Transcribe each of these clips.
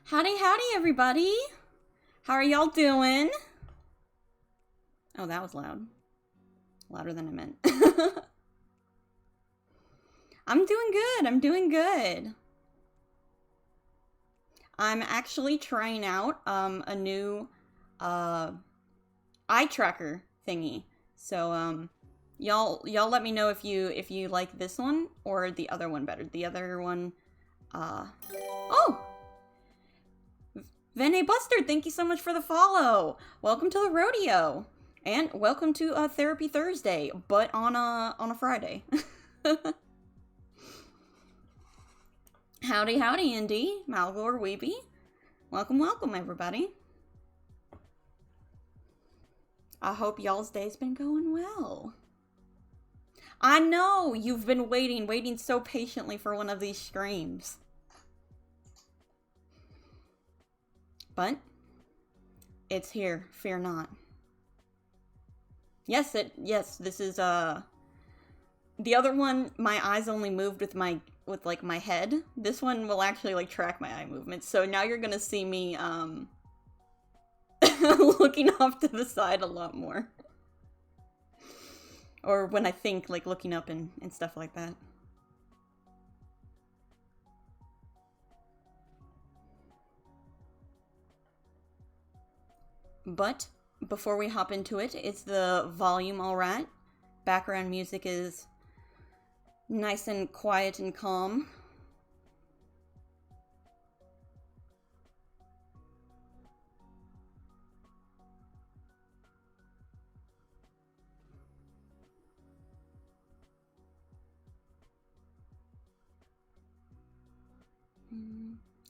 Howdy, howdy, everybody. How are y'all doing? Oh, that was loud. Louder than I meant. I'm doing good. I'm doing good. I'm actually trying out a new eye tracker thingy. So y'all let me know if you like this one or the other one better. The other one oh! Vene Buster, thank you so much for the follow. Welcome to the rodeo. And welcome to Therapy Thursday, but on a Friday. Howdy, howdy, Indy, Malgor, Weeby. Welcome, welcome, everybody. I hope y'all's day's been going well. I know, you've been waiting so patiently for one of these streams. But it's here, fear not. Yes, this is the other one my eyes only moved with my head. This one will actually like track my eye movements. So now you're going to see me looking off to the side a lot more. Or when I think, like looking up and stuff like that. But before we hop into it, is the volume all right? Background music is nice and quiet and calm.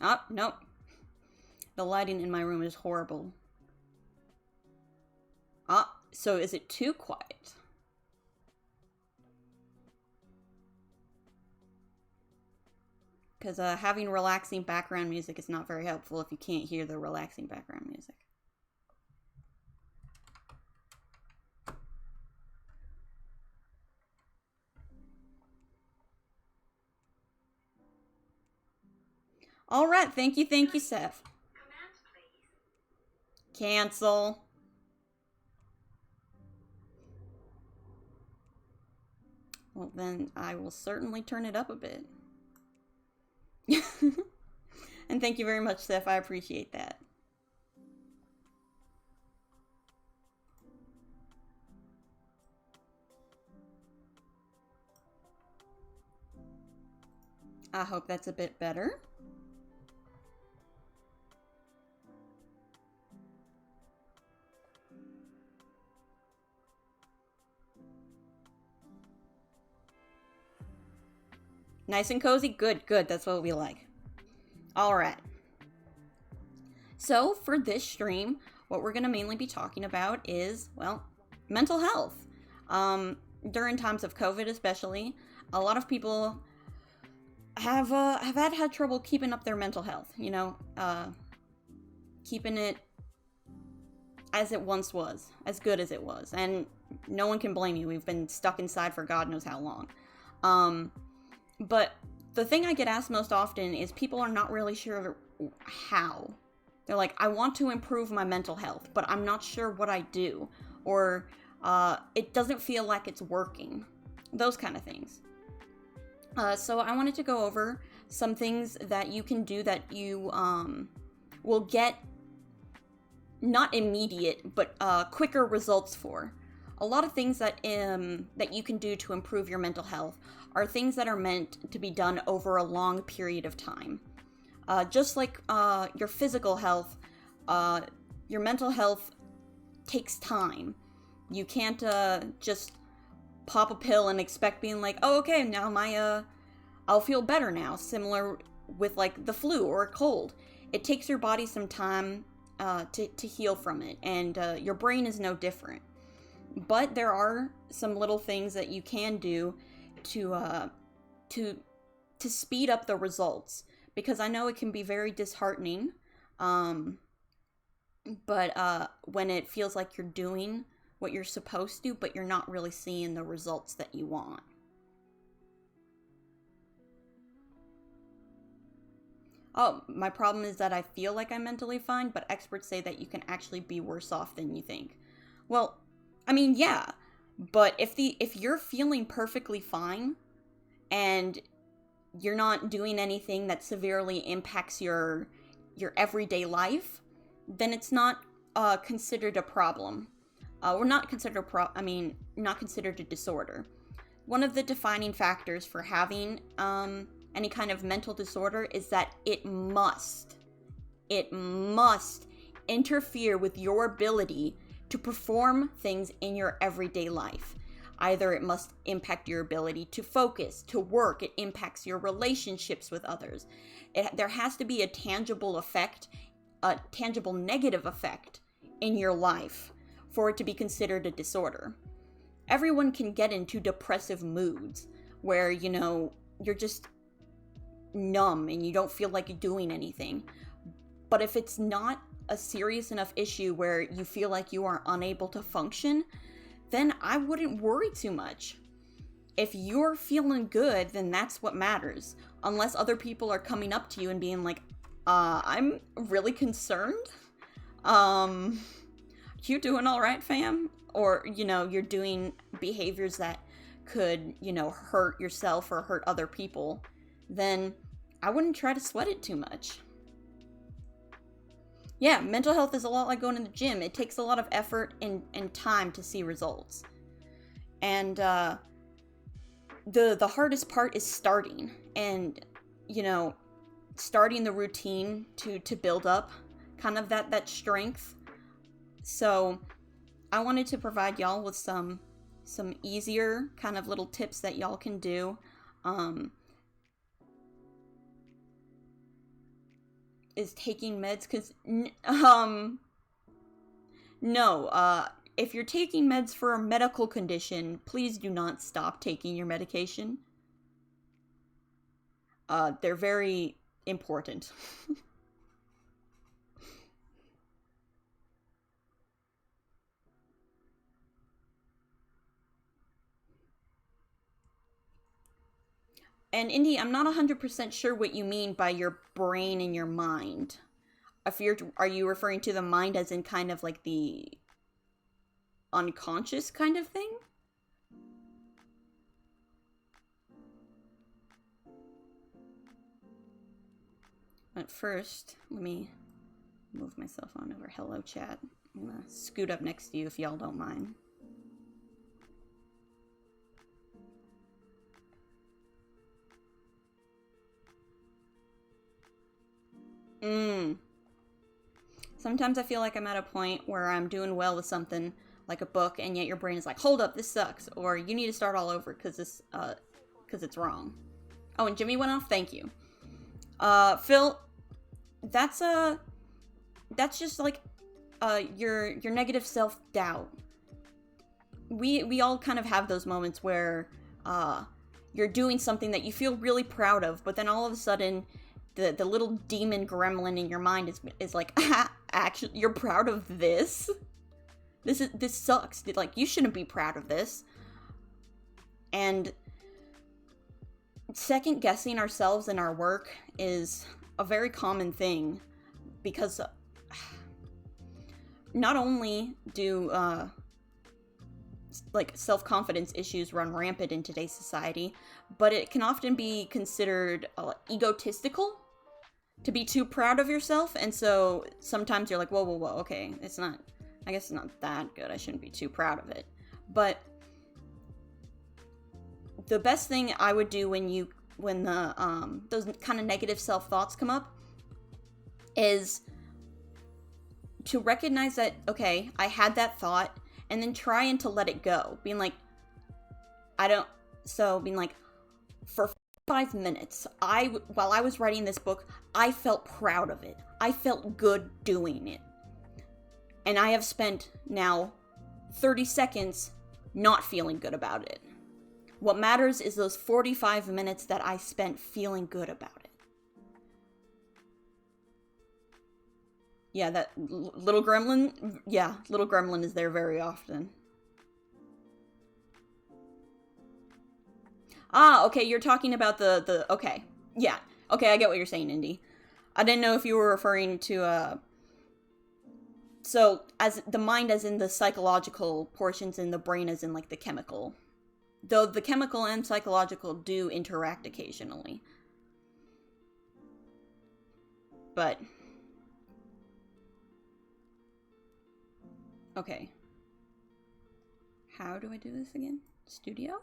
Oh, nope. The lighting in my room is horrible. Ah, so is it too quiet? Because having relaxing background music is not very helpful if you can't hear the relaxing background music. All right, thank you, Seth. Commands, please. Cancel. Well, then I will certainly turn it up a bit. And thank you very much, Seth. I appreciate that. I hope that's a bit better. Nice and cozy? Good, good. That's what we like. Alright. So, for this stream, what we're going to mainly be talking about is, well, mental health. During times of COVID especially, a lot of people have had trouble keeping up their mental health, you know, keeping it as it once was, as good as it was. And no one can blame you. We've been stuck inside for God knows how long. But the thing I get asked most often is people are not really sure how. They're like, I want to improve my mental health, but I'm not sure what I do. Or it doesn't feel like it's working. Those kind of things. So I wanted to go over some things that you can do that you will get not immediate, but quicker results for. A lot of things that you can do to improve your mental health are things that are meant to be done over a long period of time. Just like your physical health, your mental health takes time. You can't just pop a pill and expect being like, oh, okay, now I'll feel better now. Similar with like the flu or a cold. It takes your body some time to heal from it, and your brain is no different. But there are some little things that you can do to speed up the results, because I know it can be very disheartening. But when it feels like you're doing what you're supposed to, but you're not really seeing the results that you want. oh, my problem is that I feel like I'm mentally fine, but experts say that you can actually be worse off than you think. Well, I mean, yeah, but if you're feeling perfectly fine and you're not doing anything that severely impacts your everyday life, then it's not considered a problem. Or not considered not considered a disorder. One of the defining factors for having any kind of mental disorder is that it must interfere with your ability to perform things in your everyday life. Either it must impact your ability to focus, to work, it impacts your relationships with others. There has to be a tangible effect, a tangible negative effect in your life for it to be considered a disorder. Everyone can get into depressive moods where, you're just numb and you don't feel like you're doing anything. But if it's not a serious enough issue where you feel like you are unable to function, then I wouldn't worry too much. If you're feeling good, then that's what matters. Unless other people are coming up to you and being like, I'm really concerned. You doing all right, fam? Or, you're doing behaviors that could, hurt yourself or hurt other people, then I wouldn't try to sweat it too much. Yeah, mental health is a lot like going to the gym. It takes a lot of effort and time to see results. And the hardest part is starting. And, starting the routine to build up kind of that strength. So I wanted to provide y'all with some easier kind of little tips that y'all can do. Is taking meds, because no, if you're taking meds for a medical condition, please do not stop taking your medication. They're very important. And Indy, I'm not 100% sure what you mean by your brain and your mind. Are you referring to the mind as in kind of like the unconscious kind of thing? But first, let me move myself on over. Hello, chat. I'm gonna scoot up next to you if y'all don't mind. Sometimes I feel like I'm at a point where I'm doing well with something, like a book, and yet your brain is like, hold up, this sucks, or you need to start all over because it's wrong. Oh, and Jimmy went off? Thank you. Phil, that's just like, your negative self-doubt. We all kind of have those moments where, you're doing something that you feel really proud of, but then all of a sudden, the little demon gremlin in your mind is like, actually, you're proud of this? This sucks. Like, you shouldn't be proud of this. And second guessing ourselves in our work is a very common thing, because not only do like self-confidence issues run rampant in today's society, but it can often be considered egotistical to be too proud of yourself. And so sometimes you're like, whoa, okay, I guess it's not that good, I shouldn't be too proud of it. But the best thing I would do when those kind of negative self-thoughts come up is to recognize that, okay, I had that thought, and then trying to let it go. Being like, for 5 minutes, while I was writing this book, I felt proud of it. I felt good doing it. And I have spent now 30 seconds not feeling good about it. What matters is those 45 minutes that I spent feeling good about it. Yeah, that little gremlin is there very often. Ah, okay, you're talking about the okay. Yeah, okay, I get what you're saying, Indy. I didn't know if you were referring to, so, as the mind as in the psychological portions and the brain as in, like, the chemical. Though the chemical and psychological do interact occasionally. But... okay. How do I do this again? Studio?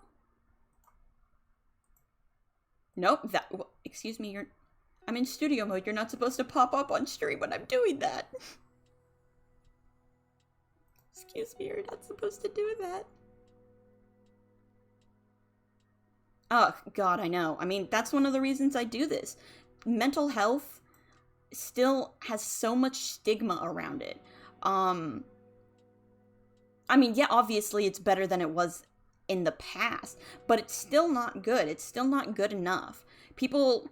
Nope, excuse me, I'm in studio mode. You're not supposed to pop up on stream when I'm doing that. Excuse me, you're not supposed to do that. Oh, God, I know. I mean, that's one of the reasons I do this. Mental health still has so much stigma around it. I mean, yeah, obviously it's better than it was in the past, but it's still not good. It's still not good enough. People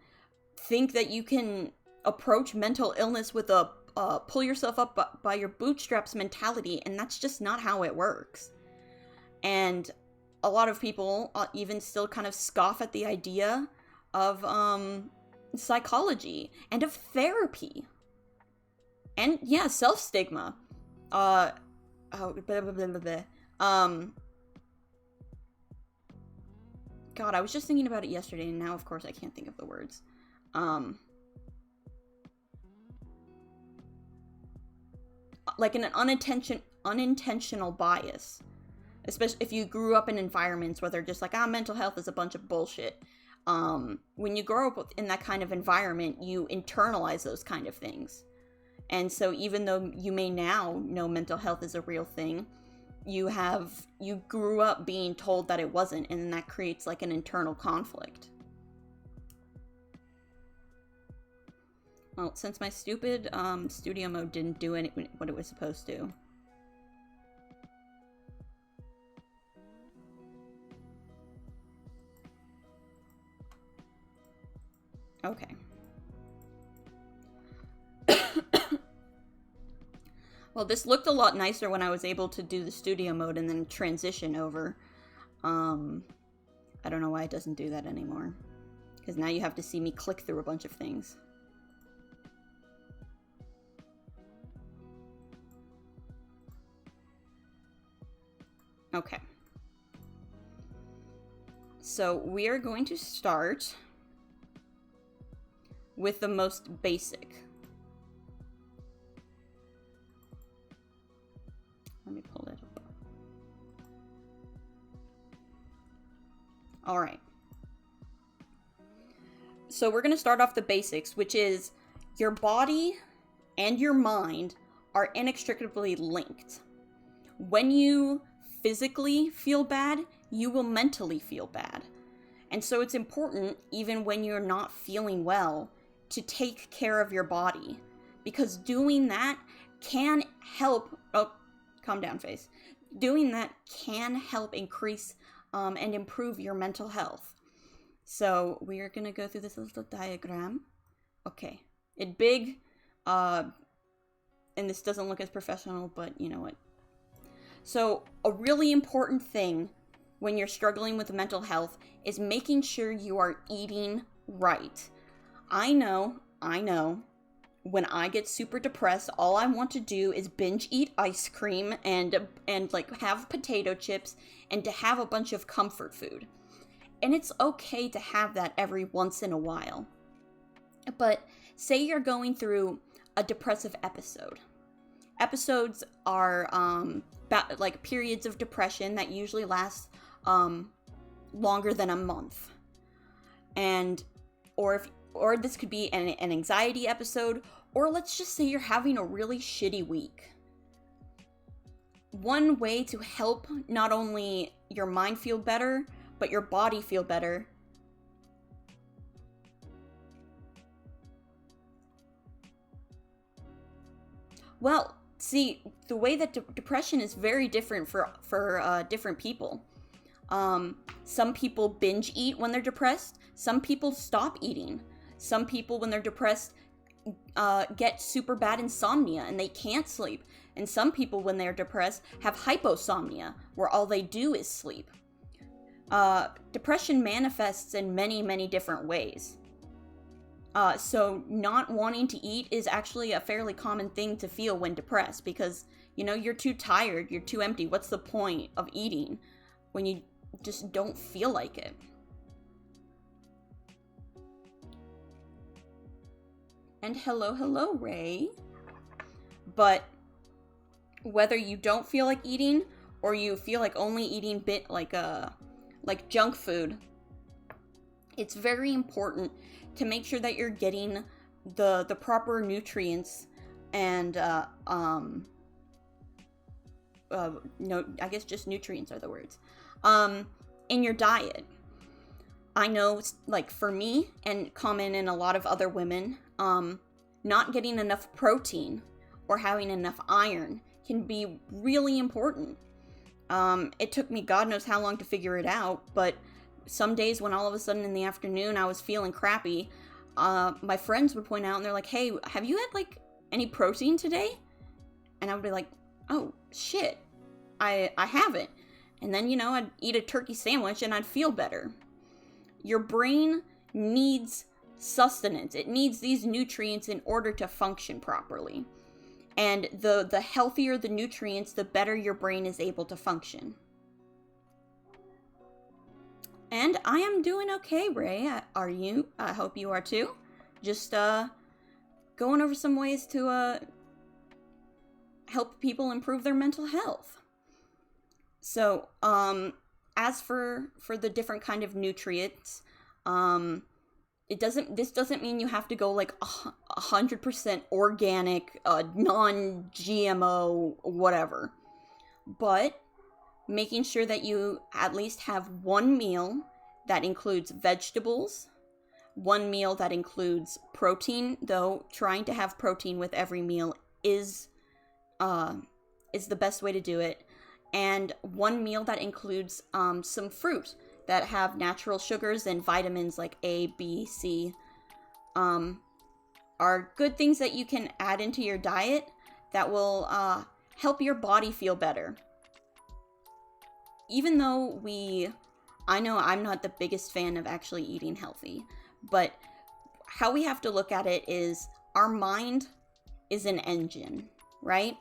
think that you can approach mental illness with a pull yourself up by your bootstraps mentality, and that's just not how it works. And a lot of people even still kind of scoff at the idea of psychology and of therapy. And yeah, self-stigma. God, I was just thinking about it yesterday, and now, of course, I can't think of the words. Like an unintentional bias. Especially if you grew up in environments where they're just like, mental health is a bunch of bullshit. When you grow up in that kind of environment, you internalize those kind of things. And so even though you may now know mental health is a real thing, you grew up being told that it wasn't, and then that creates like an internal conflict. Well, since my stupid studio mode didn't do what it was supposed to. Okay. Well, this looked a lot nicer when I was able to do the studio mode and then transition over. I don't know why it doesn't do that anymore. Because now you have to see me click through a bunch of things. Okay. So we are going to start with the most basic. Let me pull it up. All right. So we're going to start off the basics, which is your body and your mind are inextricably linked. When you physically feel bad, you will mentally feel bad. And so it's important, even when you're not feeling well, to take care of your body. Because doing that can help... Oh, calm down, face. Doing that can help increase and improve your mental health. So we're going to go through this little diagram. Okay. It's big, and this doesn't look as professional, but you know what. So a really important thing when you're struggling with mental health is making sure you are eating right. I know, when I get super depressed, all I want to do is binge eat ice cream and like have potato chips and to have a bunch of comfort food. And it's okay to have that every once in a while. But say you're going through a depressive episode. Episodes are like periods of depression that usually last longer than a month. Or this could be an anxiety episode, or let's just say you're having a really shitty week. One way to help not only your mind feel better, but your body feel better. Well, see, the way that depression is very different for different people. Some people binge eat when they're depressed. Some people stop eating. Some people, when they're depressed, get super bad insomnia and they can't sleep. And some people, when they're depressed, have hyposomnia, where all they do is sleep. Depression manifests in many, many different ways. So not wanting to eat is actually a fairly common thing to feel when depressed because, you're too tired, you're too empty. What's the point of eating when you just don't feel like it? And hello, Ray. But whether you don't feel like eating or you feel like only eating like junk food, it's very important to make sure that you're getting the proper nutrients and no, I guess just nutrients are the words in your diet. I know, like, for me and common in a lot of other women, not getting enough protein or having enough iron can be really important. It took me God knows how long to figure it out, but some days when all of a sudden in the afternoon I was feeling crappy, my friends would point out and they're like, hey, have you had, like, any protein today? And I would be like, oh, shit, I haven't. And then, I'd eat a turkey sandwich and I'd feel better. Your brain needs sustenance. It needs these nutrients in order to function properly. And the healthier the nutrients, the better your brain is able to function. And I am doing okay, Ray. Are you? I hope you are too. Just going over some ways to help people improve their mental health. So, as for the different kind of nutrients, this doesn't mean you have to go like 100% organic, non-GMO, whatever. But making sure that you at least have one meal that includes vegetables, one meal that includes protein, though trying to have protein with every meal is the best way to do it. And one meal that includes some fruit that have natural sugars and vitamins like A, B, C, are good things that you can add into your diet that will help your body feel better. Even though I know I'm not the biggest fan of actually eating healthy, but how we have to look at it is our mind is an engine, right?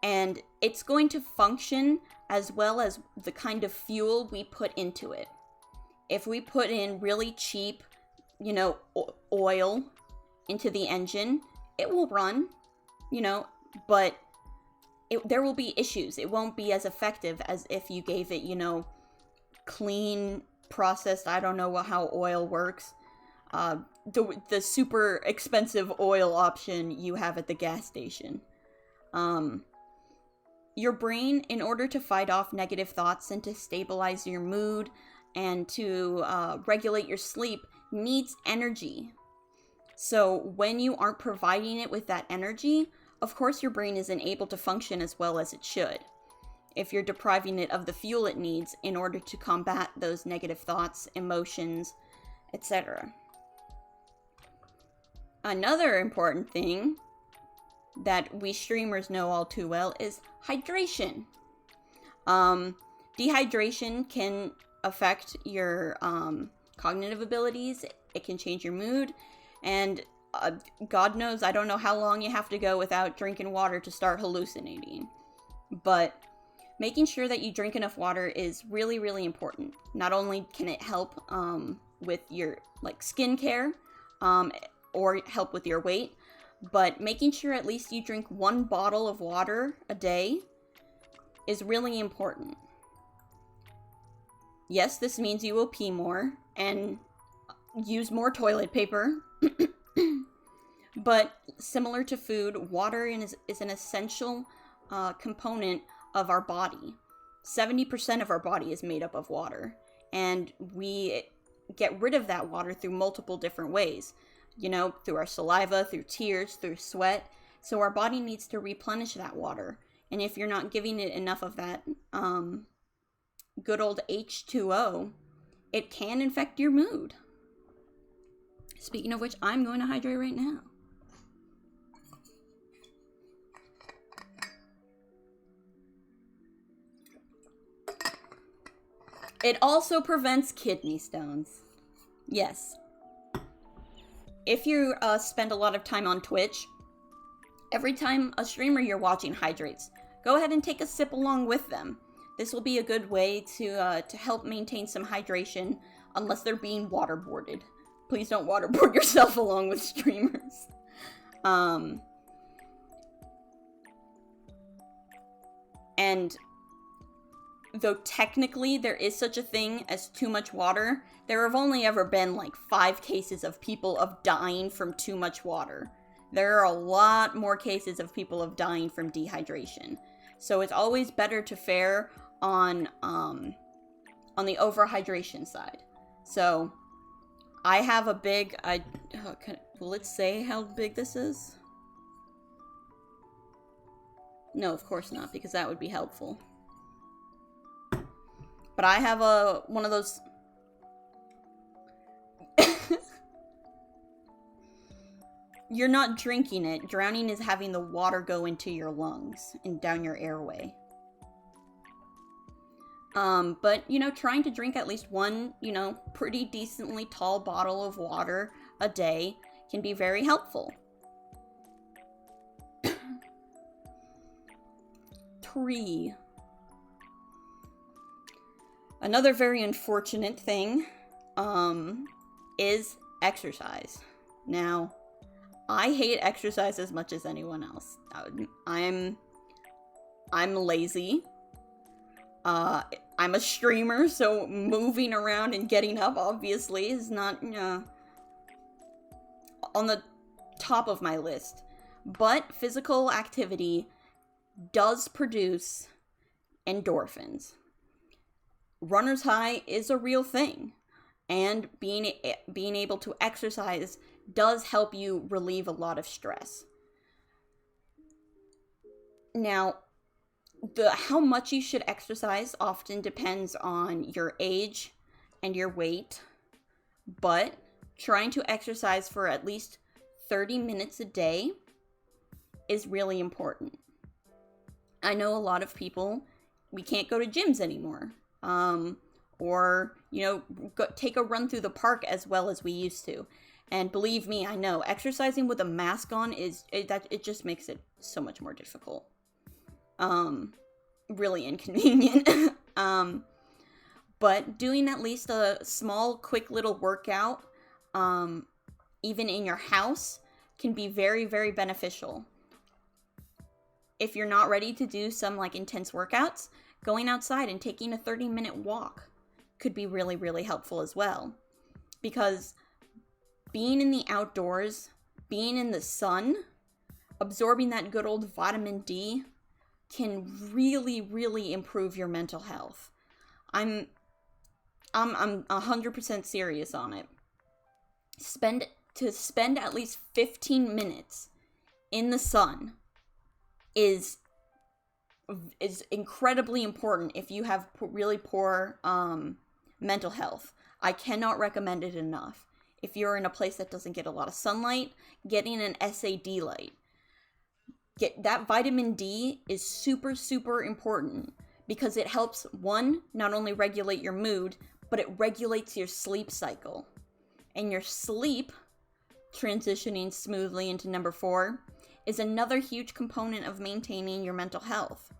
And it's going to function as well as the kind of fuel we put into it. If we put in really cheap, oil into the engine, it will run, but there will be issues. It won't be as effective as if you gave it, clean, processed, I don't know how oil works. The super expensive oil option you have at the gas station. Your brain, in order to fight off negative thoughts and to stabilize your mood and to regulate your sleep, needs energy. So when you aren't providing it with that energy, of course your brain isn't able to function as well as it should. If you're depriving it of the fuel it needs in order to combat those negative thoughts, emotions, etc. Another important thing that we streamers know all too well is hydration. Dehydration can affect your cognitive abilities. It can change your mood. And God knows, I don't know how long you have to go without drinking water to start hallucinating. But making sure that you drink enough water is really, really important. Not only can it help with your skincare or help with your weight, but making sure at least you drink 1 bottle of water a day is really important. Yes, this means you will pee more and use more toilet paper. But similar to food, water is an essential component of our body. 70% of our body is made up of water. And we get rid of that water through multiple different ways. Through our saliva, through tears, through sweat. So our body needs to replenish that water. And if you're not giving it enough of that good old H2O, it can affect your mood. Speaking of which, I'm going to hydrate right now. It also prevents kidney stones. Yes. if you spend a lot of time on Twitch, every time a streamer you're watching hydrates, go ahead and take a sip along with them. This will be a good way to help maintain some hydration, unless they're being waterboarded. Please don't waterboard yourself along with streamers. And though technically there is such a thing as too much water, there have only ever been like 5 cases of people of dying from too much water. There are a lot more cases of people of dying from dehydration. So it's always better to fare on the overhydration side. So I have a big, will it say how big this is? No, of course not, because that would be helpful. But I have one of those... You're not drinking it. Drowning is having the water go into your lungs and down your airway. But, trying to drink at least one, pretty decently tall bottle of water a day can be very helpful. Tree. Another very unfortunate thing, is exercise. Now, I hate exercise as much as anyone else. I'm lazy. I'm a streamer, so moving around and getting up obviously is not on the top of my list. But physical activity does produce endorphins. Runner's high is a real thing, and being able to exercise does help you relieve a lot of stress. Now, how much you should exercise often depends on your age and your weight, but trying to exercise for at least 30 minutes a day is really important. I know a lot of people, we can't go to gyms anymore, or, take a run through the park as well as we used to. And believe me, I know, exercising with a mask on it just makes it so much more difficult. Really inconvenient. But doing at least a small, quick little workout, even in your house, can be very, very beneficial. If you're not ready to do some intense workouts, going outside and taking a 30-minute walk could be really, really helpful as well. Because being in the outdoors, being in the sun, absorbing that good old vitamin D can really, really improve your mental health. I'm 100% serious on it. Spend at least 15 minutes in the sun is incredibly important if you have really poor mental health. I cannot recommend it enough. If you're in a place that doesn't get a lot of sunlight, getting an SAD light. That vitamin D is super, super important because it helps, one, not only regulate your mood, but it regulates your sleep cycle. And your sleep, transitioning smoothly into number 4, is another huge component of maintaining your mental health.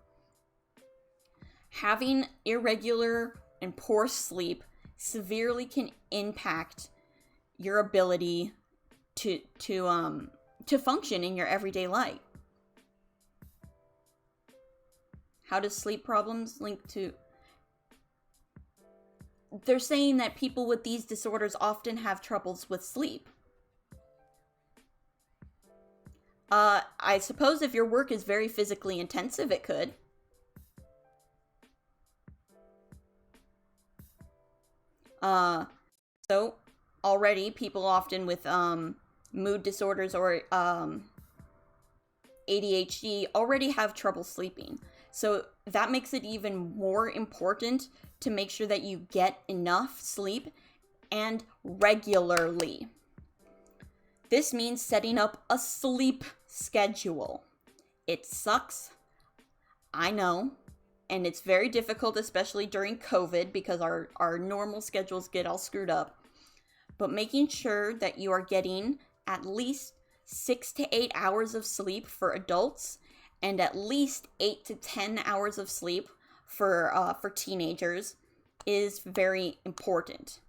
Having irregular and poor sleep severely can impact your ability to function in your everyday life. How does sleep problems link to... They're saying that people with these disorders often have troubles with sleep. I suppose if your work is very physically intensive, it could. So, already, people often with, mood disorders or, ADHD already have trouble sleeping. So, that makes it even more important to make sure that you get enough sleep and regularly. This means setting up a sleep schedule. It sucks, I know, and it's very difficult, especially during COVID, because our normal schedules get all screwed up. But making sure that you are getting at least 6 to 8 hours of sleep for adults and at least 8 to 10 hours of sleep for teenagers is very important.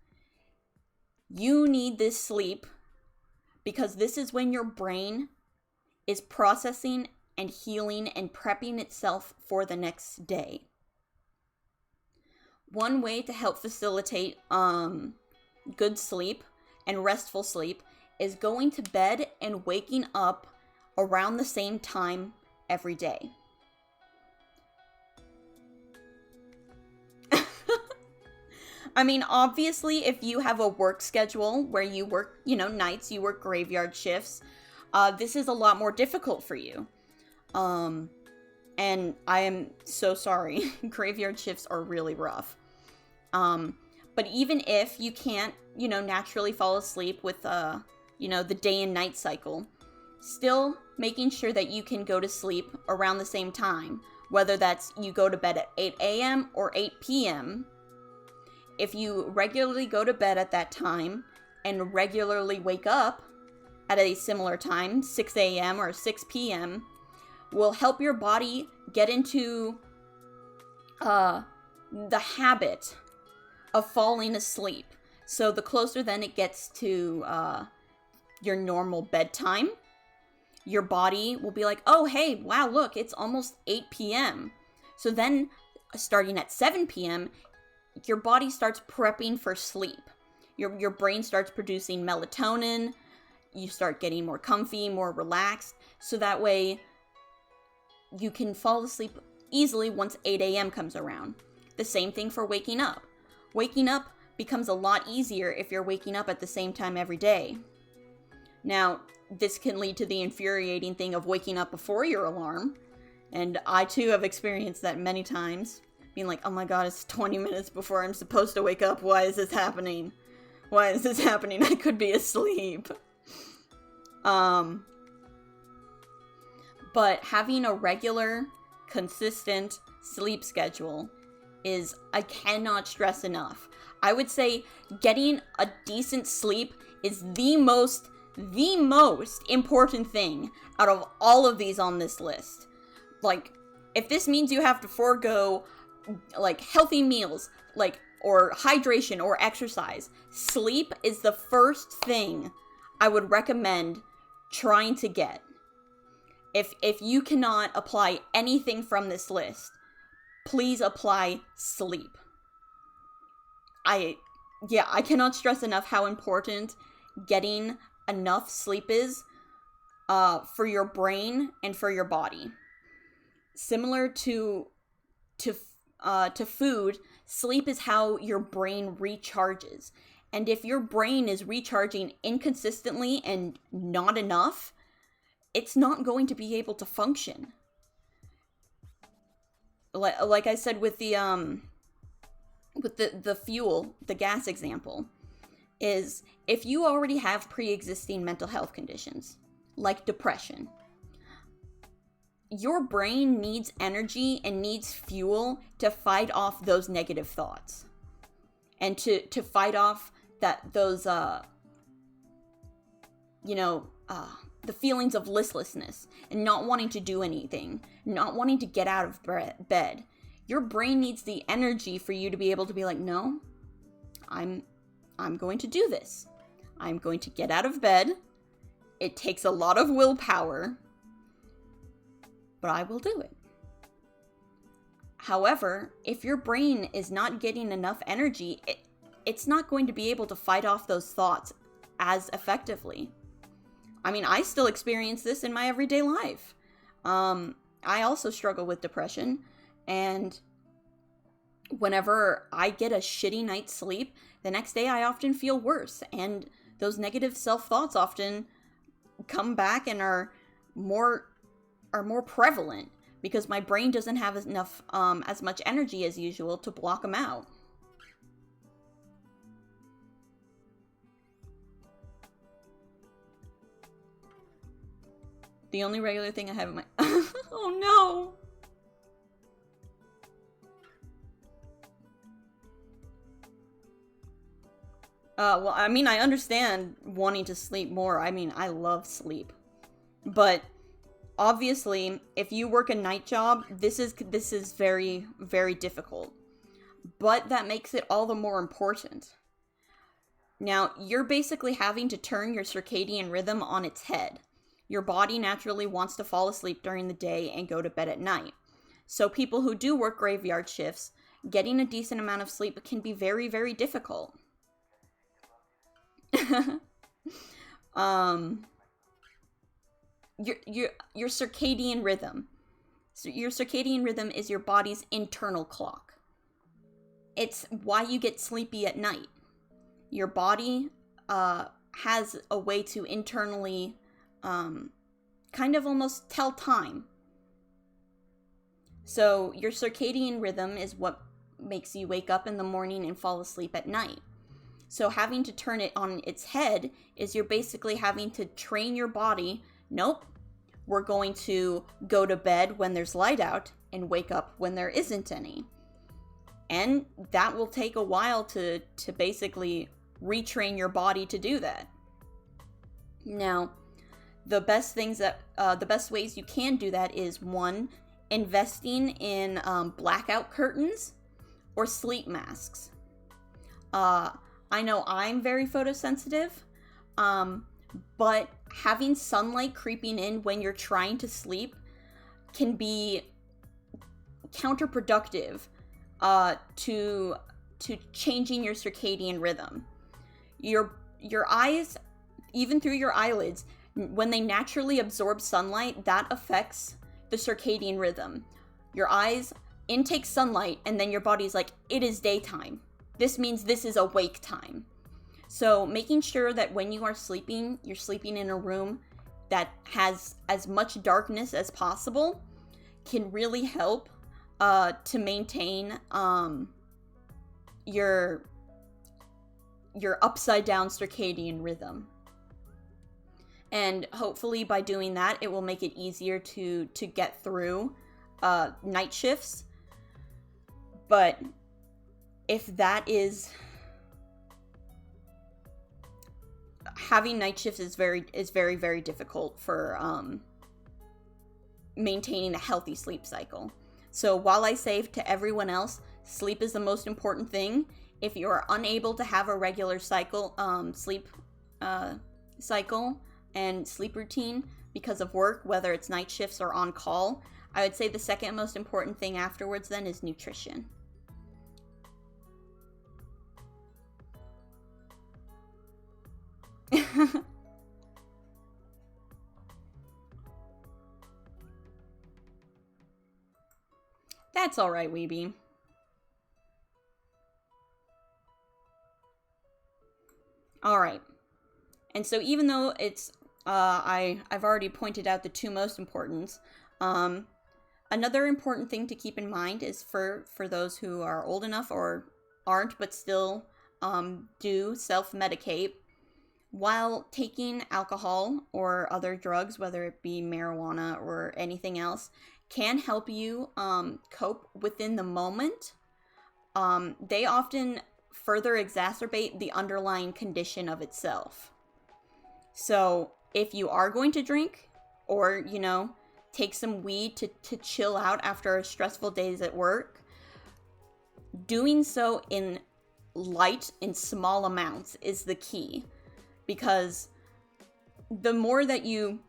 You need this sleep because this is when your brain is processing and healing and prepping itself for the next day. One way to help facilitate good sleep and restful sleep is going to bed and waking up around the same time every day. I mean, obviously, if you have a work schedule where you work, nights, you work graveyard shifts, this is a lot more difficult for you. And I am so sorry. Graveyard shifts are really rough. But even if you can't, naturally fall asleep with, the day and night cycle, still making sure that you can go to sleep around the same time, whether that's you go to bed at 8 a.m. or 8 p.m., if you regularly go to bed at that time and regularly wake up at a similar time, 6 a.m. or 6 p.m., will help your body get into the habit of falling asleep. So the closer then it gets to your normal bedtime, your body will be like, oh, hey, wow, look, it's almost 8 p.m. So then starting at 7 p.m., your body starts prepping for sleep. Your brain starts producing melatonin. You start getting more comfy, more relaxed. So that way you can fall asleep easily once 8 a.m. comes around. The same thing for waking up. Waking up becomes a lot easier if you're waking up at the same time every day. Now, this can lead to the infuriating thing of waking up before your alarm. And I too have experienced that many times. Being like, oh my god, it's 20 minutes before I'm supposed to wake up. Why is this happening? Why is this happening? I could be asleep. But having a regular, consistent sleep schedule is, I cannot stress enough. I would say getting a decent sleep is the most important thing out of all of these on this list. Like, if this means you have to forego healthy meals, or hydration or exercise, sleep is the first thing I would recommend trying to get. If you cannot apply anything from this list, please apply sleep. I cannot stress enough how important getting enough sleep is for your brain and for your body. Similar to food, sleep is how your brain recharges. And if your brain is recharging inconsistently and not enough, it's not going to be able to function. Like I said with the fuel, the gas example, is if you already have pre-existing mental health conditions, like depression, your brain needs energy and needs fuel to fight off those negative thoughts. And to fight off those the feelings of listlessness and not wanting to do anything, not wanting to get out of bed. Your brain needs the energy for you to be able to be like, no, I'm going to do this. I'm going to get out of bed. It takes a lot of willpower, but I will do it. However, if your brain is not getting enough energy, it's not going to be able to fight off those thoughts as effectively. I mean, I still experience this in my everyday life. I also struggle with depression, and whenever I get a shitty night's sleep, the next day I often feel worse, and those negative self-thoughts often come back and are more prevalent because my brain doesn't have enough as much energy as usual to block them out. The only regular thing I have in my oh no. Well, I mean, I understand wanting to sleep more. I mean, I love sleep. But obviously, if you work a night job, this is very, very difficult. But that makes it all the more important. Now, you're basically having to turn your circadian rhythm on its head. Your body naturally wants to fall asleep during the day and go to bed at night. So people who do work graveyard shifts, getting a decent amount of sleep can be very, very difficult. Your circadian rhythm. So your circadian rhythm is your body's internal clock. It's why you get sleepy at night. Your body has a way to internally kind of almost tell time. So your circadian rhythm is what makes you wake up in the morning and fall asleep at night. So having to turn it on its head is you're basically having to train your body, nope, we're going to go to bed when there's light out and wake up when there isn't any. And that will take a while to basically retrain your body to do that. Now, the best ways you can do that is, one, investing in blackout curtains or sleep masks. I know I'm very photosensitive, but having sunlight creeping in when you're trying to sleep can be counterproductive to changing your circadian rhythm. Your eyes, even through your eyelids, when they naturally absorb sunlight, that affects the circadian rhythm. Your eyes intake sunlight, and then your body's like, it is daytime. This means this is awake time. So making sure that when you are sleeping, you're sleeping in a room that has as much darkness as possible can really help to maintain your upside down circadian rhythm. And hopefully by doing that, it will make it easier to get through night shifts. But if that is... having night shifts is very, very difficult for maintaining a healthy sleep cycle. So while I say to everyone else, sleep is the most important thing, if you are unable to have a regular cycle, sleep cycle and sleep routine because of work, whether it's night shifts or on call, I would say the second most important thing afterwards then is nutrition. That's alright, Weeby. Alright. And so even though it's, I've already pointed out the two most important, another important thing to keep in mind is for those who are old enough or aren't but still do self-medicate, while taking alcohol or other drugs, whether it be marijuana or anything else, can help you cope within the moment. They often further exacerbate the underlying condition of itself. So if you are going to drink or, take some weed to chill out after stressful days at work, doing so in small amounts is the key. Because the more that you,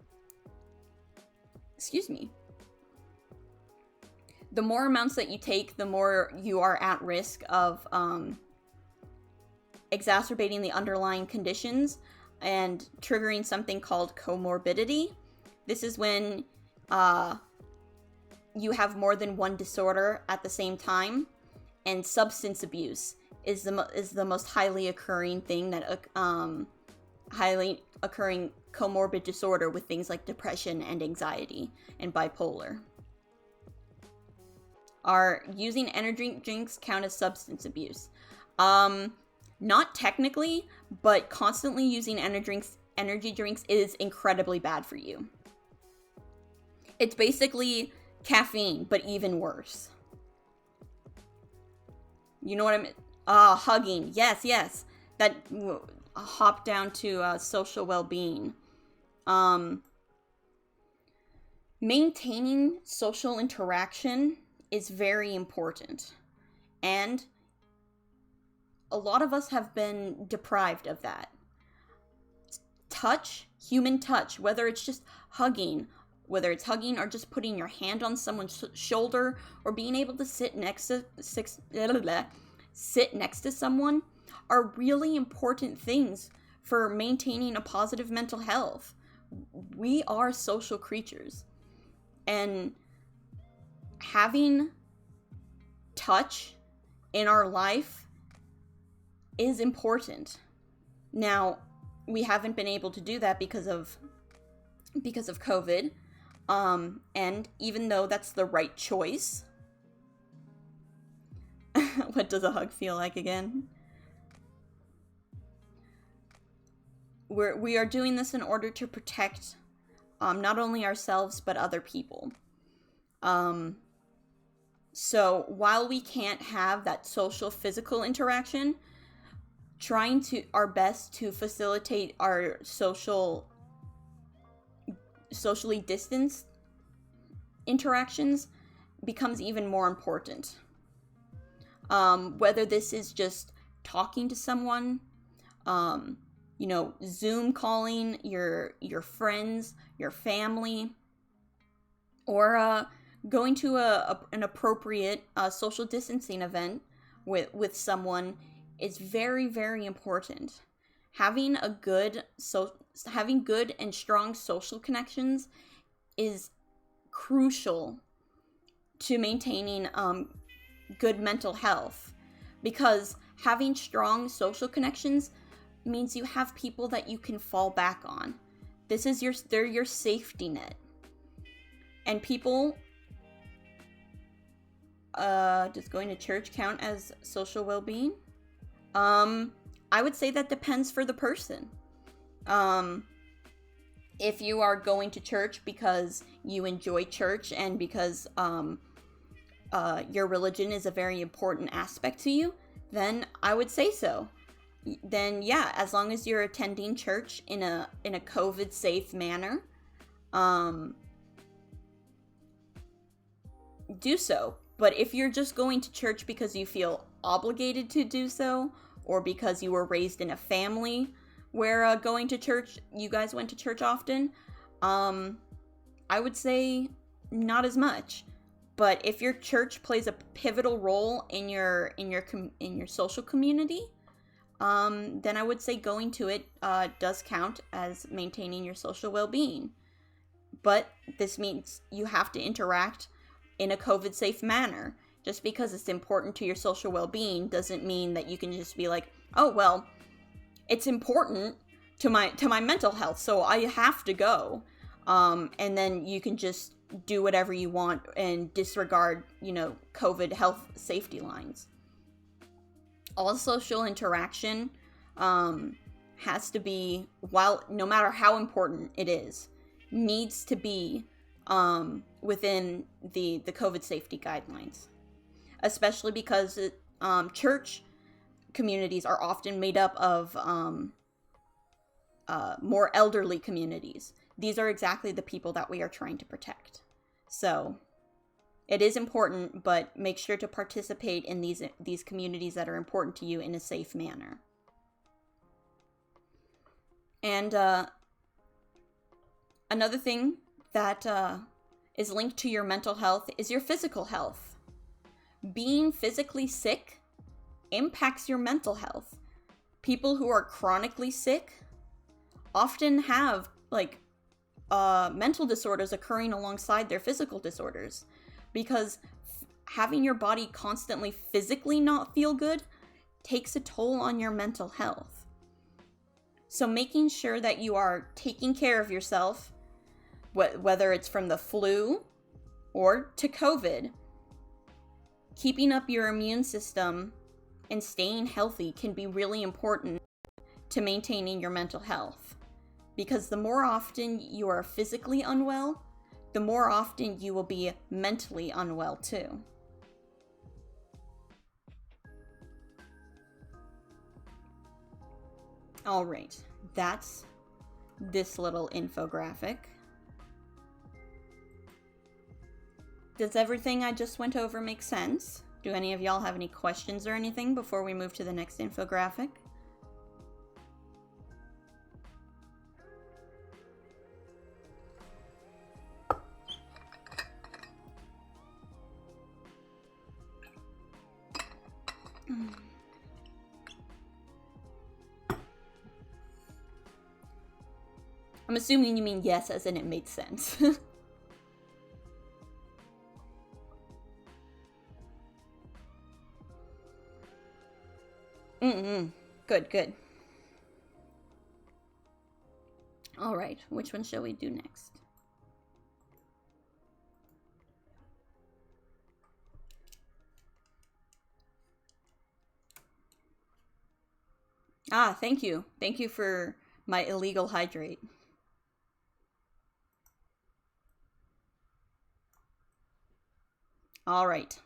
the more amounts that you take, the more you are at risk of exacerbating the underlying conditions and triggering something called comorbidity. This is when you have more than one disorder at the same time, and substance abuse is the most highly occurring thing that highly occurring comorbid disorder with things like depression and anxiety and bipolar. Are using energy drinks count as substance abuse? Not technically, but constantly using energy drinks is incredibly bad for you. It's basically caffeine, but even worse. You know what I mean? Hugging. Yes. hop down to social well-being. Maintaining social interaction is very important, and a lot of us have been deprived of that. Touch, human touch, whether it's just hugging, whether it's hugging or just putting your hand on someone's shoulder, or being able to sit next to someone, are really important things for maintaining a positive mental health. We are social creatures, and having touch in our life is important. Now, we haven't been able to do that because of COVID. And even though that's the right choice, what does a hug feel like again? We are doing this in order to protect not only ourselves but other people. So while we can't have that social physical interaction, trying to our best to facilitate our socially distanced interactions becomes even more important. Whether this is just talking to someone, Zoom calling your friends, your family, or going to an appropriate social distancing event with someone is very, very important. Having good and strong social connections is crucial to maintaining good mental health, because having strong social connections means you have people that you can fall back on. They're your safety net. And people, does going to church count as social well-being? I would say that depends for the person. If you are going to church because you enjoy church and because your religion is a very important aspect to you, then I would say so. Then yeah, as long as you're attending church in a COVID safe manner, do so. But if you're just going to church because you feel obligated to do so, or because you were raised in a family where going to church, you guys went to church often, I would say not as much. But if your church plays a pivotal role in your social community, then I would say going to it does count as maintaining your social well-being. But this means you have to interact in a COVID-safe manner. Just because it's important to your social well-being doesn't mean that you can just be like, oh, well, it's important to my mental health, so I have to go. And then you can just do whatever you want and disregard, COVID health safety lines. All social interaction has to be, no matter how important it is, needs to be within the COVID safety guidelines. Especially because church communities are often made up of more elderly communities. These are exactly the people that we are trying to protect. So it is important, but make sure to participate in these communities that are important to you in a safe manner. And another thing that is linked to your mental health is your physical health. Being physically sick impacts your mental health. People who are chronically sick often have mental disorders occurring alongside their physical disorders, because having your body constantly physically not feel good takes a toll on your mental health. So making sure that you are taking care of yourself, whether it's from the flu or to COVID, keeping up your immune system and staying healthy can be really important to maintaining your mental health. Because the more often you are physically unwell, the more often you will be mentally unwell too. All right, that's this little infographic. Does everything I just went over make sense? Do any of y'all have any questions or anything before we move to the next infographic? I'm assuming you mean yes, as in it made sense. Good, good. All right, which one shall we do next? Ah, thank you. Thank you for my illegal hydrate. All right.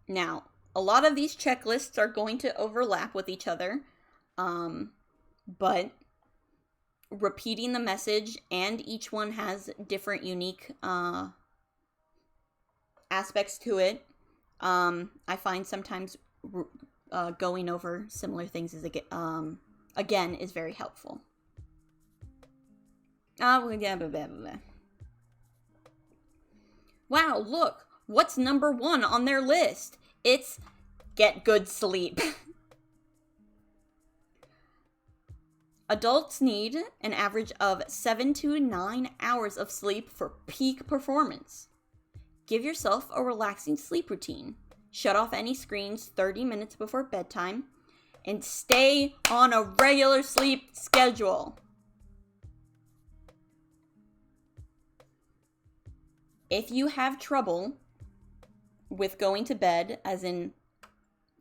Now, a lot of these checklists are going to overlap with each other, but repeating the message, and each one has different unique aspects to it. I find sometimes going over similar things is again is very helpful. Wow, look, what's number 1 on their list? It's get good sleep. Adults need an average of 7 to 9 hours of sleep for peak performance. Give yourself a relaxing sleep routine. Shut off any screens 30 minutes before bedtime and stay on a regular sleep schedule. If you have trouble with going to bed, as in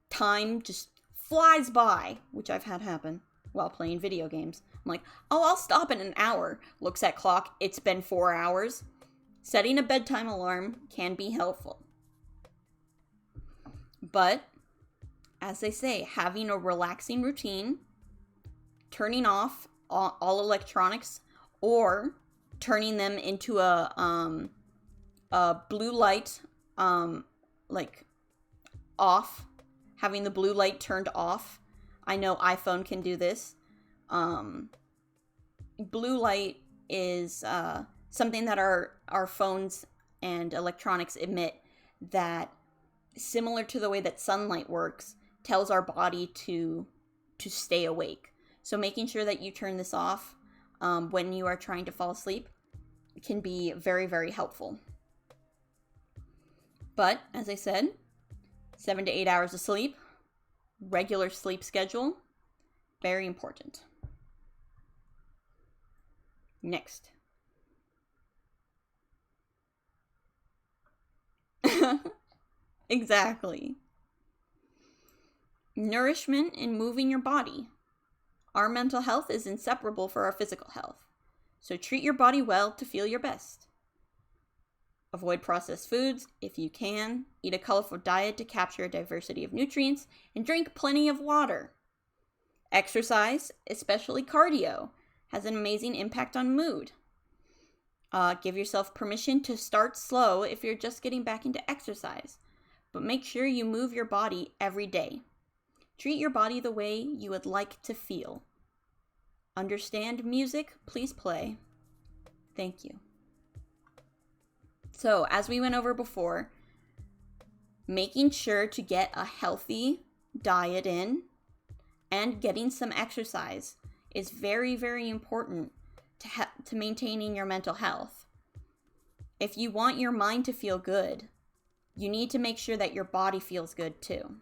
time just flies by, which I've had happen while playing video games. I'm like, oh, I'll stop in an hour. Looks at clock, it's been 4 hours. Setting a bedtime alarm can be helpful. But, as they say, having a relaxing routine, turning off all electronics, or turning them into a blue light, like off, having the blue light turned off. I know iPhone can do this. Blue light is something that our phones and electronics emit that, similar to the way that sunlight works, tells our body to stay awake. So making sure that you turn this off when you are trying to fall asleep can be very, very helpful. But, as I said, 7 to 8 hours of sleep, regular sleep schedule, very important. Next. Exactly. Nourishment and moving your body. Our mental health is inseparable for our physical health. So treat your body well to feel your best. Avoid processed foods if you can. Eat a colorful diet to capture a diversity of nutrients. And drink plenty of water. Exercise, especially cardio, has an amazing impact on mood. Give yourself permission to start slow if you're just getting back into exercise. But make sure you move your body every day. Treat your body the way you would like to feel. Understand music? Please play. Thank you. So, as we went over before, making sure to get a healthy diet in and getting some exercise is very, very important to maintaining your mental health. If you want your mind to feel good, you need to make sure that your body feels good too.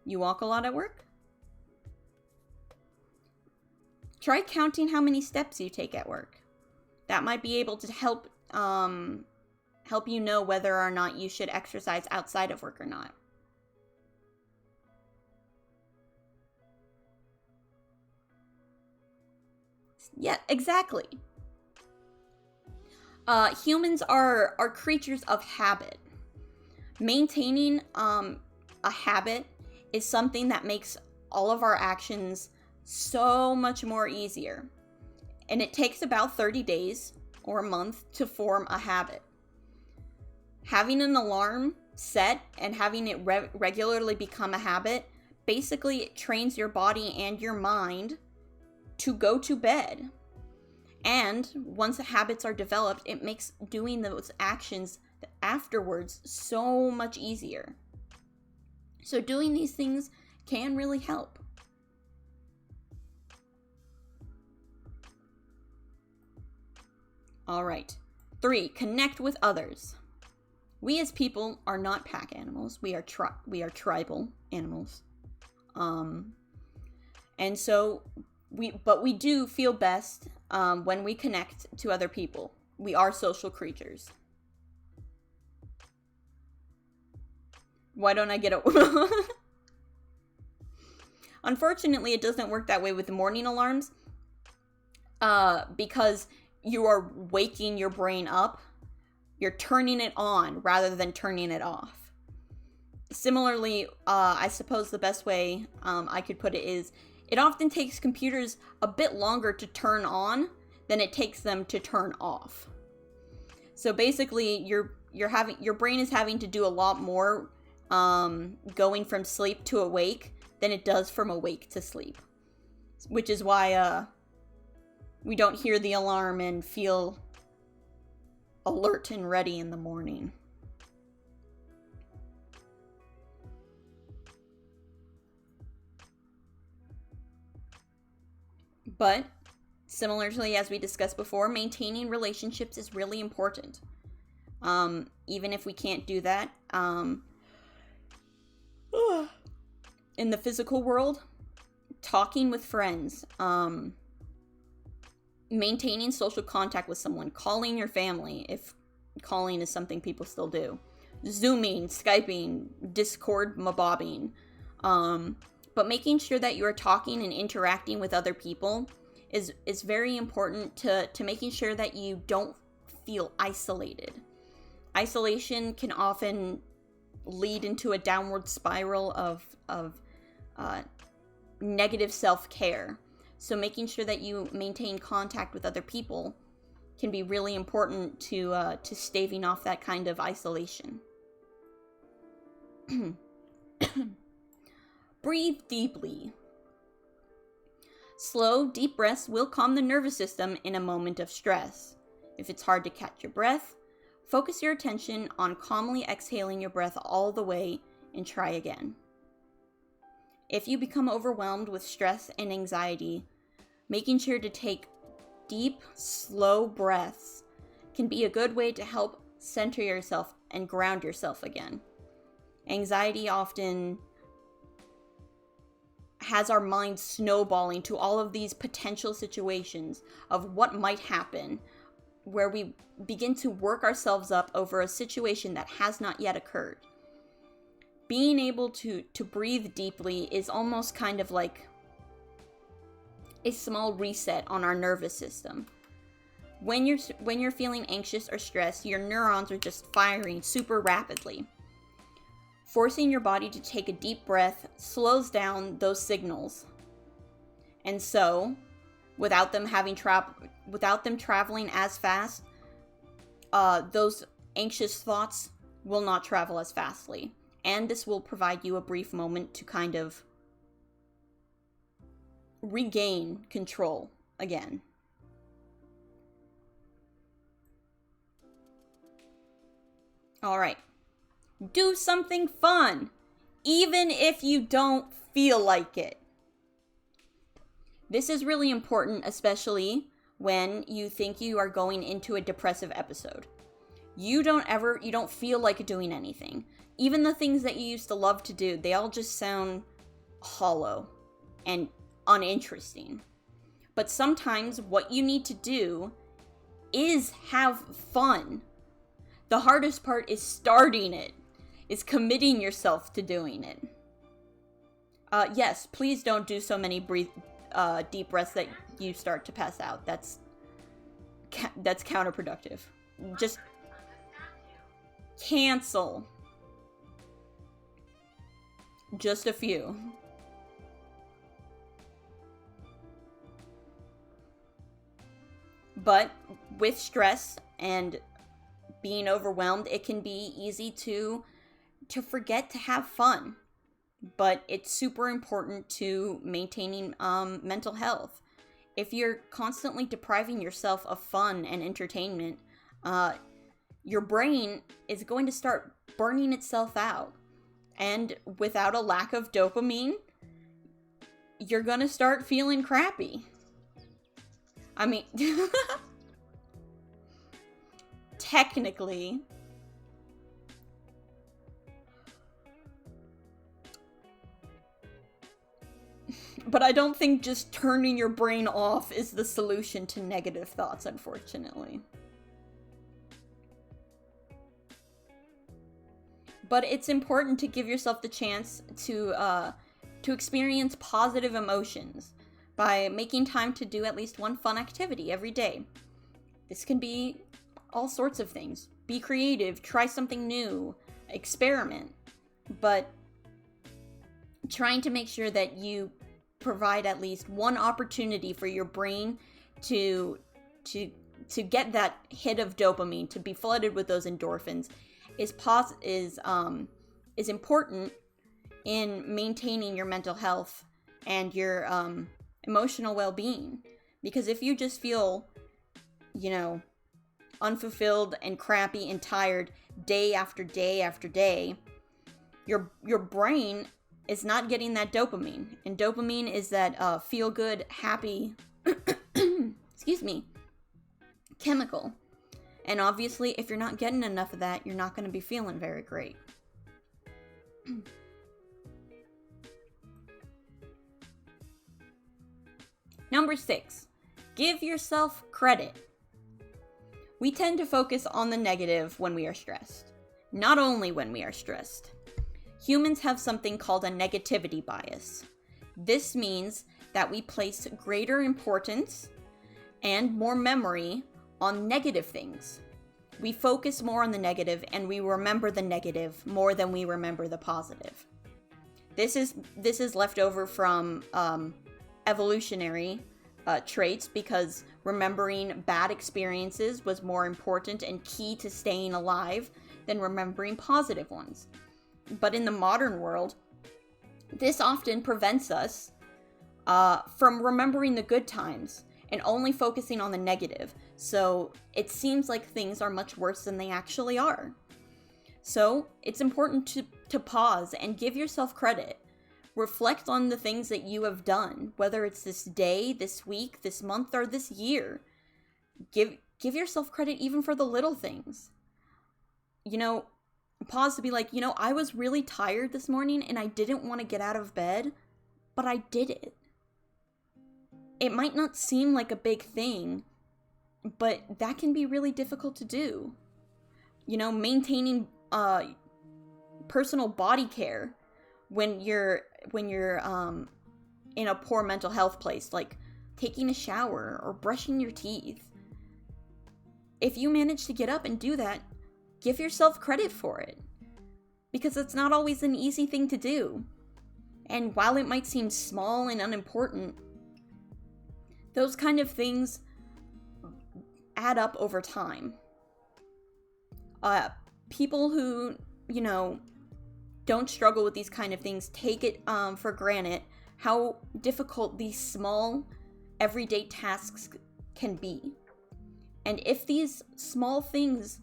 You walk a lot at work? Try counting how many steps you take at work. That might be able to help you know whether or not you should exercise outside of work or not. Yeah, exactly. Humans are creatures of habit. Maintaining a habit is something that makes all of our actions so much more easier. And it takes about 30 days or a month to form a habit. Having an alarm set and having it regularly become a habit, basically it trains your body and your mind to go to bed. And once the habits are developed, it makes doing those actions afterwards so much easier. So doing these things can really help. All right. 3, connect with others. We as people are not pack animals. We are tribal animals. And so we do feel best when we connect to other people. We are social creatures. Why don't I get it? Unfortunately, it doesn't work that way with the morning alarms. Because you are waking your brain up. You're turning it on rather than turning it off. Similarly, I suppose the best way I could put it is, it often takes computers a bit longer to turn on than it takes them to turn off. So basically, your brain is having to do a lot more going from sleep to awake than it does from awake to sleep. Which is why we don't hear the alarm and feel alert and ready in the morning. But, similarly, as we discussed before, maintaining relationships is really important. Even if we can't do that in the physical world, talking with friends, maintaining social contact with someone, calling your family, if calling is something people still do, Zooming, Skyping, Discord, mabobbing, but making sure that you are talking and interacting with other people is very important to making sure that you don't feel isolated. Isolation can often lead into a downward spiral of negative self-care. So making sure that you maintain contact with other people can be really important to staving off that kind of isolation. Breathe deeply. Slow, deep breaths will calm the nervous system in a moment of stress. If it's hard to catch your breath, focus your attention on calmly exhaling your breath all the way and try again. If you become overwhelmed with stress and anxiety, making sure to take deep, slow breaths can be a good way to help center yourself and ground yourself again. Anxiety often has our mind snowballing to all of these potential situations of what might happen, where we begin to work ourselves up over a situation that has not yet occurred. Being able to breathe deeply is almost kind of like a small reset on our nervous system. When you're feeling anxious or stressed, your neurons are just firing super rapidly. Forcing your body to take a deep breath slows down those signals. And so, without them traveling as fast, those anxious thoughts will not travel as fastly. And this will provide you a brief moment to kind of regain control again. All right. Do something fun, even if you don't feel like it. This is really important, especially when you think you are going into a depressive episode. You don't feel like doing anything. Even the things that you used to love to do, they all just sound hollow and uninteresting. But sometimes what you need to do is have fun. The hardest part is starting it, is committing yourself to doing it. Yes, please don't do so many deep breaths that you start to pass out. That's counterproductive. Just cancel. just a few. But with stress and being overwhelmed, it can be easy to forget to have fun. But it's super important to maintaining mental health. If you're constantly depriving yourself of fun and entertainment, your brain is going to start burning itself out. And without a lack of dopamine, you're going to start feeling crappy. I mean, technically, but I don't think just turning your brain off is the solution to negative thoughts, unfortunately. But it's important to give yourself the chance to experience positive emotions by making time to do at least one fun activity every day. This can be all sorts of things. Be creative, try something new, experiment. But trying to make sure that you provide at least one opportunity for your brain to get that hit of dopamine, to be flooded with those endorphins, is important in maintaining your mental health and your emotional well-being. Because if you just feel, unfulfilled and crappy and tired day after day after day, your brain is not getting that dopamine. And dopamine is that feel-good, happy, chemical. And obviously, if you're not getting enough of that, you're not going to be feeling very great. Number 6, give yourself credit. We tend to focus on the negative when we are stressed. Not only when we are stressed. Humans have something called a negativity bias. This means that we place greater importance and more memory on negative things. We focus more on the negative and we remember the negative more than we remember the positive. This is left over from evolutionary traits, because remembering bad experiences was more important and key to staying alive than remembering positive ones. But in the modern world, this often prevents us from remembering the good times and only focusing on the negative. So it seems like things are much worse than they actually are. So it's important to pause and give yourself credit. Reflect on the things that you have done, whether it's this day, this week, this month, or this year. Give yourself credit even for the little things. Pause to be like, I was really tired this morning and I didn't want to get out of bed, but I did it. It might not seem like a big thing, but that can be really difficult to do. Maintaining personal body care when you're in a poor mental health place, like taking a shower or brushing your teeth. If you manage to get up and do that, give yourself credit for it, because it's not always an easy thing to do. And while it might seem small and unimportant, those kind of things add up over time. People who, don't struggle with these kind of things take it for granted how difficult these small, everyday tasks can be. And if these small things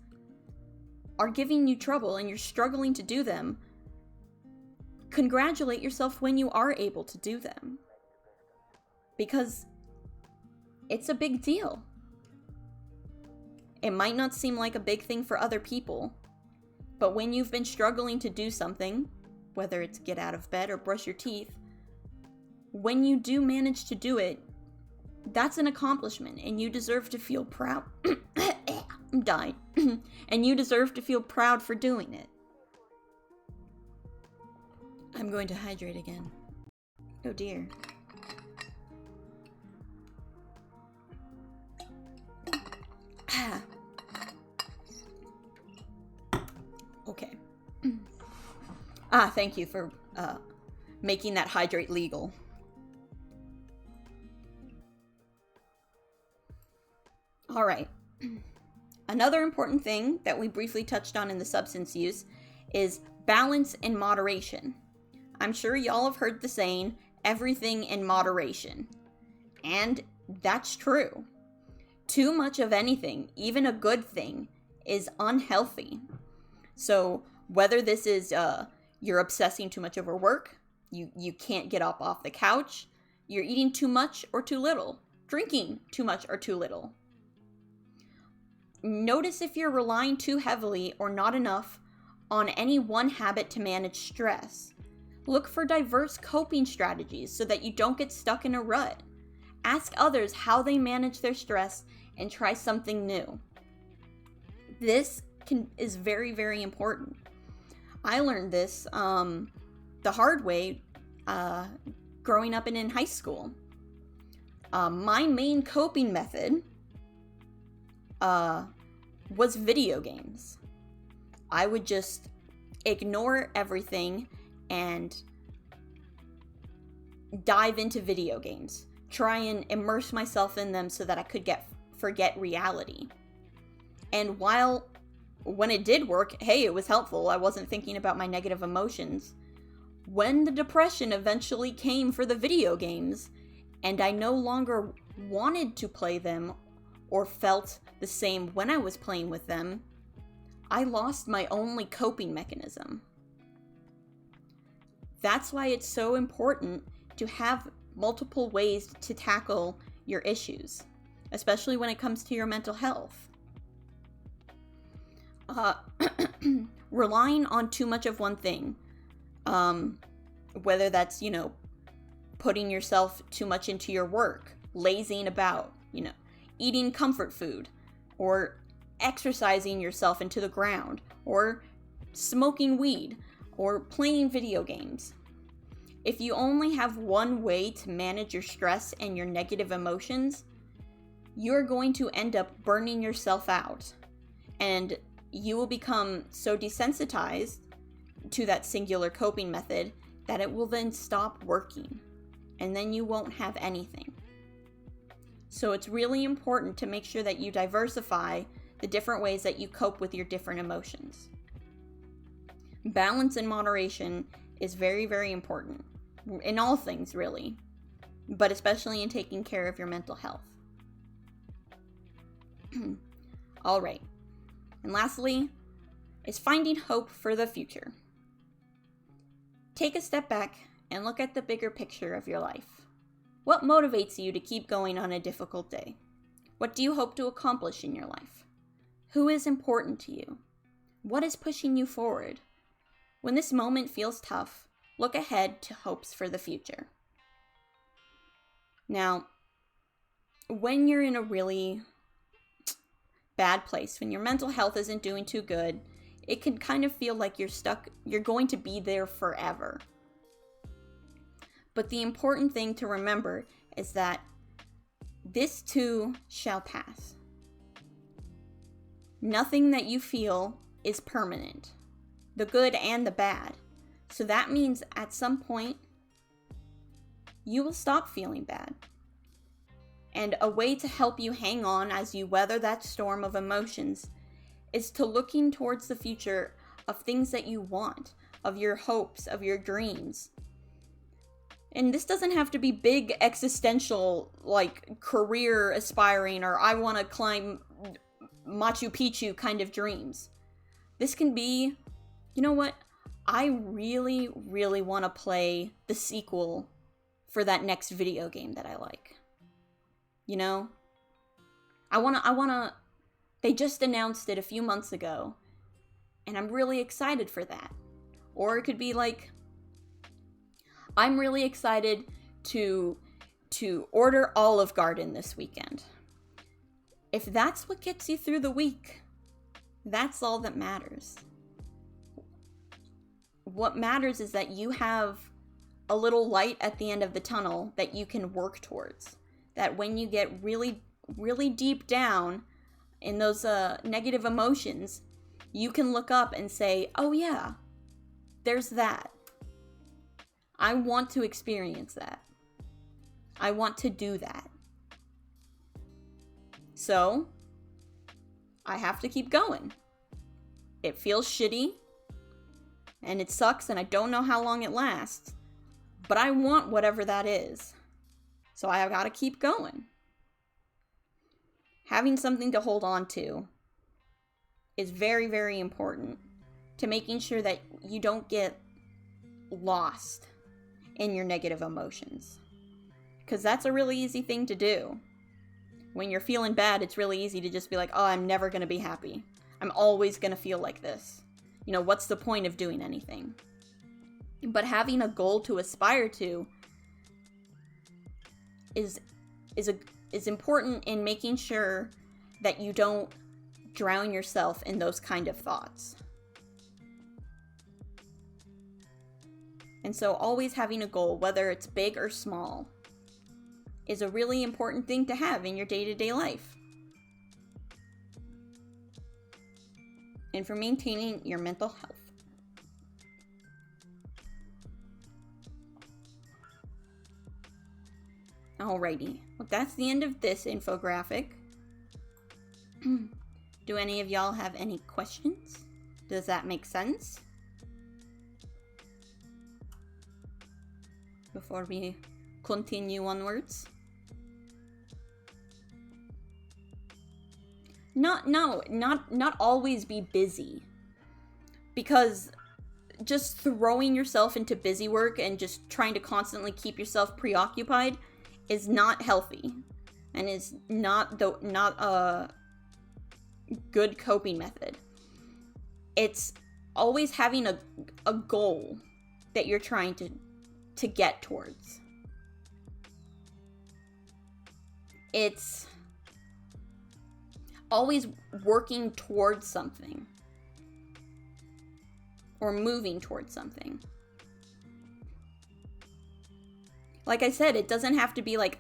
are giving you trouble and you're struggling to do them, congratulate yourself when you are able to do them. Because it's a big deal. It might not seem like a big thing for other people, but when you've been struggling to do something, whether it's get out of bed or brush your teeth, when you do manage to do it, that's an accomplishment, and you deserve to feel proud. I'm dying. And you deserve to feel proud for doing it. I'm going to hydrate again. Oh dear. Okay. Thank you for making that hydrate legal. All right. Another important thing that we briefly touched on in the substance use is balance and moderation. I'm sure y'all have heard the saying, everything in moderation. And that's true. Too much of anything, even a good thing, is unhealthy. So whether this is you're obsessing too much over work, you can't get up off the couch, you're eating too much or too little, drinking too much or too little. Notice if you're relying too heavily or not enough on any one habit to manage stress. Look for diverse coping strategies so that you don't get stuck in a rut. Ask others how they manage their stress and try something new. This is very, very important. I learned this the hard way growing up and in high school. My main coping method was video games. I would just ignore everything and dive into video games. Try and immerse myself in them so that I could forget reality. And when it did work, hey, it was helpful. I wasn't thinking about my negative emotions. When the depression eventually came for the video games, and I no longer wanted to play them or felt the same when I was playing with them, I lost my only coping mechanism. That's why it's so important to have multiple ways to tackle your issues, especially when it comes to your mental health. Relying on too much of one thing, whether that's, putting yourself too much into your work, lazying about, eating comfort food, or exercising yourself into the ground, or smoking weed, or playing video games. If you only have one way to manage your stress and your negative emotions, you're going to end up burning yourself out. And you will become so desensitized to that singular coping method that it will then stop working. And then you won't have anything. So it's really important to make sure that you diversify the different ways that you cope with your different emotions. Balance and moderation is very, very important in all things, really, but especially in taking care of your mental health. All right. And lastly, is finding hope for the future. Take a step back and look at the bigger picture of your life. What motivates you to keep going on a difficult day? What do you hope to accomplish in your life? Who is important to you? What is pushing you forward? When this moment feels tough, look ahead to hopes for the future. Now, when you're in a really bad place, when your mental health isn't doing too good, it can kind of feel like you're stuck, you're going to be there forever. But the important thing to remember is that this too shall pass. Nothing that you feel is permanent, the good and the bad. So that means at some point, you will stop feeling bad. And a way to help you hang on as you weather that storm of emotions is to looking towards the future of things that you want, of your hopes, of your dreams. And this doesn't have to be big existential, like career aspiring or I want to climb Machu Picchu kind of dreams. This can be, you know what? I really, really want to play the sequel for that next video game that I like. I want to, they just announced it a few months ago, and I'm really excited for that. Or it could be like, I'm really excited to order Olive Garden this weekend. If that's what gets you through the week, that's all that matters. What matters is that you have a little light at the end of the tunnel that you can work towards. That when you get really, really deep down in those negative emotions, you can look up and say, oh yeah, there's that. I want to experience that. I want to do that. So, I have to keep going. It feels shitty, and it sucks, and I don't know how long it lasts, but I want whatever that is. So I have got to keep going. Having something to hold on to is very, very important to making sure that you don't get lost in your negative emotions. Because that's a really easy thing to do. When you're feeling bad, it's really easy to just be like, oh, I'm never going to be happy. I'm always going to feel like this. You know, what's the point of doing anything? But having a goal to aspire to is important in making sure that you don't drown yourself in those kind of thoughts. And so always having a goal, whether it's big or small, is a really important thing to have in your day-to-day life. And for maintaining your mental health. Alrighty, well, that's the end of this infographic. Do any of y'all have any questions? Does that make sense? Before we continue onwards. Not always be busy. Because just throwing yourself into busy work and just trying to constantly keep yourself preoccupied is not healthy. And is not a good coping method. It's always having a goal that you're trying to get towards. It's always working towards something. Or moving towards something. Like I said, it doesn't have to be like,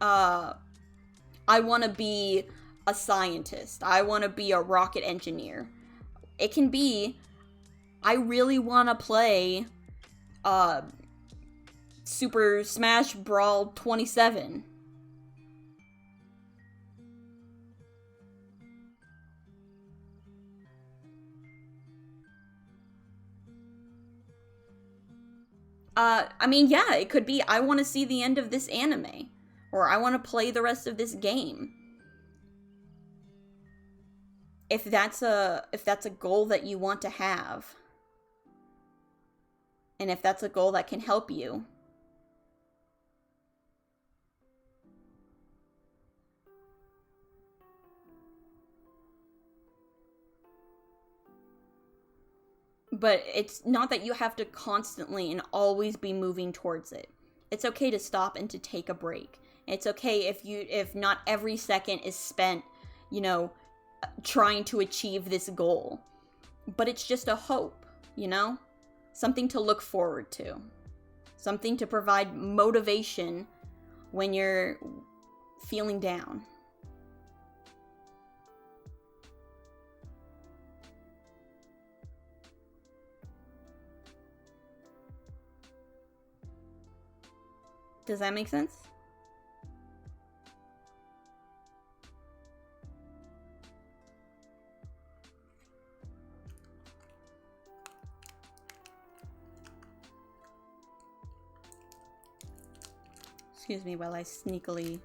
I want to be a scientist. I want to be a rocket engineer. It can be, I really want to play Super Smash Brawl 27. I mean, yeah, it could be, I want to see the end of this anime. Or I want to play the rest of this game. If that's a goal that you want to have. And if that's a goal that can help you. But it's not that you have to constantly and always be moving towards it. It's okay to stop and to take a break. It's okay if not every second is spent, trying to achieve this goal. But it's just a hope, Something to look forward to. Something to provide motivation when you're feeling down. Does that make sense? Excuse me while I sneakily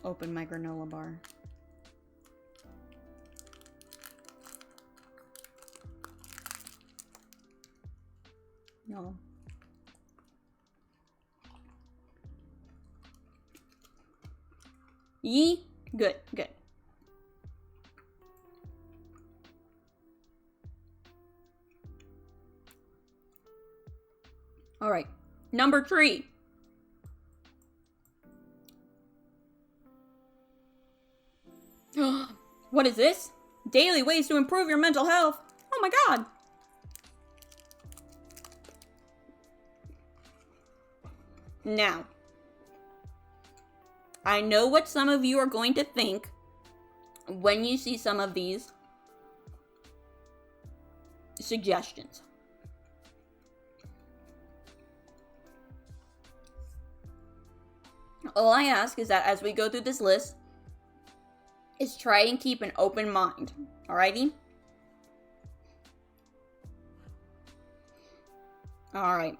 open my granola bar. No. Yee? Good, good. All right. Number 3. What is this? Daily ways to improve your mental health. Oh my god. Now, I know what some of you are going to think when you see some of these suggestions. All I ask is that as we go through this list, is try and keep an open mind. Alrighty? Alright.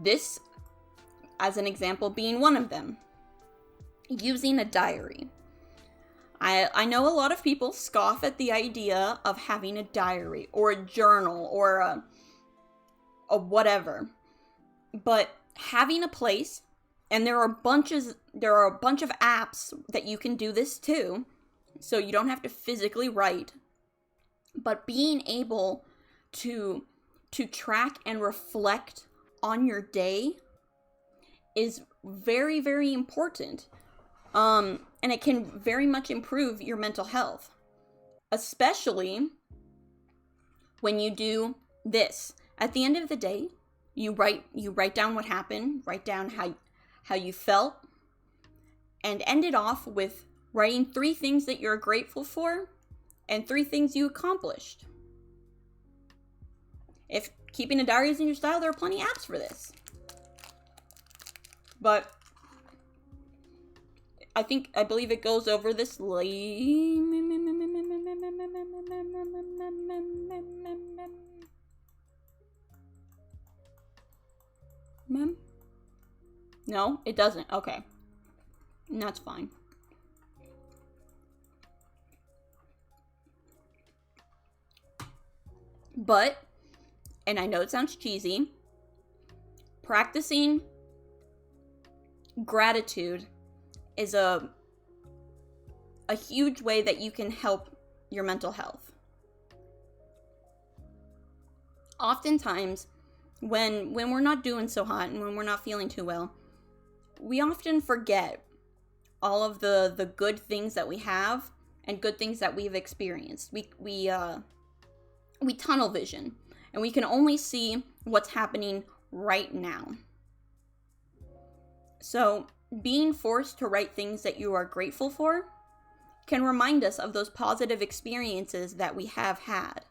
This, as an example, being one of them. Using a diary. I know a lot of people scoff at the idea of having a diary or a journal or a whatever. But having a place, and there are a bunch of apps that you can do this too, so you don't have to physically write. But being able to track and reflect on your day is very, very important. And it can very much improve your mental health, especially when you do this. At the end of the day, you write down what happened, write down how you felt, and end it off with writing 3 things that you're grateful for and 3 things you accomplished. If keeping a diary is in your style, there are plenty of apps for this. But I believe it goes over this No, it doesn't. Okay. That's fine. But, and I know it sounds cheesy, practicing gratitude is a huge way that you can help your mental health. Oftentimes, when we're not doing so hot and when we're not feeling too well, we often forget all of the good things that we have and good things that we've experienced. We tunnel vision, and we can only see what's happening right now. So, being forced to write things that you are grateful for can remind us of those positive experiences that we have had.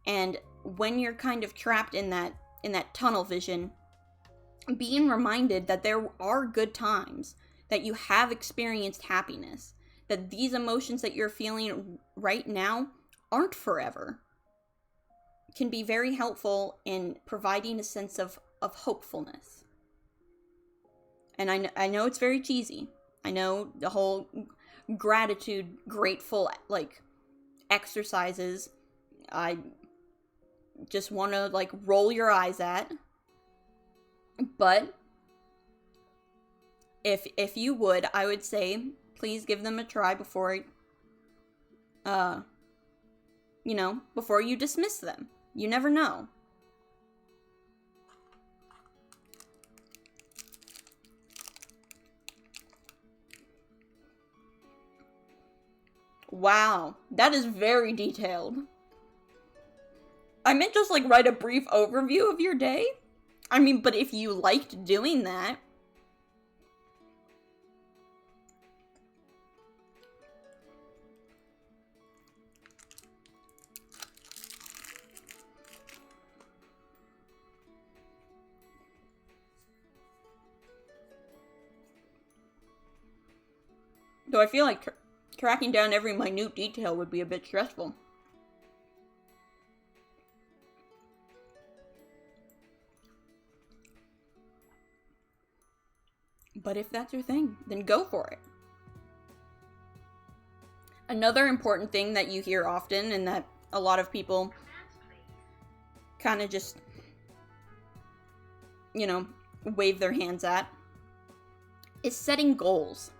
And when you're kind of trapped in that tunnel vision, being reminded that there are good times, that you have experienced happiness, that these emotions that you're feeling right now aren't forever, can be very helpful in providing a sense of hopefulness. And I know it's very cheesy. I know the whole gratitude, grateful, exercises, I just want to, roll your eyes at. But if you would, I would say, please give them a try before you dismiss them. You never know. Wow, that is very detailed. I meant just write a brief overview of your day. I mean, but if you liked doing that. Though I feel like tracking down every minute detail would be a bit stressful. But if that's your thing, then go for it. Another important thing that you hear often, and that a lot of people kind of just, wave their hands at, is setting goals.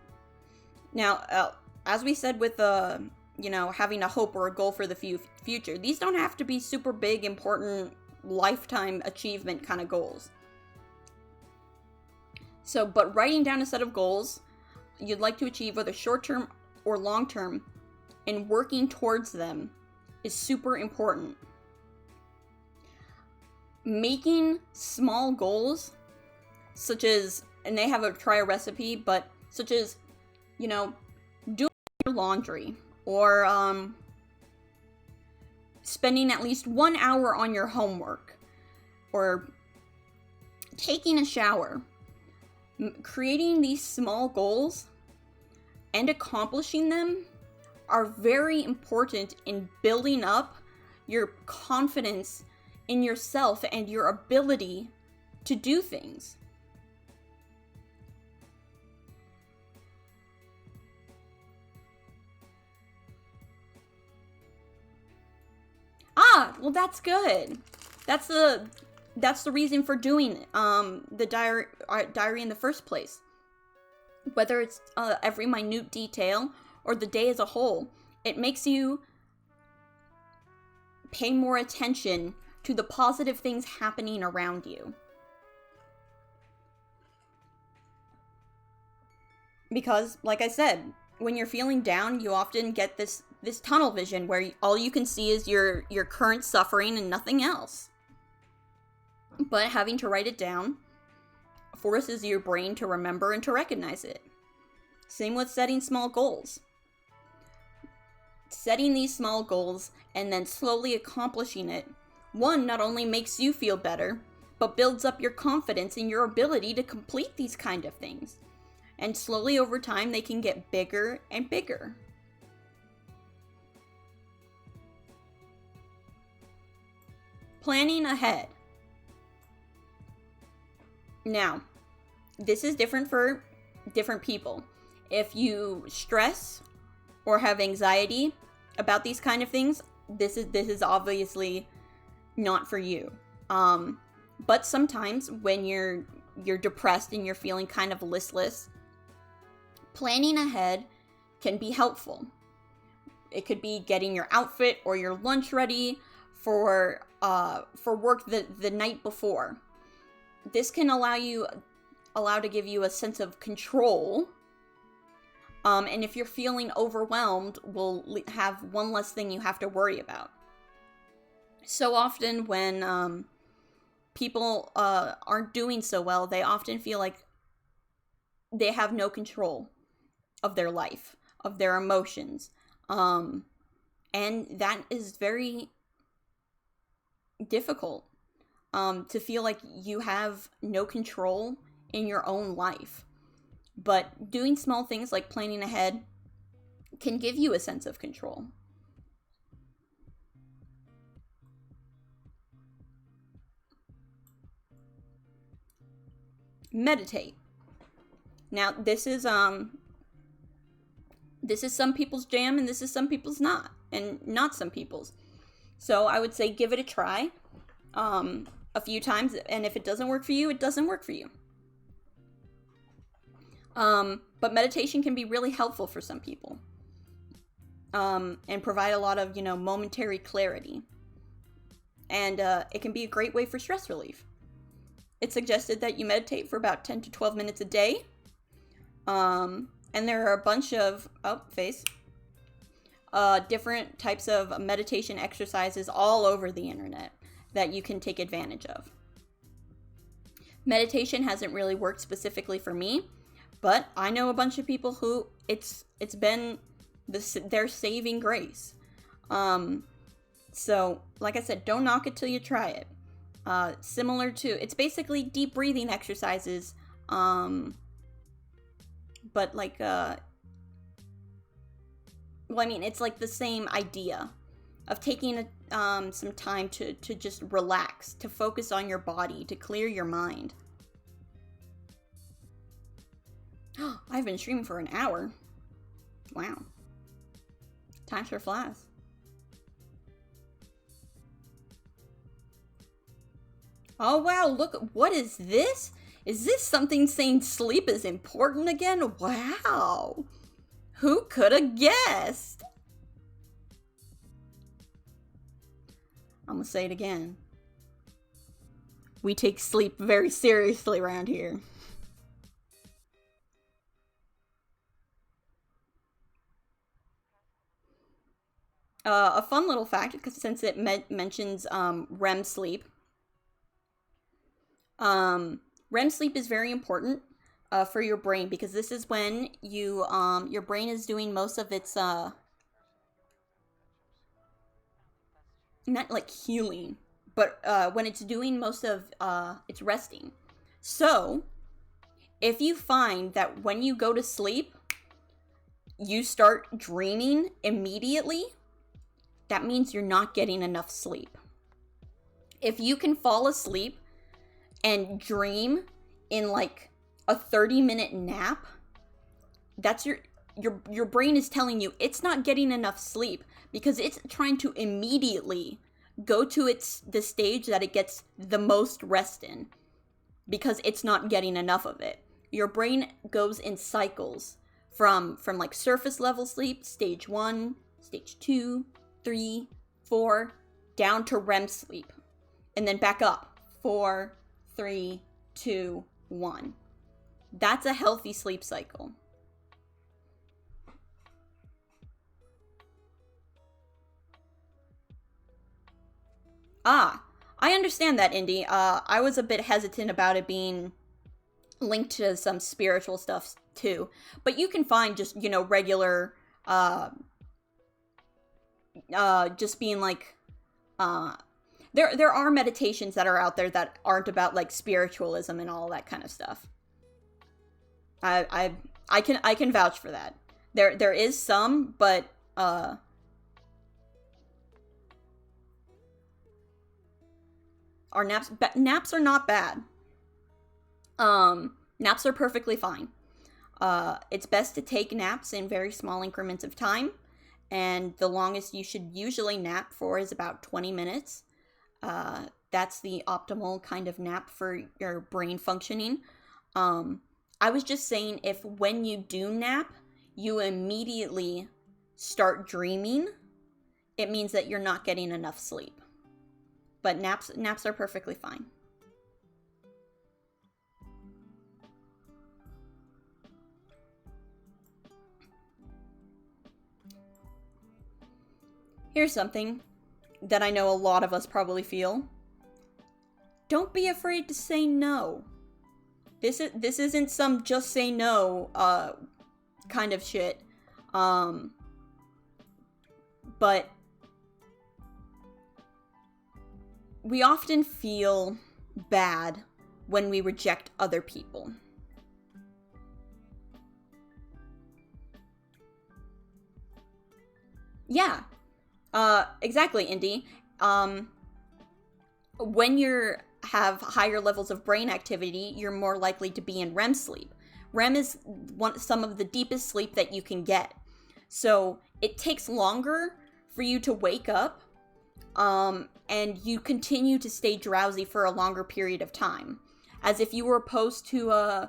Now, as we said with, having a hope or a goal for the future, these don't have to be super big, important, lifetime achievement kind of goals. So, but writing down a set of goals you'd like to achieve, whether short-term or long-term, and working towards them is super important. Making small goals, such as, and they have try a recipe, but such as, doing your laundry, or spending at least 1 hour on your homework, or taking a shower. Creating these small goals and accomplishing them are very important in building up your confidence in yourself and your ability to do things. Well, that's good. That's the reason for doing the diary in the first place. Whether it's every minute detail or the day as a whole, it makes you pay more attention to the positive things happening around you. Because, like I said, when you're feeling down, you often get this tunnel vision where all you can see is your current suffering and nothing else. But having to write it down forces your brain to remember and to recognize it. Same with setting small goals. Setting these small goals and then slowly accomplishing it, one, not only makes you feel better, but builds up your confidence in your ability to complete these kind of things. And slowly over time, they can get bigger and bigger. Planning ahead. Now, this is different for different people. If you stress or have anxiety about these kind of things, this is obviously not for you. But sometimes when you're depressed and you're feeling kind of listless, planning ahead can be helpful. It could be getting your outfit or your lunch ready for work the night before. This can allow to give you a sense of control. And if you're feeling overwhelmed, will have one less thing you have to worry about. So often when people aren't doing so well, they often feel like they have no control of their life, of their emotions. And that is very difficult, to feel like you have no control in your own life. But doing small things like planning ahead can give you a sense of control. Meditate. Now, this is some people's jam, and this is some people's not, and not some people's. So I would say give it a try a few times, and if it doesn't work for you, it doesn't work for you. But meditation can be really helpful for some people, and provide a lot of, momentary clarity. And it can be a great way for stress relief. It's suggested that you meditate for about 10 to 12 minutes a day. And there are a bunch of, different types of meditation exercises all over the internet that you can take advantage of. Meditation hasn't really worked specifically for me, but I know a bunch of people who it's been their saving grace. So, like I said, don't knock it till you try it. Similar to, it's basically deep breathing exercises, but like, it's like the same idea of taking some time to just relax, to focus on your body, to clear your mind. I've been streaming for an hour. Wow. Time sure flies. Oh wow, look, what is this? Is this something saying sleep is important again? Wow. Who could have guessed? I'm gonna say it again. We take sleep very seriously around here. A fun little fact, because since it mentions REM sleep. REM sleep is very important for your brain, because this is when your brain is doing most of its not like healing, but when it's doing most of its resting. So if you find that when you go to sleep, you start dreaming immediately, that means you're not getting enough sleep. If you can fall asleep and dream in like a 30-minute nap, that's your brain is telling you it's not getting enough sleep because it's trying to immediately go to the stage that it gets the most rest in because it's not getting enough of it. Your brain goes in cycles from like surface level sleep, stage 1, stage 2, 3, 4, down to REM sleep. And then back up. 4, 3, 2, 1. That's a healthy sleep cycle. I understand that, Indy. I was a bit hesitant about it being linked to some spiritual stuff too. But you can find just, regular, just being like, there are meditations that are out there that aren't about like spiritualism and all that kind of stuff. I can vouch for that. There is some, but our naps are not bad. Naps are perfectly fine. It's best to take naps in very small increments of time, and the longest you should usually nap for is about 20 minutes. That's the optimal kind of nap for your brain functioning. I was just saying, if when you do nap, you immediately start dreaming, it means that you're not getting enough sleep. But naps are perfectly fine. Here's something that I know a lot of us probably feel. Don't be afraid to say no. This isn't some just say no kind of shit. But we often feel bad when we reject other people. Yeah. Exactly, Indy. When you have higher levels of brain activity, you're more likely to be in REM sleep. REM is some of the deepest sleep that you can get. So it takes longer for you to wake up, and you continue to stay drowsy for a longer period of time, as if you were opposed to,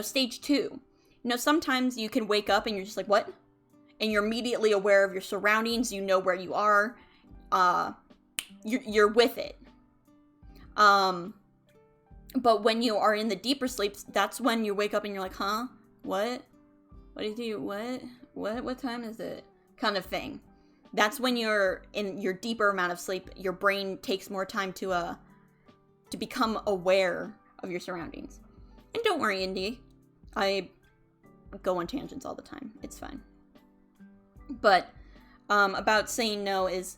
stage 2. Sometimes you can wake up and you're just like, what? And you're immediately aware of your surroundings, you know where you are, you're with it. But when you are in the deeper sleeps, that's when you wake up and you're like, huh? What? What did you, what time is it? Kind of thing. That's when you're in your deeper amount of sleep, your brain takes more time to become aware of your surroundings. And don't worry, Indy. I go on tangents all the time. It's fine. But about saying no is,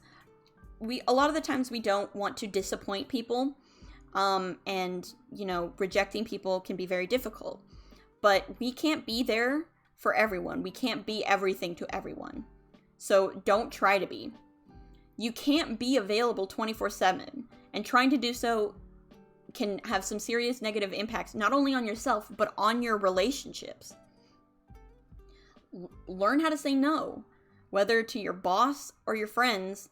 a lot of the times we don't want to disappoint people, and rejecting people can be very difficult. But we can't be there for everyone. We can't be everything to everyone. So don't try to be. You can't be available 24/7, and trying to do so can have some serious negative impacts, not only on yourself, but on your relationships. Learn how to say no, whether to your boss or your friends,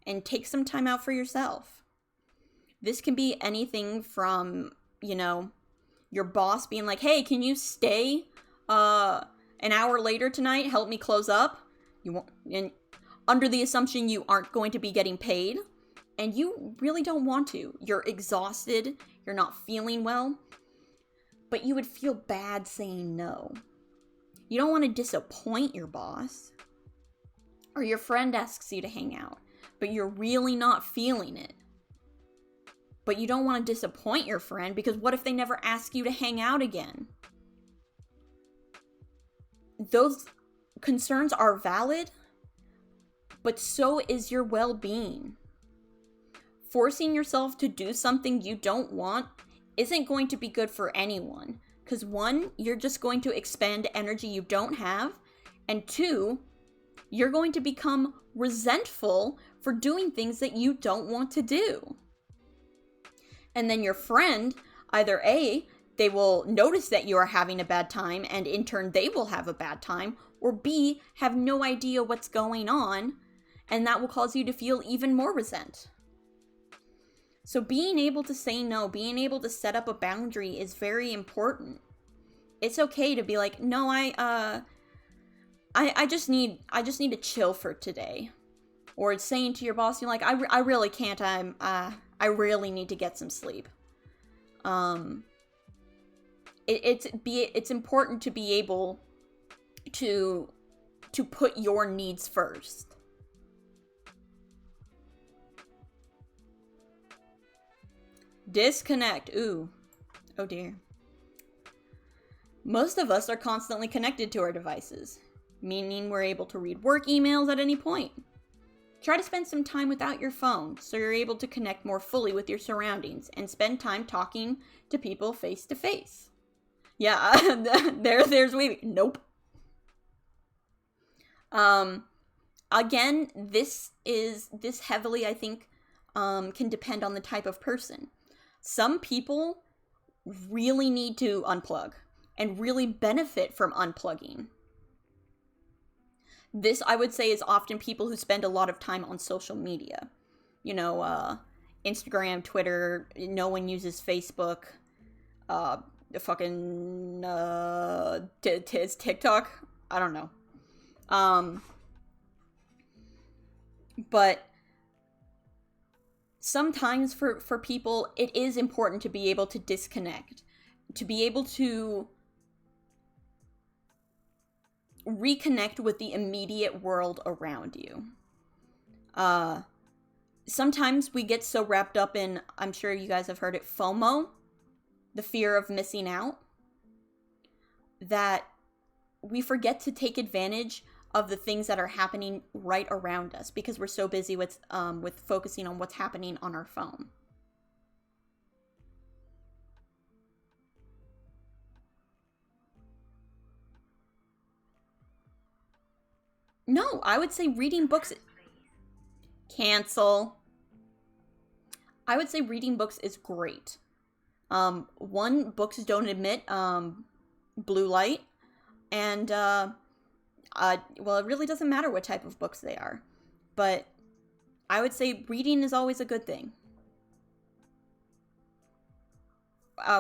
and take some time out for yourself. This can be anything from, your boss being like, hey, can you stay an hour later tonight, help me close up? You won't, and under the assumption you aren't going to be getting paid, and you really don't want to. You're exhausted, you're not feeling well, but you would feel bad saying no. You don't want to disappoint your boss. Or your friend asks you to hang out, but you're really not feeling it. But you don't want to disappoint your friend, because what if they never ask you to hang out again? Those concerns are valid, but so is your well-being. Forcing yourself to do something you don't want isn't going to be good for anyone, Because one, you're just going to expend energy you don't have. And two, you're going to become resentful for doing things that you don't want to do. And then your friend, either A, they will notice that you are having a bad time, and in turn they will have a bad time, or B, have no idea what's going on, and that will cause you to feel even more resent. So being able to say no, being able to set up a boundary is very important. It's okay to be like, no, I just need to chill for today. Or it's saying to your boss, you're like, I really can't, I really need to get some sleep. It's important to be able to put your needs first. Disconnect. Ooh. Oh dear. Most of us are constantly connected to our devices, meaning we're able to read work emails at any point. Try to spend some time without your phone so you're able to connect more fully with your surroundings and spend time talking to people face to face. Yeah, there's Wavy. Nope. Again, this heavily, I think, can depend on the type of person. Some people really need to unplug and really benefit from unplugging. This, I would say, is often people who spend a lot of time on social media. You know, Instagram, Twitter, no one uses Facebook, TikTok? I don't know. But sometimes for people, it is important to be able to disconnect, to be able to reconnect with the immediate world around you. Sometimes we get so wrapped up in, I'm sure you guys have heard it, FOMO, the fear of missing out, that we forget to take advantage of the things that are happening right around us because we're so busy with focusing on what's happening on our phone. No, I would say reading books... Cancel. I would say reading books is great. One, books don't emit blue light, and well, it really doesn't matter what type of books they are, but I would say reading is always a good thing.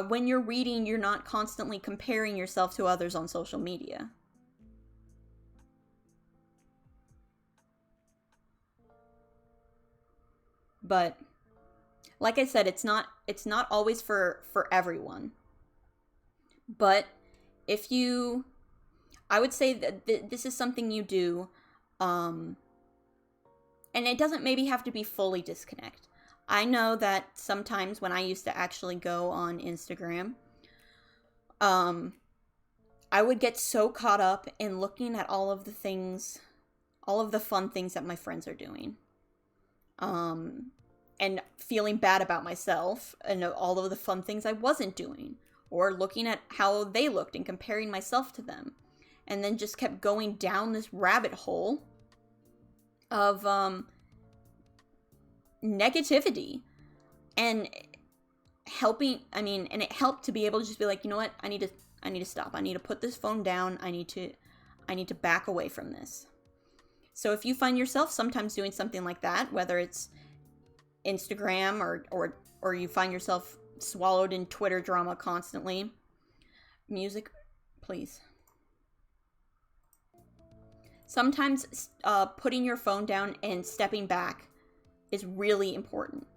When you're reading, you're not constantly comparing yourself to others on social media. But like I said, it's not always for everyone. But if you, I would say that this is something you do, and it doesn't maybe have to be fully disconnect. I know that sometimes when I used to actually go on Instagram, I would get so caught up in looking at all of the things, all of the fun things that my friends are doing. And feeling bad about myself and all of the fun things I wasn't doing, or looking at how they looked and comparing myself to them, and then just kept going down this rabbit hole of negativity, and and it helped to be able to just be like, you know what, I need to stop. I need to put this phone down. I need to back away from this. So if you find yourself sometimes doing something like that, whether it's Instagram or you find yourself swallowed in Twitter drama constantly, music, please. Sometimes putting your phone down and stepping back is really important.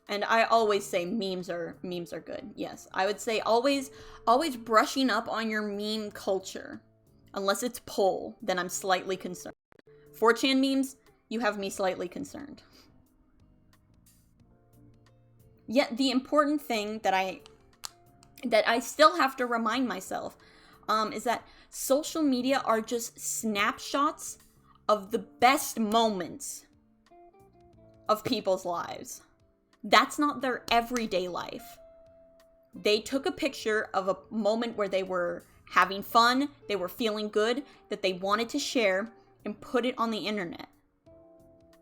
And I always say memes are good. Yes, I would say always brushing up on your meme culture. Unless it's poll, then I'm slightly concerned. 4chan memes, you have me slightly concerned. Yet the important thing that I still have to remind myself is that social media are just snapshots of the best moments of people's lives. That's not their everyday life. They took a picture of a moment where they were having fun, they were feeling good, that they wanted to share, and put it on the internet.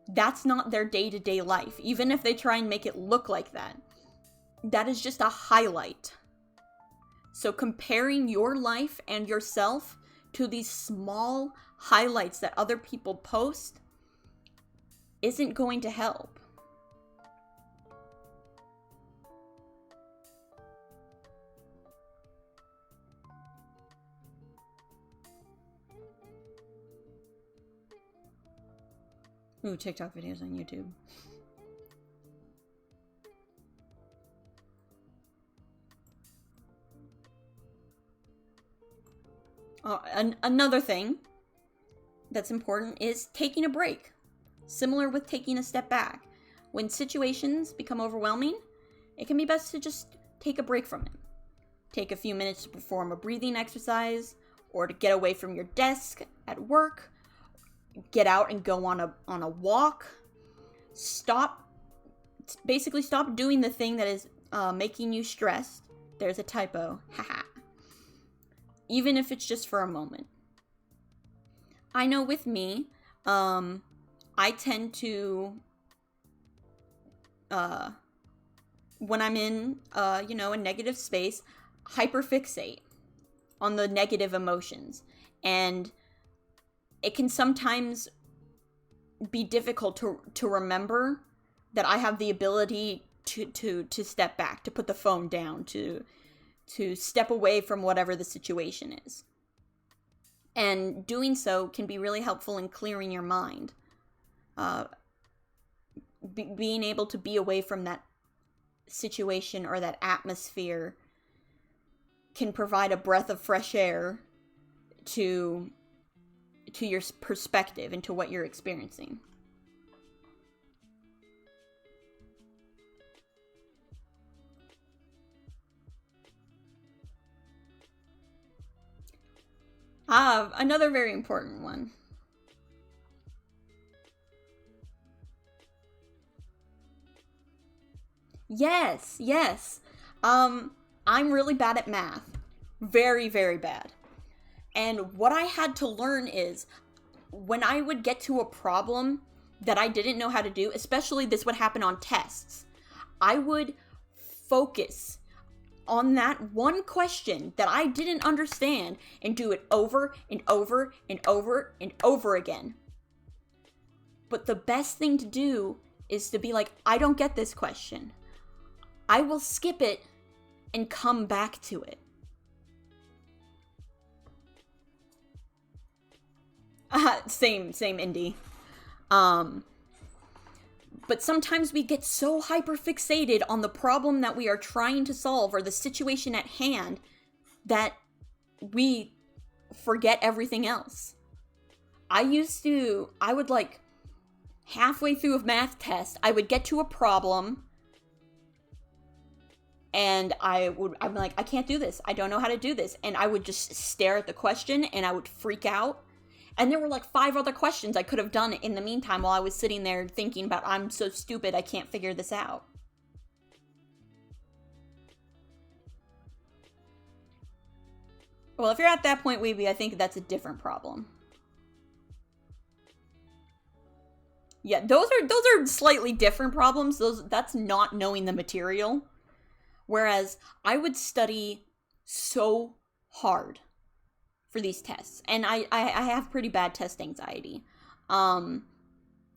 That's not their day-to-day life, even if they try and make it look like that. That is just a highlight. So comparing your life and yourself to these small highlights that other people post isn't going to help. Ooh, TikTok videos on YouTube. Another thing that's important is taking a break. Similar with taking a step back. When situations become overwhelming, it can be best to just take a break from it. Take a few minutes to perform a breathing exercise, or to get away from your desk at work. Get out and go on a walk. Basically stop doing the thing that is making you stressed. There's a typo, haha. Even if it's just for a moment. I know with me, I tend to, when I'm in, a negative space, hyperfixate on the negative emotions. And it can sometimes be difficult to remember that I have the ability to step back, to put the phone down, to step away from whatever the situation is. And doing so can be really helpful in clearing your mind. Being able to be away from that situation or that atmosphere can provide a breath of fresh air to your perspective and to what you're experiencing. Another very important one. Yes. I'm really bad at math. Very, very bad. And what I had to learn is, when I would get to a problem that I didn't know how to do, especially this would happen on tests, I would focus on that one question that I didn't understand and do it over and over and over and over again. But the best thing to do is to be like, I don't get this question. I will skip it and come back to it. Same, Indy. But sometimes we get so hyperfixated on the problem that we are trying to solve or the situation at hand that we forget everything else. I would halfway through a math test, I would get to a problem and I'm like, I can't do this. I don't know how to do this. And I would just stare at the question and I would freak out. And there were 5 other questions I could have done in the meantime while I was sitting there thinking about, I'm so stupid, I can't figure this out. Well, if you're at that point, Weeby, I think that's a different problem. Yeah, those are slightly different problems. That's not knowing the material. Whereas I would study so hard for these tests. And I have pretty bad test anxiety.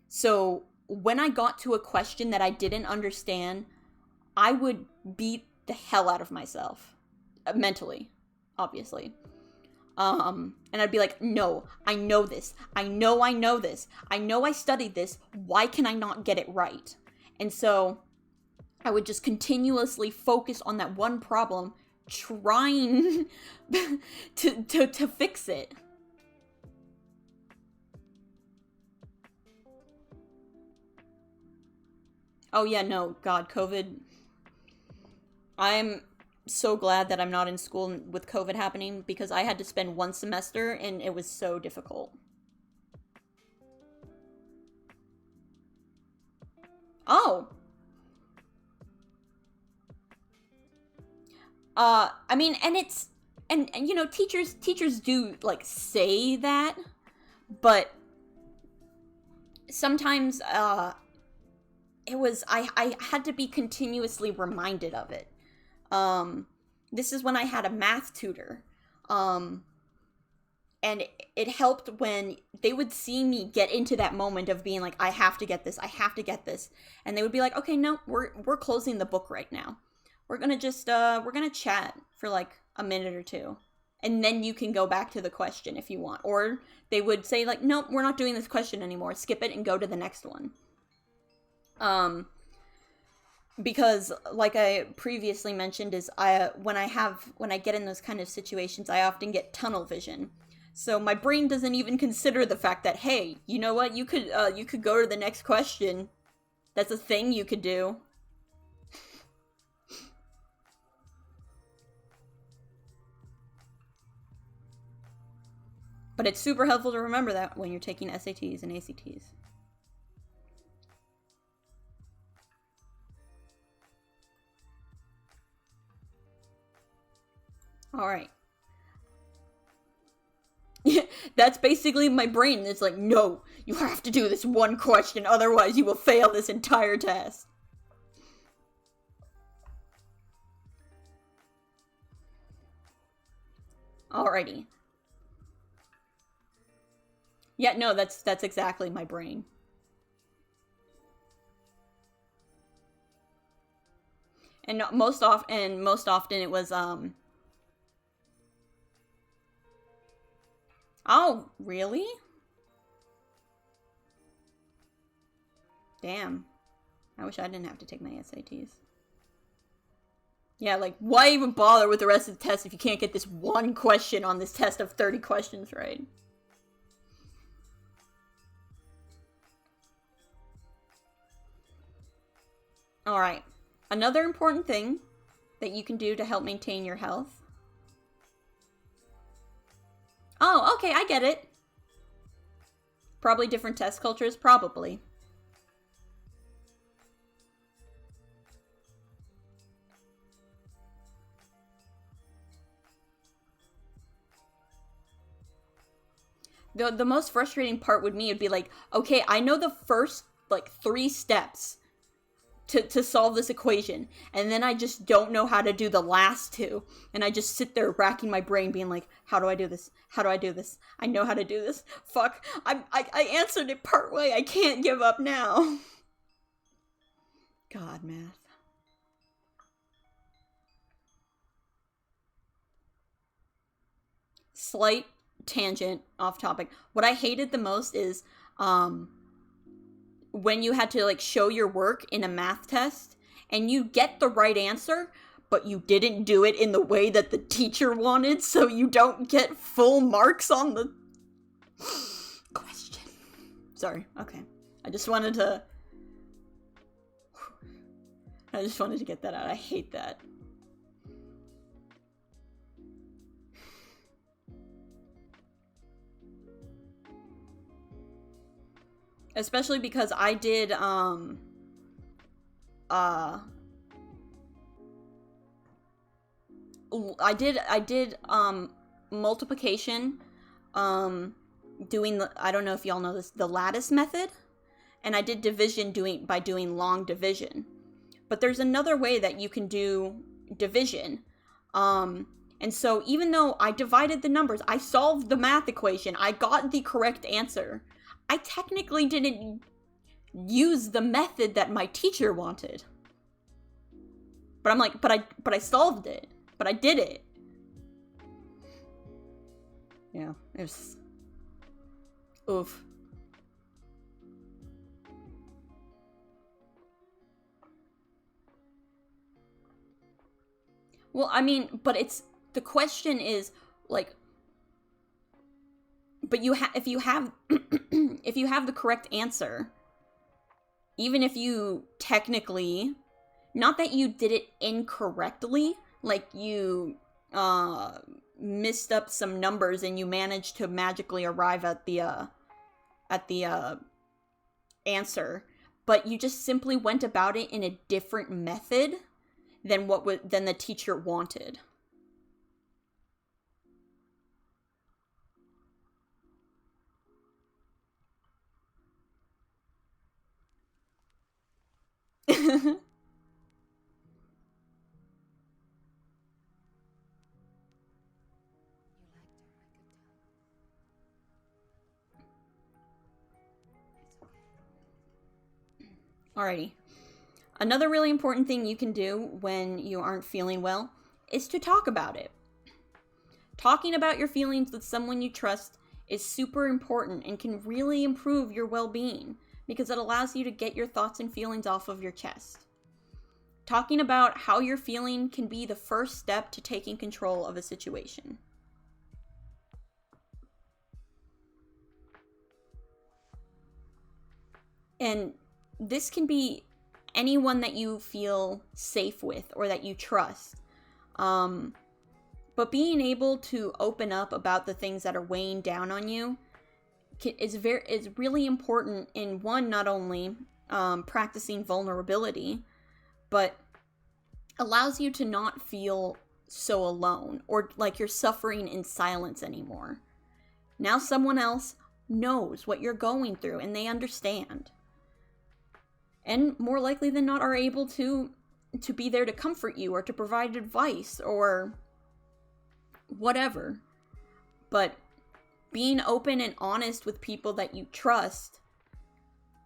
So when I got to a question that I didn't understand, I would beat the hell out of myself. Mentally, obviously. And I'd be like, no, I know this. I know this. I know I studied this. Why can I not get it right? And so I would just continuously focus on that one problem, trying to fix it. Oh yeah, no, God, COVID. I'm so glad that I'm not in school with COVID happening, because I had to spend one semester and it was so difficult. Oh. I mean, and it's, and you know, teachers do, like, say that, but sometimes, it was, I had to be continuously reminded of it. This is when I had a math tutor. And it helped when they would see me get into that moment of being like, I have to get this, I have to get this. And they would be like, okay, no, we're closing the book right now. We're gonna just, we're gonna chat for like a minute or two. And then you can go back to the question if you want. Or they would say like, nope, we're not doing this question anymore. Skip it and go to the next one. Because like I previously mentioned, is when I get in those kind of situations, I often get tunnel vision. So my brain doesn't even consider the fact that, hey, you know what, you could go to the next question. That's a thing you could do. But it's super helpful to remember that when you're taking SATs and ACTs. All right. That's basically my brain. It's like, no, you have to do this one question, otherwise you will fail this entire test. Alrighty. Yeah, no, that's exactly my brain. And most often it was oh, really? Damn. I wish I didn't have to take my SATs. Yeah, like, why even bother with the rest of the test if you can't get this one question on this test of 30 questions right? Alright. Another important thing that you can do to help maintain your health. Oh, okay, I get it. Probably different test cultures, probably. The most frustrating part with me would be like, okay, I know the first, like, 3 steps to solve this equation, and then I just don't know how to do the last 2, and I just sit there racking my brain being like, how do I do this? How do I do this? I know how to do this. Fuck, I answered it part way. I can't give up now. God, math. Slight tangent off topic. What I hated the most is when you had to like show your work in a math test and you get the right answer, but you didn't do it in the way that the teacher wanted, so you don't get full marks on the question. Sorry, okay. I just wanted to get that out. I hate that. Especially because I did, multiplication, doing the, I don't know if y'all know this, the lattice method, and I did division by doing long division. But there's another way that you can do division, and so even though I divided the numbers, I solved the math equation, I got the correct answer, I technically didn't use the method that my teacher wanted. But I'm like, but I solved it. But I did it. Yeah, it was... Oof. Well, I mean, but it's... The question is, like... But if you have if you have the correct answer, even if you technically, not that you did it incorrectly, like you missed up some numbers and you managed to magically arrive at the answer, but you just simply went about it in a different method than than the teacher wanted. Alrighty. Another really important thing you can do when you aren't feeling well is to talk about it. Talking about your feelings with someone you trust is super important and can really improve your well-being because it allows you to get your thoughts and feelings off of your chest. Talking about how you're feeling can be the first step to taking control of a situation. And this can be anyone that you feel safe with or that you trust. But being able to open up about the things that are weighing down on you is really important in one, not only practicing vulnerability, but allows you to not feel so alone or like you're suffering in silence anymore. Now someone else knows what you're going through and they understand. And more likely than not are able to be there to comfort you or to provide advice or whatever. But being open and honest with people that you trust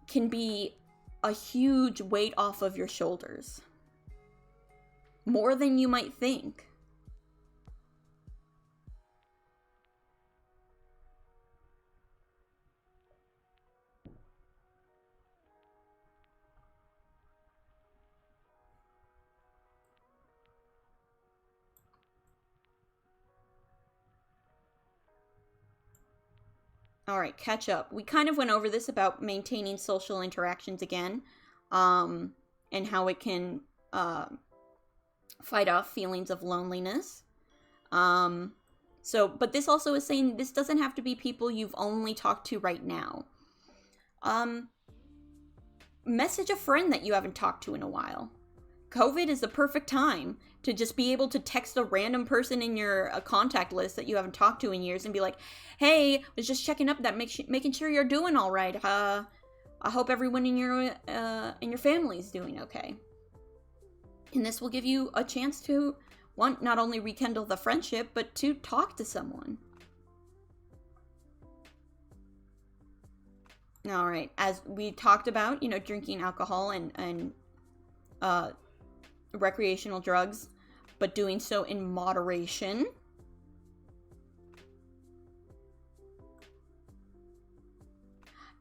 can be a huge weight off of your shoulders. More than you might think. All right, catch up. We kind of went over this about maintaining social interactions again, and how it can fight off feelings of loneliness. But this also is saying this doesn't have to be people you've only talked to right now. Message a friend that you haven't talked to in a while. COVID is the perfect time to just be able to text a random person in your contact list that you haven't talked to in years and be like, hey, was just checking up that making sure you're doing all right. I hope everyone in your family is doing okay. And this will give you a chance to, one, not only rekindle the friendship, but to talk to someone. All right, as we talked about, drinking alcohol and recreational drugs, but doing so in moderation.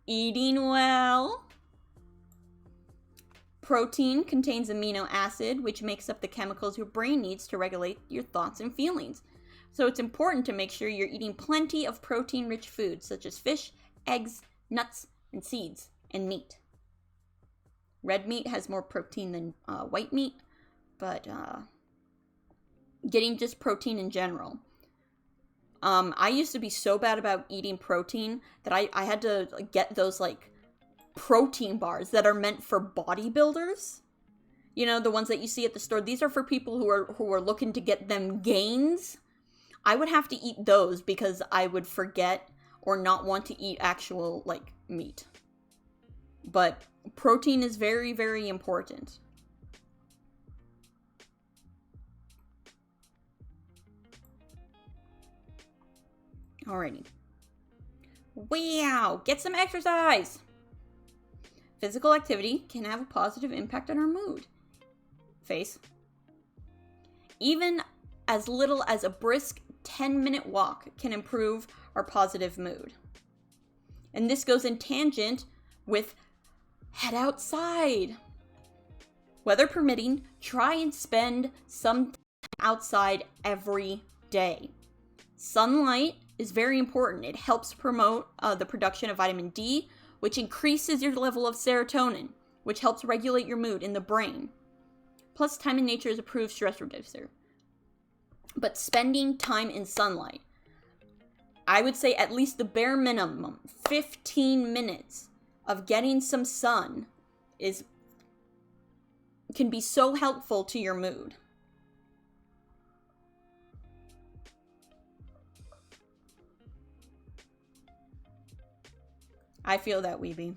Eating well. Protein contains amino acid, which makes up the chemicals your brain needs to regulate your thoughts and feelings. So it's important to make sure you're eating plenty of protein-rich foods, such as fish, eggs, nuts, and seeds, and meat. Red meat has more protein than white meat, but getting just protein in general. I used to be so bad about eating protein that I had to get those protein bars that are meant for bodybuilders. The ones that you see at the store. These are for people who are looking to get them gains. I would have to eat those because I would forget or not want to eat actual meat. But protein is very, very important. Alrighty. Wow, get some exercise! Physical activity can have a positive impact on our mood. Face. Even as little as a brisk 10-minute walk can improve our positive mood. And this goes in tangent with head outside. Weather permitting, try and spend some time outside every day. Sunlight is very important. It helps promote the production of vitamin D, which increases your level of serotonin, which helps regulate your mood in the brain. Plus, time in nature is a proved stress reducer. But spending time in sunlight, I would say at least the bare minimum, 15 minutes of getting some sun can be so helpful to your mood. I feel that, Weeby.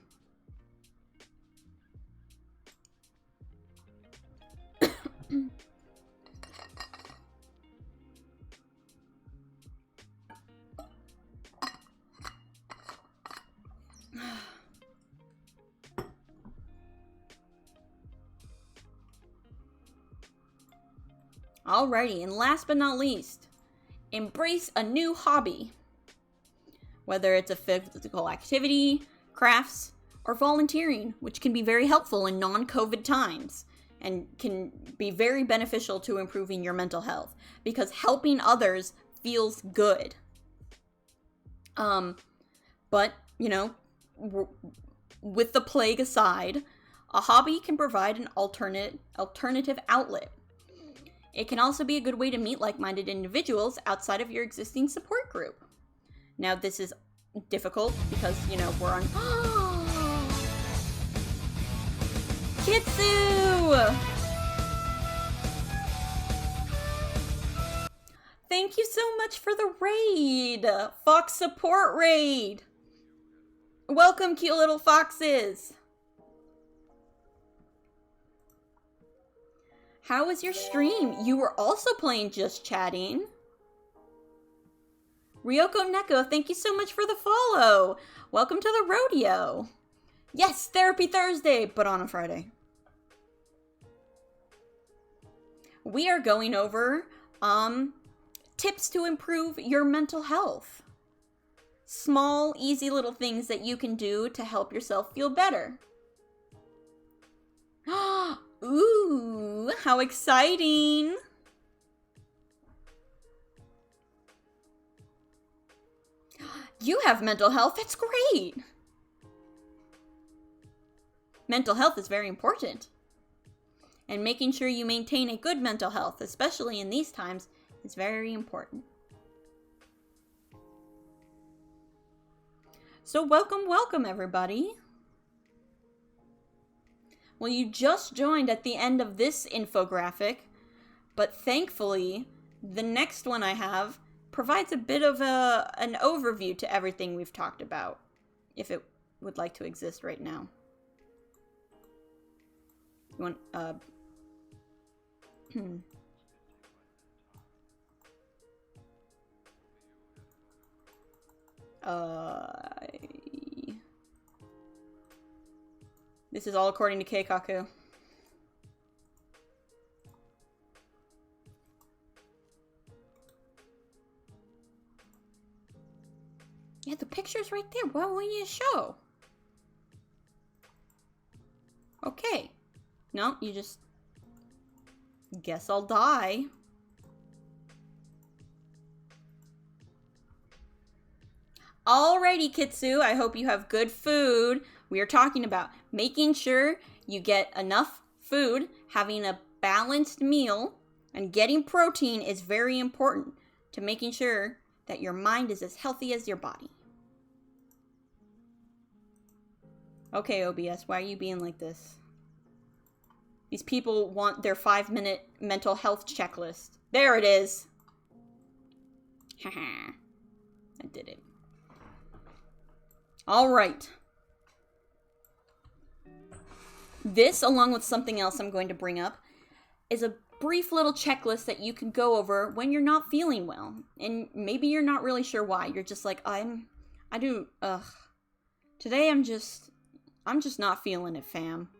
Alrighty, and last but not least, embrace a new hobby. Whether it's a physical activity, crafts, or volunteering, which can be very helpful in non-COVID times and can be very beneficial to improving your mental health because helping others feels good. But, you know, with the plague aside, a hobby can provide an alternative outlet. It can also be a good way to meet like-minded individuals outside of your existing support group. Now, this is difficult because, you know, we're on... Kitsu! Thank you so much for the raid! Fox support raid! Welcome, cute little foxes! How was your stream? You were also playing Just Chatting. Ryoko Neko, thank you so much for the follow. Welcome to the rodeo. Yes, Therapy Thursday, but on a Friday. We are going over tips to improve your mental health. Small, easy little things that you can do to help yourself feel better. Ooh, how exciting! You have mental health, that's great! Mental health is very important. And making sure you maintain a good mental health, especially in these times, is very important. So welcome everybody. Well, you just joined at the end of this infographic, but thankfully, the next one I have provides a bit of an overview to everything we've talked about, if it would like to exist right now. You want, This is all according to Keikaku. Yeah, the picture's right there. What will you show? Okay. No, you just... Guess I'll die. Alrighty, Kitsu. I hope you have good food. We are talking about making sure you get enough food, having a balanced meal, and getting protein is very important to making sure that your mind is as healthy as your body. Okay, OBS, why are you being like this? These people want their 5-minute mental health checklist. There it is. Haha. I did it. All right. This, along with something else I'm going to bring up, is a brief little checklist that you can go over when you're not feeling well. And maybe you're not really sure why. You're just like, today I'm just not feeling it, fam.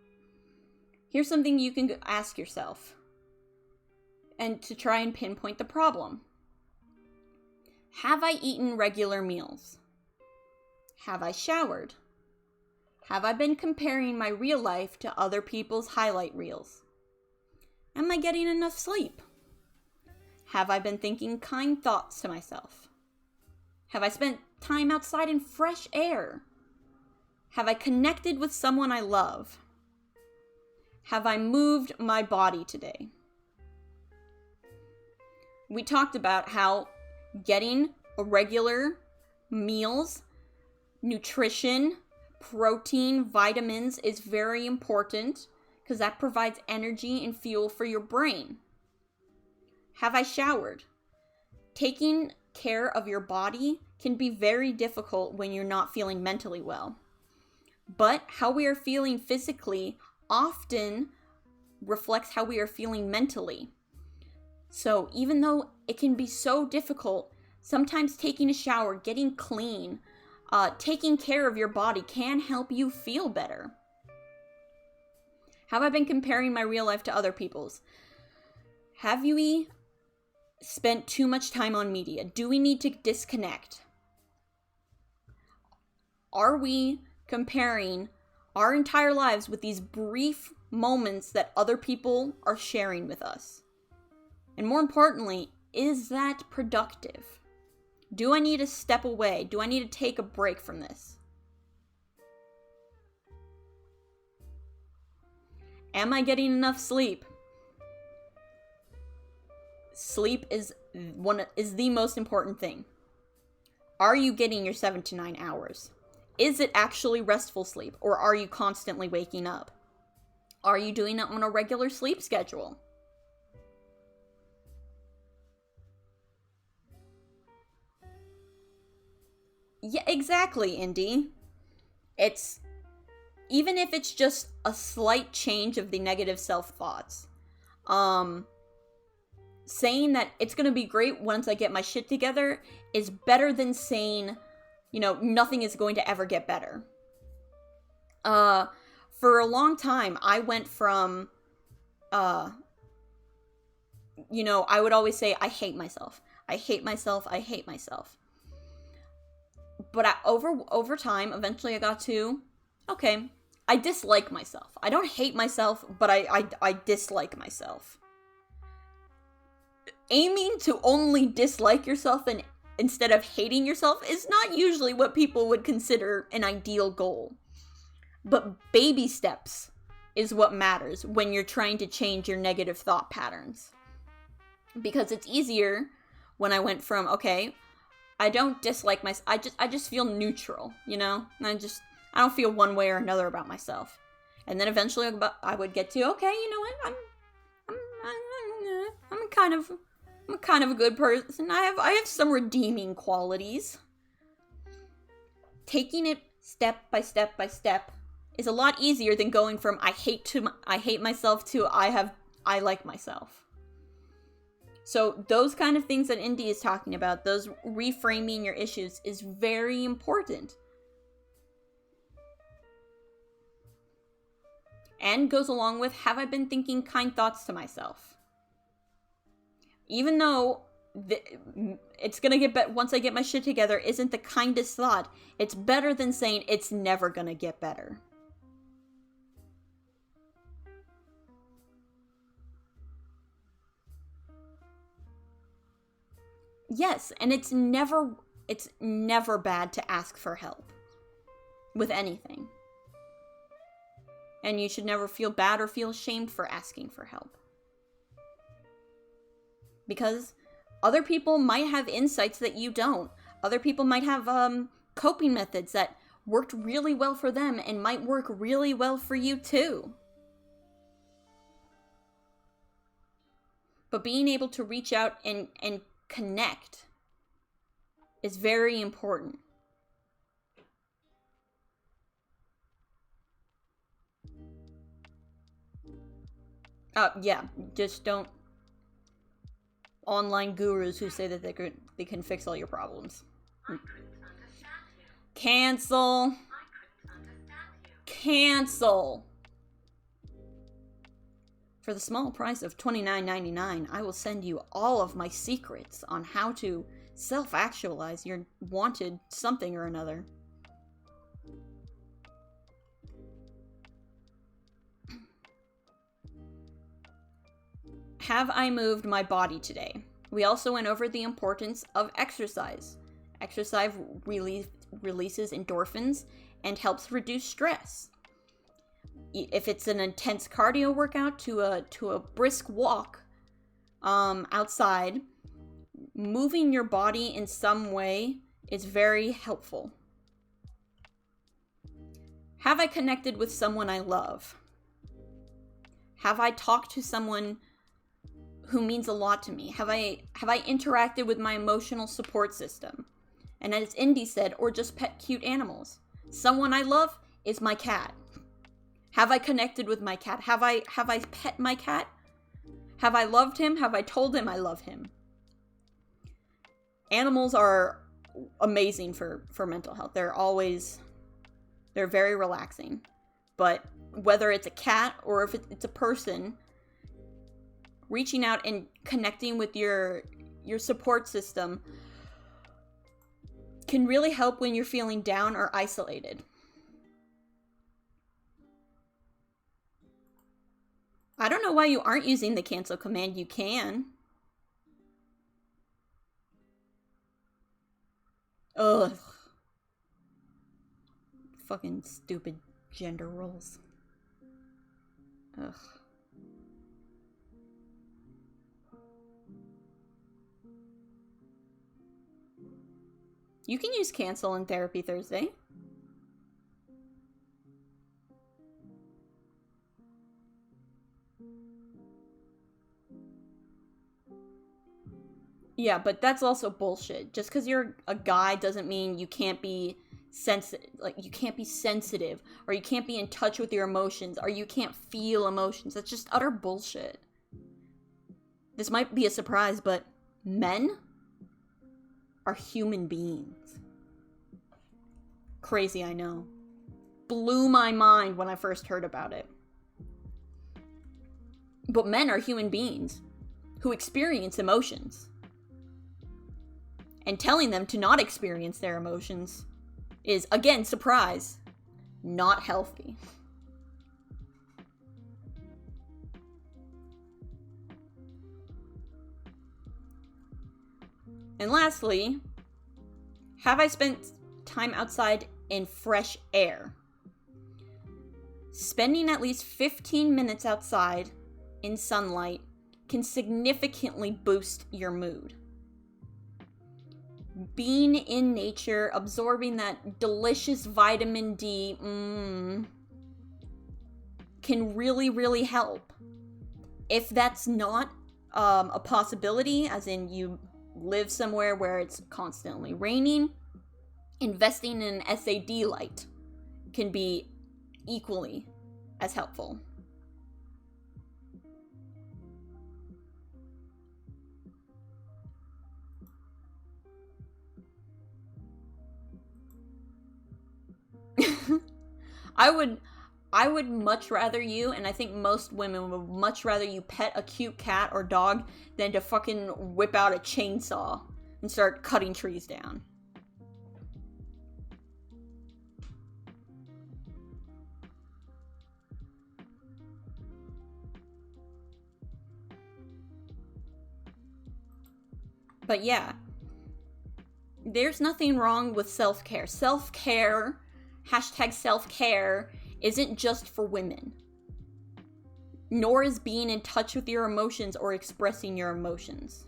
Here's something you can ask yourself. And to try and pinpoint the problem. Have I eaten regular meals? Have I showered? Have I been comparing my real life to other people's highlight reels? Am I getting enough sleep? Have I been thinking kind thoughts to myself? Have I spent time outside in fresh air? Have I connected with someone I love? Have I moved my body today? We talked about how getting regular meals, nutrition, protein, vitamins is very important because that provides energy and fuel for your brain. Have I showered? Taking care of your body can be very difficult when you're not feeling mentally well. But how we are feeling physically often reflects how we are feeling mentally. So even though it can be so difficult, sometimes taking a shower, getting clean, taking care of your body can help you feel better. Have I been comparing my real life to other people's? Have we spent too much time on media? Do we need to disconnect? Are we comparing our entire lives with these brief moments that other people are sharing with us? And more importantly, is that productive? Do I need to step away? Do I need to take a break from this? Am I getting enough sleep? Sleep is the most important thing. Are you getting your 7 to 9 hours? Is it actually restful sleep, or are you constantly waking up? Are you doing it on a regular sleep schedule? Yeah, exactly, Indy. It's, even if it's just a slight change of the negative self-thoughts. Saying that it's gonna be great once I get my shit together is better than saying, nothing is going to ever get better. For a long time, I went from, I would always say, I hate myself. I hate myself. I hate myself. But over time, eventually I got to, okay, I dislike myself. I don't hate myself, but I dislike myself. Aiming to only dislike yourself instead of hating yourself is not usually what people would consider an ideal goal. But baby steps is what matters when you're trying to change your negative thought patterns. Because it's easier when I went from, okay, I don't dislike myself, I just feel neutral, I don't feel one way or another about myself. And then eventually I would get to, okay, you know what, I'm kind of a good person. I have some redeeming qualities. Taking it step by step by step is a lot easier than going from I hate myself to I like myself. So those kind of things that Indy is talking about, those reframing your issues, is very important. And goes along with, have I been thinking kind thoughts to myself? Even though it's gonna get better once I get my shit together isn't the kindest thought, it's better than saying it's never gonna get better. Yes, and it's never bad to ask for help with anything. And you should never feel bad or feel ashamed for asking for help. Because other people might have insights that you don't. Other people might have coping methods that worked really well for them and might work really well for you too. But being able to reach out and connect is very important. Yeah, just don't online gurus who say that they can fix all your problems. Cancel. Cancel. For the small price of $29.99, I will send you all of my secrets on how to self-actualize your wanted something or another. Have I moved my body today? We also went over the importance of exercise. Exercise releases endorphins and helps reduce stress. If it's an intense cardio workout to a brisk walk outside, moving your body in some way is very helpful. Have I connected with someone I love? Have I talked to someone who means a lot to me? Have I interacted with my emotional support system? And as Indy said, or just pet cute animals. Someone I love is my cat. Have I connected with my cat? Have I pet my cat? Have I loved him? Have I told him I love him? Animals are amazing for mental health. They're very relaxing. But whether it's a cat or if it's a person, reaching out and connecting with your support system can really help when you're feeling down or isolated. I don't know why you aren't using the cancel command. You can. Ugh. Fucking stupid gender roles. Ugh. You can use cancel in Therapy Thursday. Yeah, but that's also bullshit. Just because you're a guy doesn't mean you can't be sensitive. Like, you can't be sensitive, or you can't be in touch with your emotions, or you can't feel emotions. That's just utter bullshit. This might be a surprise, but men are human beings. Crazy, I know. Blew my mind when I first heard about it. But men are human beings who experience emotions. And telling them to not experience their emotions is, again, surprise, not healthy. And lastly, have I spent time outside in fresh air? Spending at least 15 minutes outside in sunlight can significantly boost your mood. Being in nature, absorbing that delicious vitamin D, can really, really help. If that's not a possibility, as in you live somewhere where it's constantly raining, investing in an SAD light can be equally as helpful. I would much rather you, and I think most women would much rather you pet a cute cat or dog than to fucking whip out a chainsaw and start cutting trees down. But yeah, there's nothing wrong with self-care. Self-care, #self-care, isn't just for women. Nor is being in touch with your emotions or expressing your emotions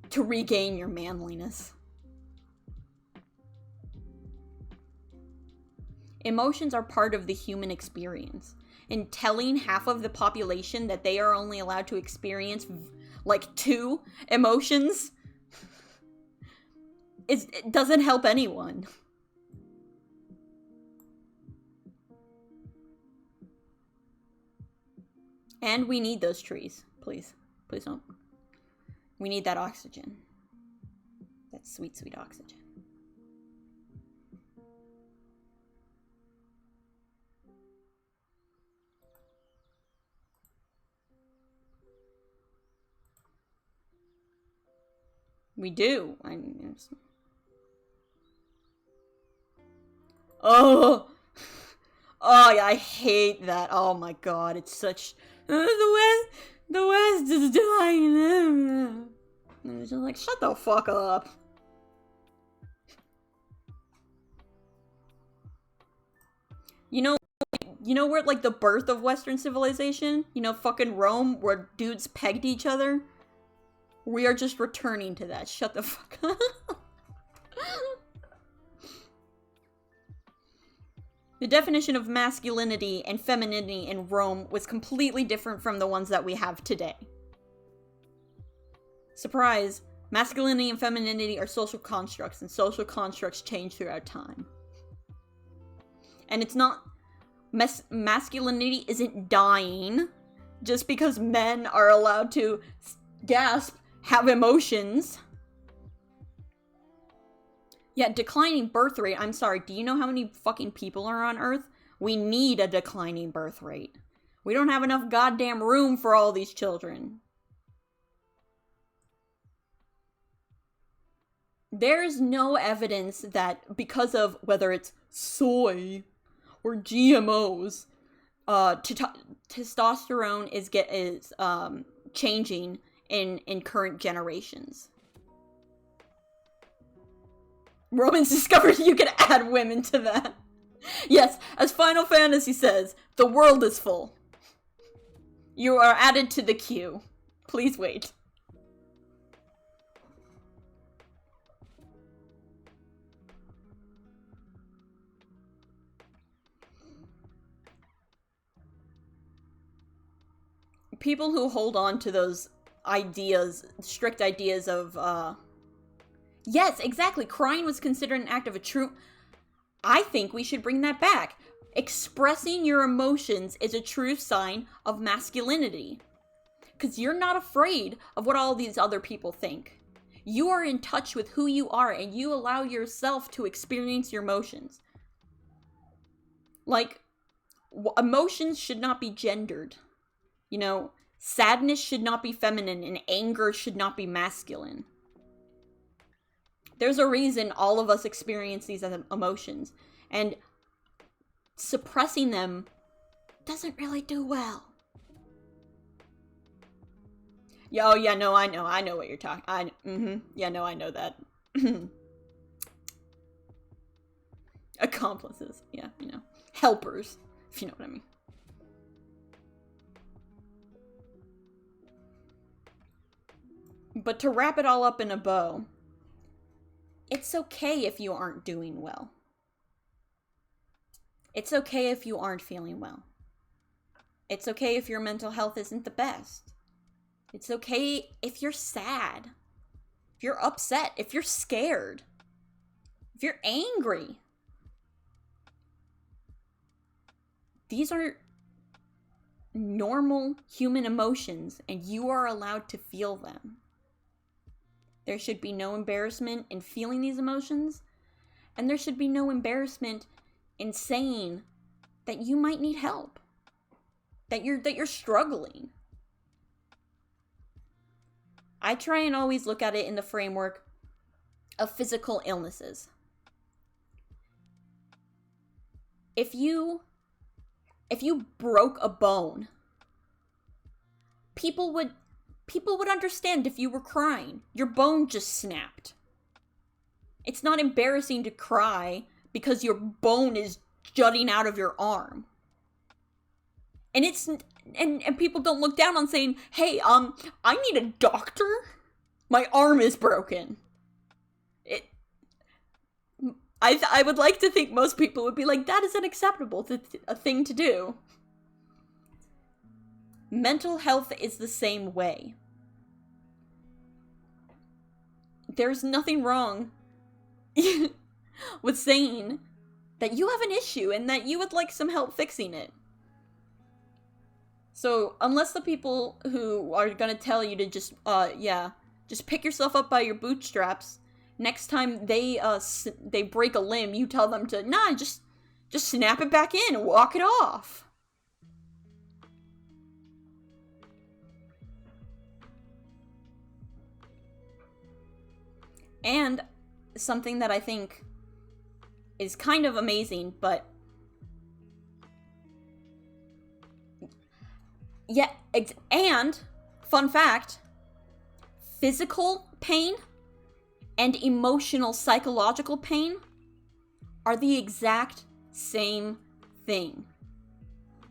to regain your manliness. Emotions are part of the human experience. And telling half of the population that they are only allowed to experience like 2 emotions, it doesn't help anyone. And we need those trees. Please. Please don't. We need that oxygen. That sweet, sweet oxygen. We do. Oh! Oh, I hate that. Oh my god, it's such... the West is dying. And it's just like, shut the fuck up. You know where, like, the birth of Western civilization? You know, fucking Rome, where dudes pegged each other? We are just returning to that. Shut the fuck up. The definition of masculinity and femininity in Rome was completely different from the ones that we have today. Surprise, masculinity and femininity are social constructs, and social constructs change throughout time. And it's not, masculinity isn't dying just because men are allowed to, gasp, have emotions. Yeah, declining birth rate. I'm sorry, do you know how many fucking people are on Earth? We need a declining birth rate. We don't have enough goddamn room for all these children. There's no evidence that because of whether it's soy or GMOs, testosterone is changing in current generations. Romans discovered you could add women to that. Yes, as Final Fantasy says, the world is full. You are added to the queue. Please wait. People who hold on to those ideas, strict ideas of, yes, exactly, crying was considered an act of a true... I think we should bring that back. Expressing your emotions is a true sign of masculinity. Because you're not afraid of what all these other people think. You are in touch with who you are, and you allow yourself to experience your emotions. Like, emotions should not be gendered. You know, sadness should not be feminine, and anger should not be masculine. There's a reason all of us experience these emotions, and suppressing them doesn't really do well. Oh, yeah, no, I know what you're talking, yeah, no, I know that. Accomplices, yeah, you know, helpers, if you know what I mean. But to wrap it all up in a bow, it's okay if you aren't doing well. It's okay if you aren't feeling well. It's okay if your mental health isn't the best. It's okay if you're sad, if you're upset, if you're scared, if you're angry. These are normal human emotions, and you are allowed to feel them. There should be no embarrassment in feeling these emotions, and there should be no embarrassment in saying that you might need help, that you're struggling. I try and always look at it in the framework of physical illnesses. If you broke a bone, people would understand if you were crying. Your bone just snapped. It's not embarrassing to cry because your bone is jutting out of your arm. And and people don't look down on saying, "Hey, I need a doctor. My arm is broken." I would like to think most people would be like, that is unacceptable, a thing to do. Mental health is the same way. There's nothing wrong with saying that you have an issue and that you would like some help fixing it. So, unless the people who are gonna tell you to just pick yourself up by your bootstraps, next time they break a limb, you tell them to, nah, just snap it back in and walk it off. And something that I think is kind of amazing, but yeah, and fun fact, physical pain and emotional psychological pain are the exact same thing.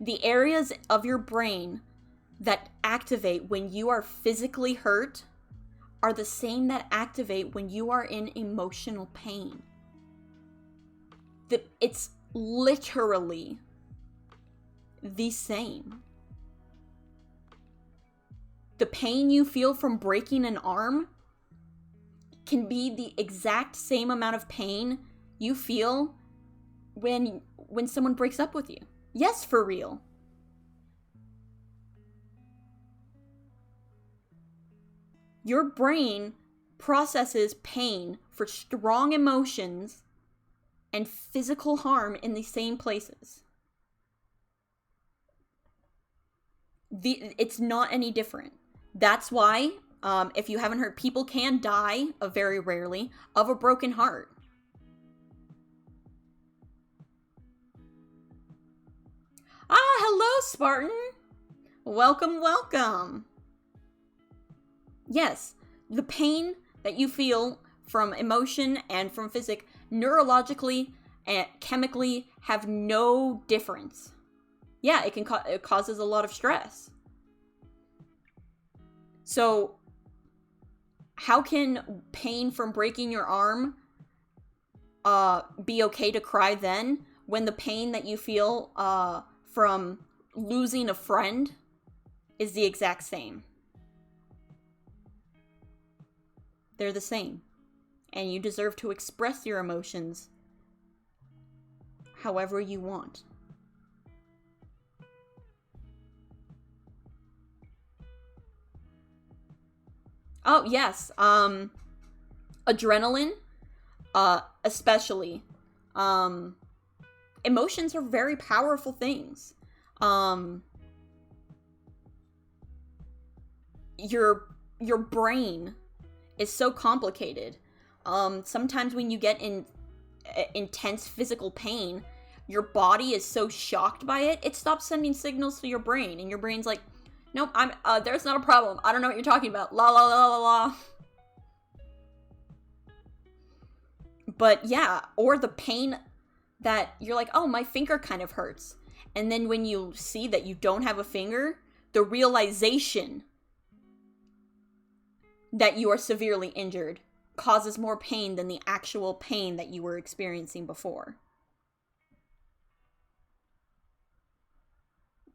The areas of your brain that activate when you are physically hurt are the same that activate when you are in emotional pain. It's literally the same. The pain you feel from breaking an arm can be the exact same amount of pain you feel when someone breaks up with you. Yes, for real. Your brain processes pain for strong emotions and physical harm in the same places. It's not any different. That's why, if you haven't heard, people can die, very rarely, of a broken heart. Hello, Spartan. Welcome, welcome. Yes, the pain that you feel from emotion and from physic, neurologically and chemically, have no difference. Yeah, it causes a lot of stress. So, how can pain from breaking your arm be okay to cry then, when the pain that you feel from losing a friend is the exact same? They're the same. And you deserve to express your emotions however you want. Oh, yes. Adrenaline, especially. Emotions are very powerful things. Your brain is so complicated. Sometimes when you get in intense physical pain, your body is so shocked by it, it stops sending signals to your brain, and your brain's like, nope, there's not a problem. I don't know what you're talking about. La la la la la. But yeah, or the pain that you're like, oh, my finger kind of hurts. And then when you see that you don't have a finger, the realization that you are severely injured causes more pain than the actual pain that you were experiencing before.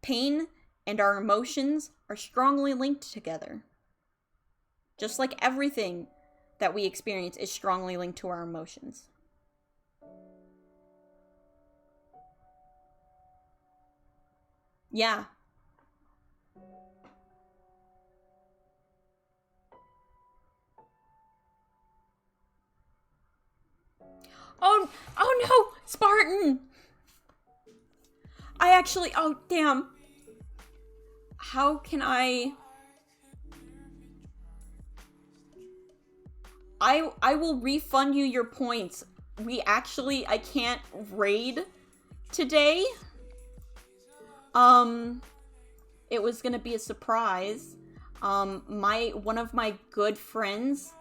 Pain and our emotions are strongly linked together. Just like everything that we experience is strongly linked to our emotions. Yeah. Oh no, Spartan! Oh damn. How can I will refund you your points. I can't raid today. It was gonna be a surprise. One of my good friends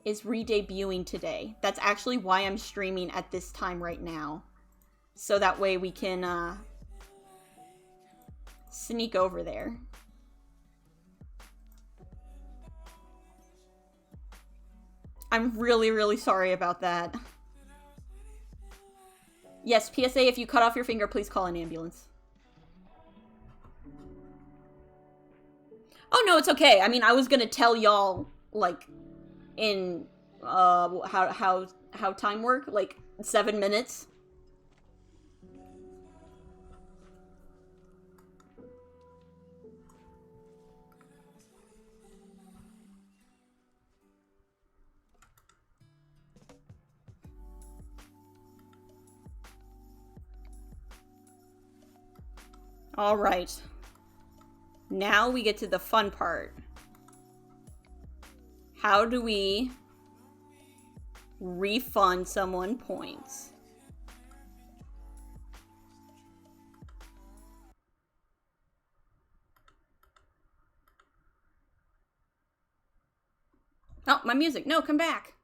is re-debuting today. That's actually why I'm streaming at this time right now. So that way we can, sneak over there. I'm really, really sorry about that. Yes, PSA, if you cut off your finger, please call an ambulance. Oh, no, it's okay. I mean, I was gonna tell y'all, like, in, how time work? Like, 7 minutes. Alright. Now we get to the fun part. How do we refund someone points? Oh, my music. No, come back.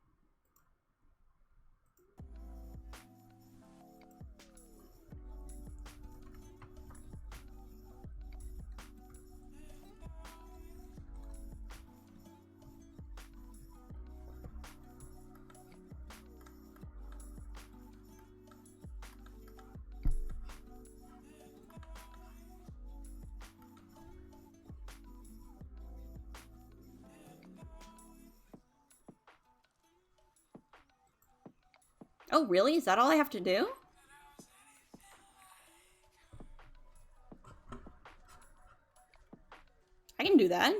Oh, really? Is that all I have to do? I can do that.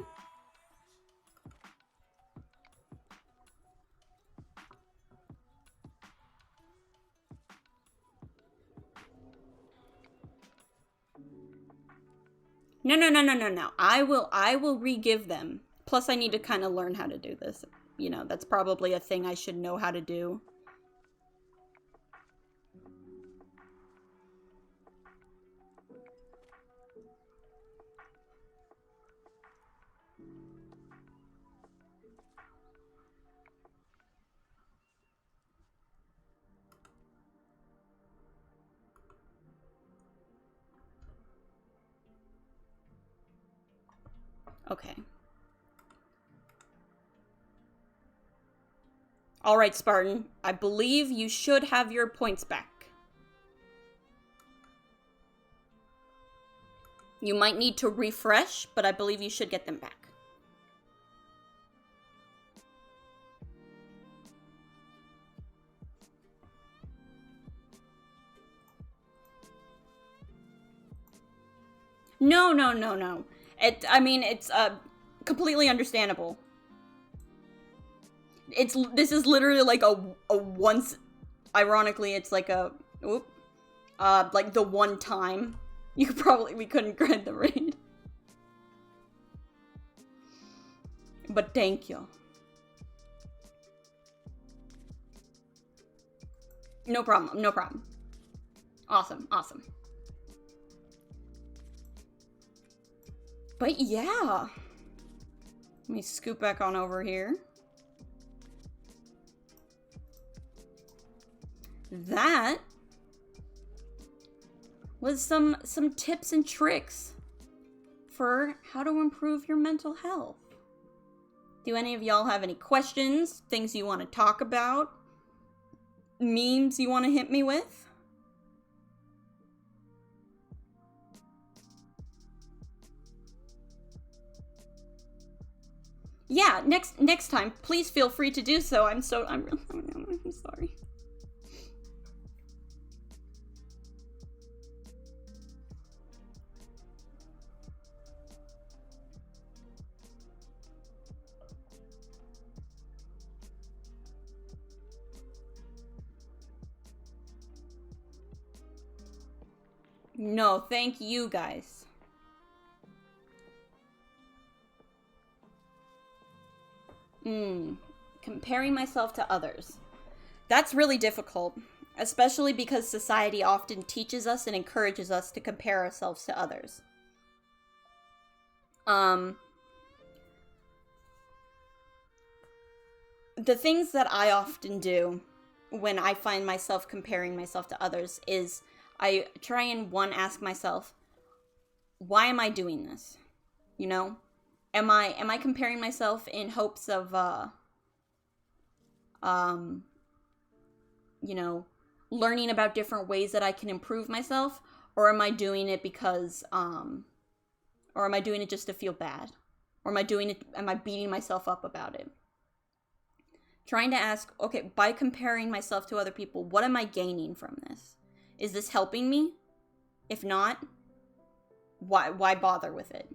No. I will re-give them. Plus, I need to kind of learn how to do this. You know, that's probably a thing I should know how to do. Okay. Alright, Spartan. I believe you should have your points back. You might need to refresh, but I believe you should get them back. No. I mean, it's completely understandable. This is literally like a once. Ironically, it's like a like the one time we couldn't grant the raid. But thank you. No problem. Awesome. But yeah. Let me scoot back on over here. That was some tips and tricks for how to improve your mental health. Do any of y'all have any questions, things you want to talk about, memes you want to hit me with? Yeah, next time, please feel free to do so. I'm sorry. No, thank you guys. Comparing myself to others. That's really difficult, especially because society often teaches us and encourages us to compare ourselves to others. The things that I often do when I find myself comparing myself to others is I try and ask myself, why am I doing this? You know? Am I comparing myself in hopes of you know, learning about different ways that I can improve myself, or am I doing it because or am I doing it just to feel bad? Or am I beating myself up about it? Trying to ask, okay, by comparing myself to other people, what am I gaining from this? Is this helping me? If not, why bother with it?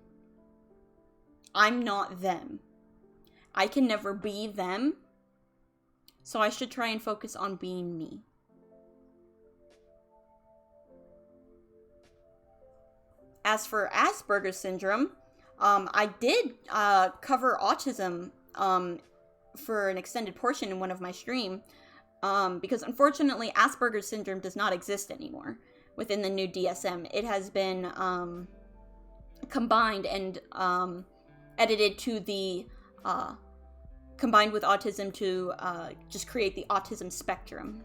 I'm not them. I can never be them. So I should try and focus on being me. As for Asperger's syndrome, I did cover autism for an extended portion in one of my streams, because unfortunately Asperger's syndrome does not exist anymore within the new DSM. It has been combined and edited to the combined with autism to just create the autism spectrum.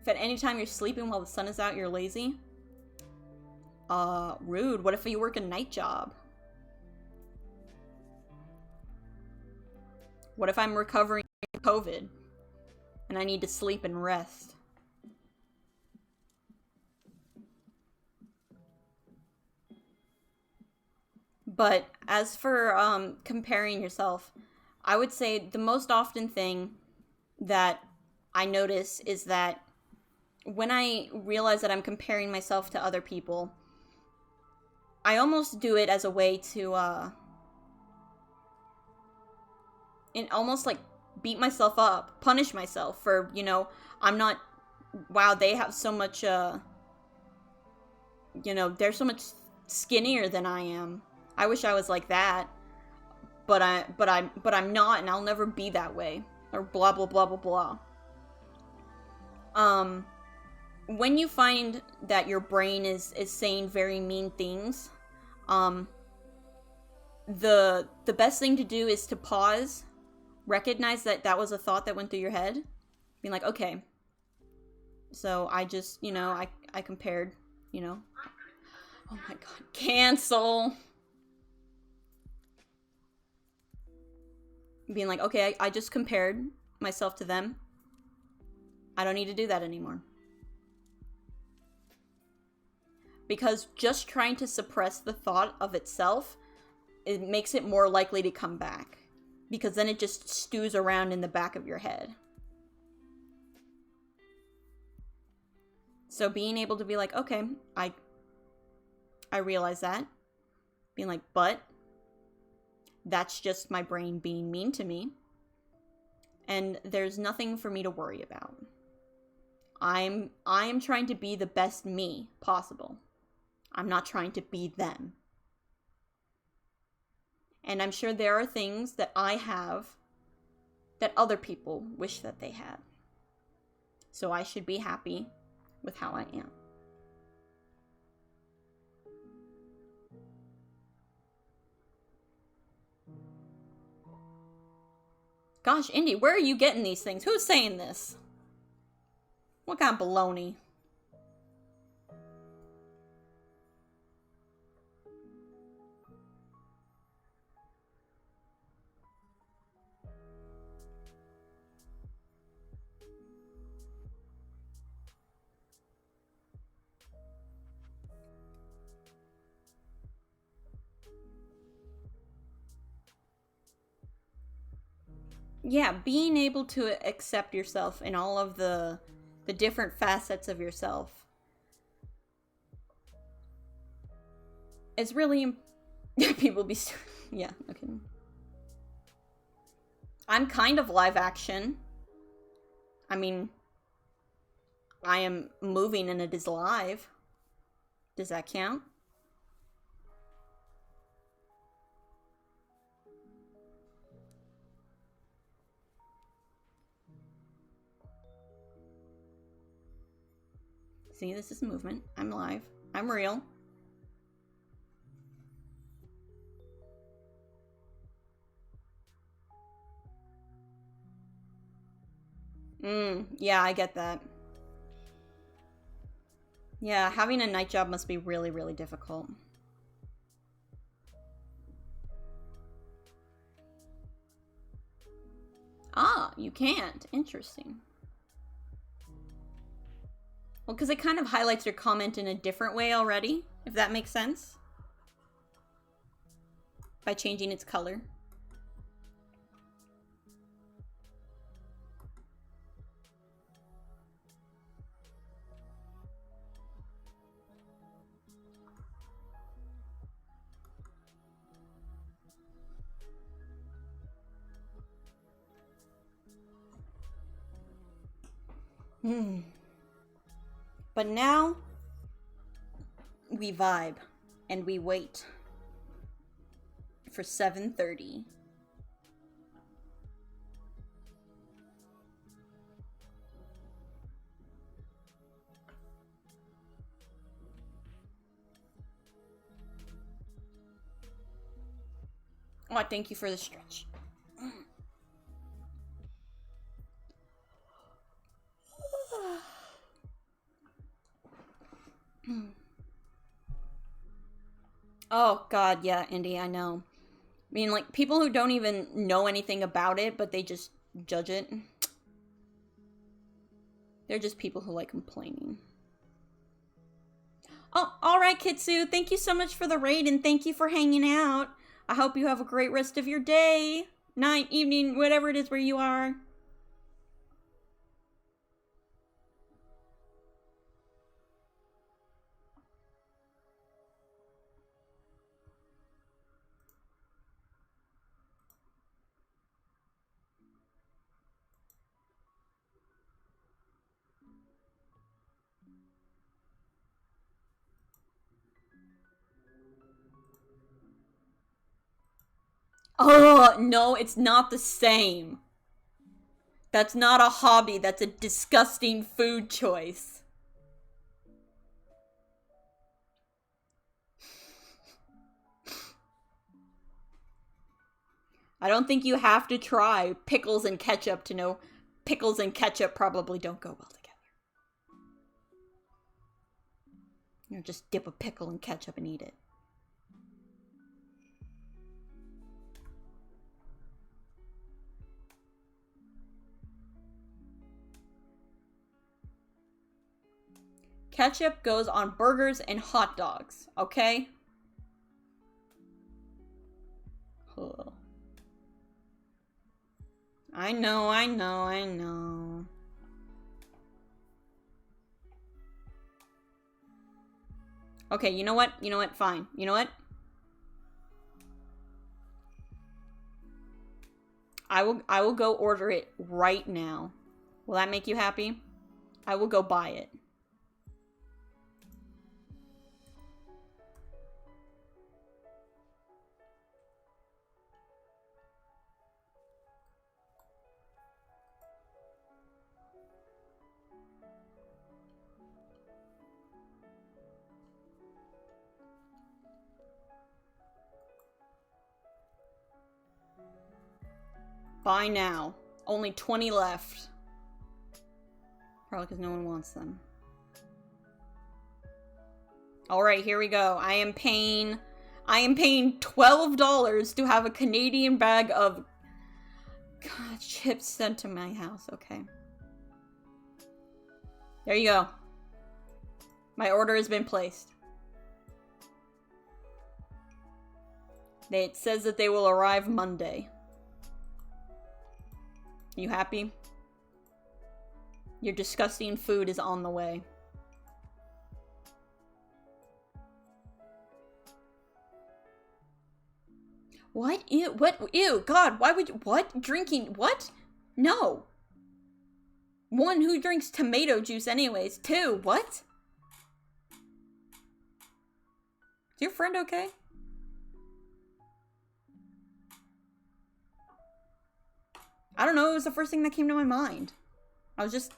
If at any time you're sleeping while the sun is out, you're lazy. Rude. What if you work a night job? What if I'm recovering from COVID and I need to sleep and rest? But as for comparing yourself, I would say the most often thing that I notice is that when I realize that I'm comparing myself to other people, I almost do it as a way to, and almost like beat myself up, punish myself for, I'm not, wow, they have so much, they're so much skinnier than I am. I wish I was like that, but I'm not, and I'll never be that way, or blah, blah, blah, blah, blah. When you find that your brain is saying very mean things, the best thing to do is to pause, recognize that that was a thought that went through your head, being like, okay, so I just, I compared, oh my god, cancel. Being like, okay, I just compared myself to them. I don't need to do that anymore. Because just trying to suppress the thought of itself, it makes it more likely to come back. Because then it just stews around in the back of your head. So being able to be like, okay, I realize that. Being like, but that's just my brain being mean to me. And there's nothing for me to worry about. I am trying to be the best me possible. I'm not trying to be them. And I'm sure there are things that I have that other people wish that they had. So I should be happy with how I am. Gosh, Indy, where are you getting these things? Who's saying this? What kind of baloney? Yeah, being able to accept yourself in all of the different facets of yourself is really people be yeah, okay. I'm kind of live action. I mean, I am moving and it is live. Does that count? See, this is movement. I'm live. I'm real. Yeah, I get that. Yeah, having a night job must be really, really difficult. Ah, you can't. Interesting. Well, because it kind of highlights your comment in a different way already, if that makes sense. By changing its color. But now, we vibe, and we wait for 7:30. Oh, thank you for the stretch. Oh, God, yeah, Indy, I know. I mean, like, people who don't even know anything about it, but they just judge it. They're just people who like complaining. Oh, all right, Kitsu. Thank you so much for the raid, and thank you for hanging out. I hope you have a great rest of your day, night, evening, whatever it is where you are. Oh, no, it's not the same. That's not a hobby. That's a disgusting food choice. I don't think you have to try pickles and ketchup to know pickles and ketchup probably don't go well together. You know, just dip a pickle in ketchup and eat it. Ketchup goes on burgers and hot dogs, okay? Ugh. I know. Okay, you know what? Fine. You know what? I will go order it right now. Will that make you happy? I will go buy it. Buy now. Only 20 left. Probably because no one wants them. Alright, here we go. I am paying $12 to have a Canadian bag of chips sent to my house. Okay. There you go. My order has been placed. It says that they will arrive Monday. You happy? Your disgusting food is on the way. What? Ew, what? Ew, God, why would you, what? Drinking, what? No. 1, who drinks tomato juice anyways? 2, what? Is your friend okay? I don't know, it was the first thing that came to my mind. I was just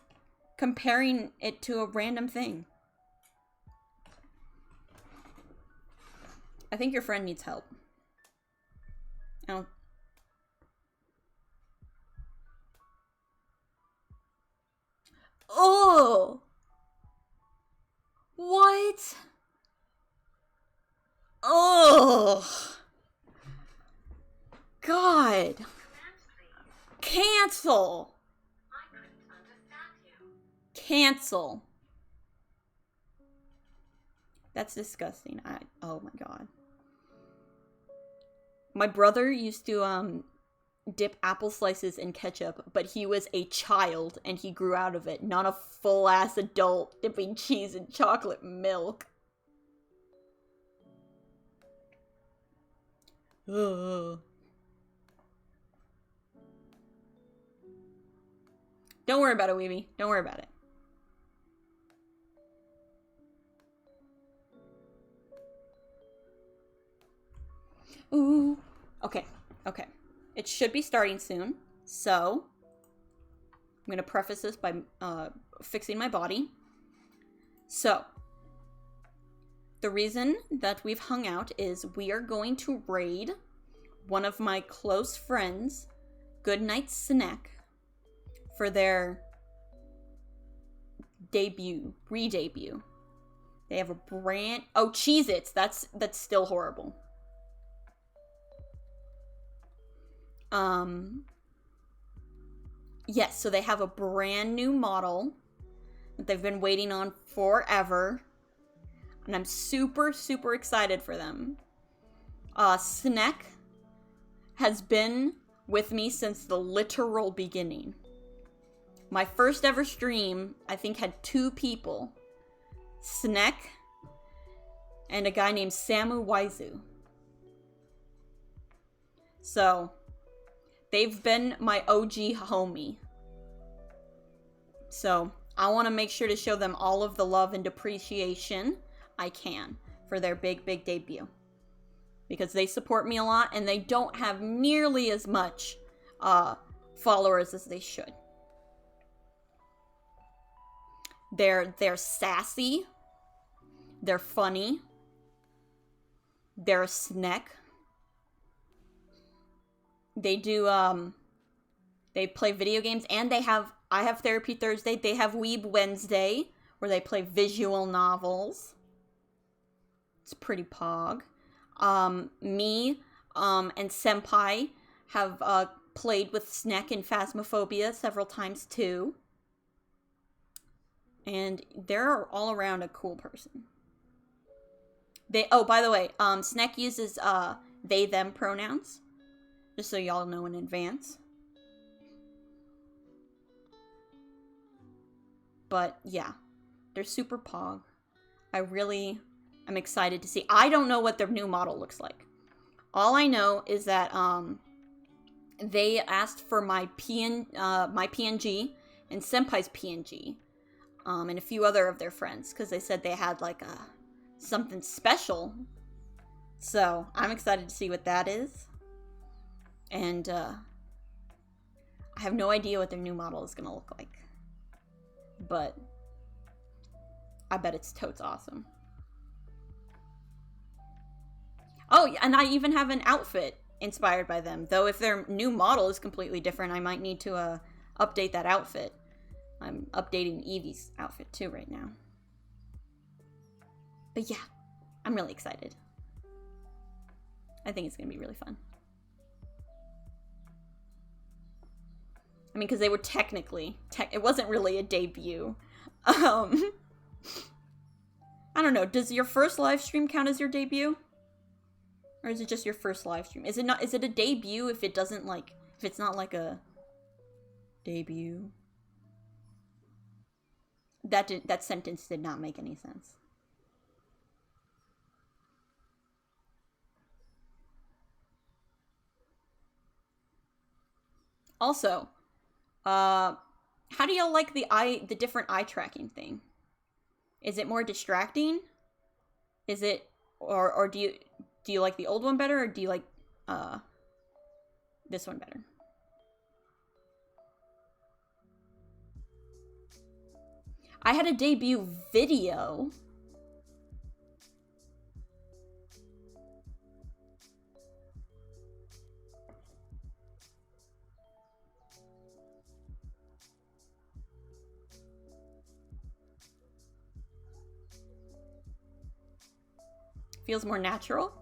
comparing it to a random thing. I think your friend needs help. I don't... Oh! What? Oh! God! Cancel! I couldn't understand you. Cancel. That's disgusting. Oh my God. My brother used to dip apple slices in ketchup, but he was a child and he grew out of it, not a full-ass adult dipping cheese in chocolate milk. Ugh. Don't worry about it, Weeby. Don't worry about it. Ooh. Okay. It should be starting soon. So, I'm going to preface this by fixing my body. So, the reason that we've hung out is we are going to raid one of my close friends, Goodnight Snack, for their re-debut. They have a brand... Oh, Cheez-Its! That's still horrible. Yes, so they have a brand new model that they've been waiting on forever. And I'm super, super excited for them. 𝒮𝓊𝓷𝒾𝒷𝑒 has been with me since the literal beginning. My first ever stream, I think, had 2 people. 𝒮𝓊𝓷𝒾𝒷𝑒 and a guy named 𝒮𝓊𝓷𝒾𝒷𝑒. So, they've been my OG homie. So, I want to make sure to show them all of the love and appreciation I can for their big, big debut. Because they support me a lot, and they don't have nearly as much followers as they should. They're sassy. They're funny. They're a snack. They do, they play video games, and I have Therapy Thursday. They have Weeb Wednesday, where they play visual novels. It's pretty pog. Me, and Senpai have, played with Snack in Phasmophobia several times, too. And they're all around a cool person. Oh, by the way, Snack uses, they, them pronouns. Just so y'all know in advance. But, yeah. They're super pog. I'm excited to see. I don't know what their new model looks like. All I know is that, they asked for my PNG and Senpai's PNG. And a few other of their friends. Because they said they had, like, something special. So, I'm excited to see what that is. And, I have no idea what their new model is going to look like. But, I bet it's totes awesome. Oh, and I even have an outfit inspired by them. Though if their new model is completely different, I might need to, update that outfit. I'm updating Evie's outfit too right now. But yeah, I'm really excited. I think it's going to be really fun. I mean, because they were technically... it wasn't really a debut. I don't know. Does your first live stream count as your debut? Or is it just your first live stream? Is it a debut if it doesn't, like... if it's not, like, a... debut? That sentence did not make any sense. Also... how do y'all like the different eye tracking thing? Is it more distracting? Is it, or do you like the old one better, or do you like, this one better? I had a debut video. Feels more natural?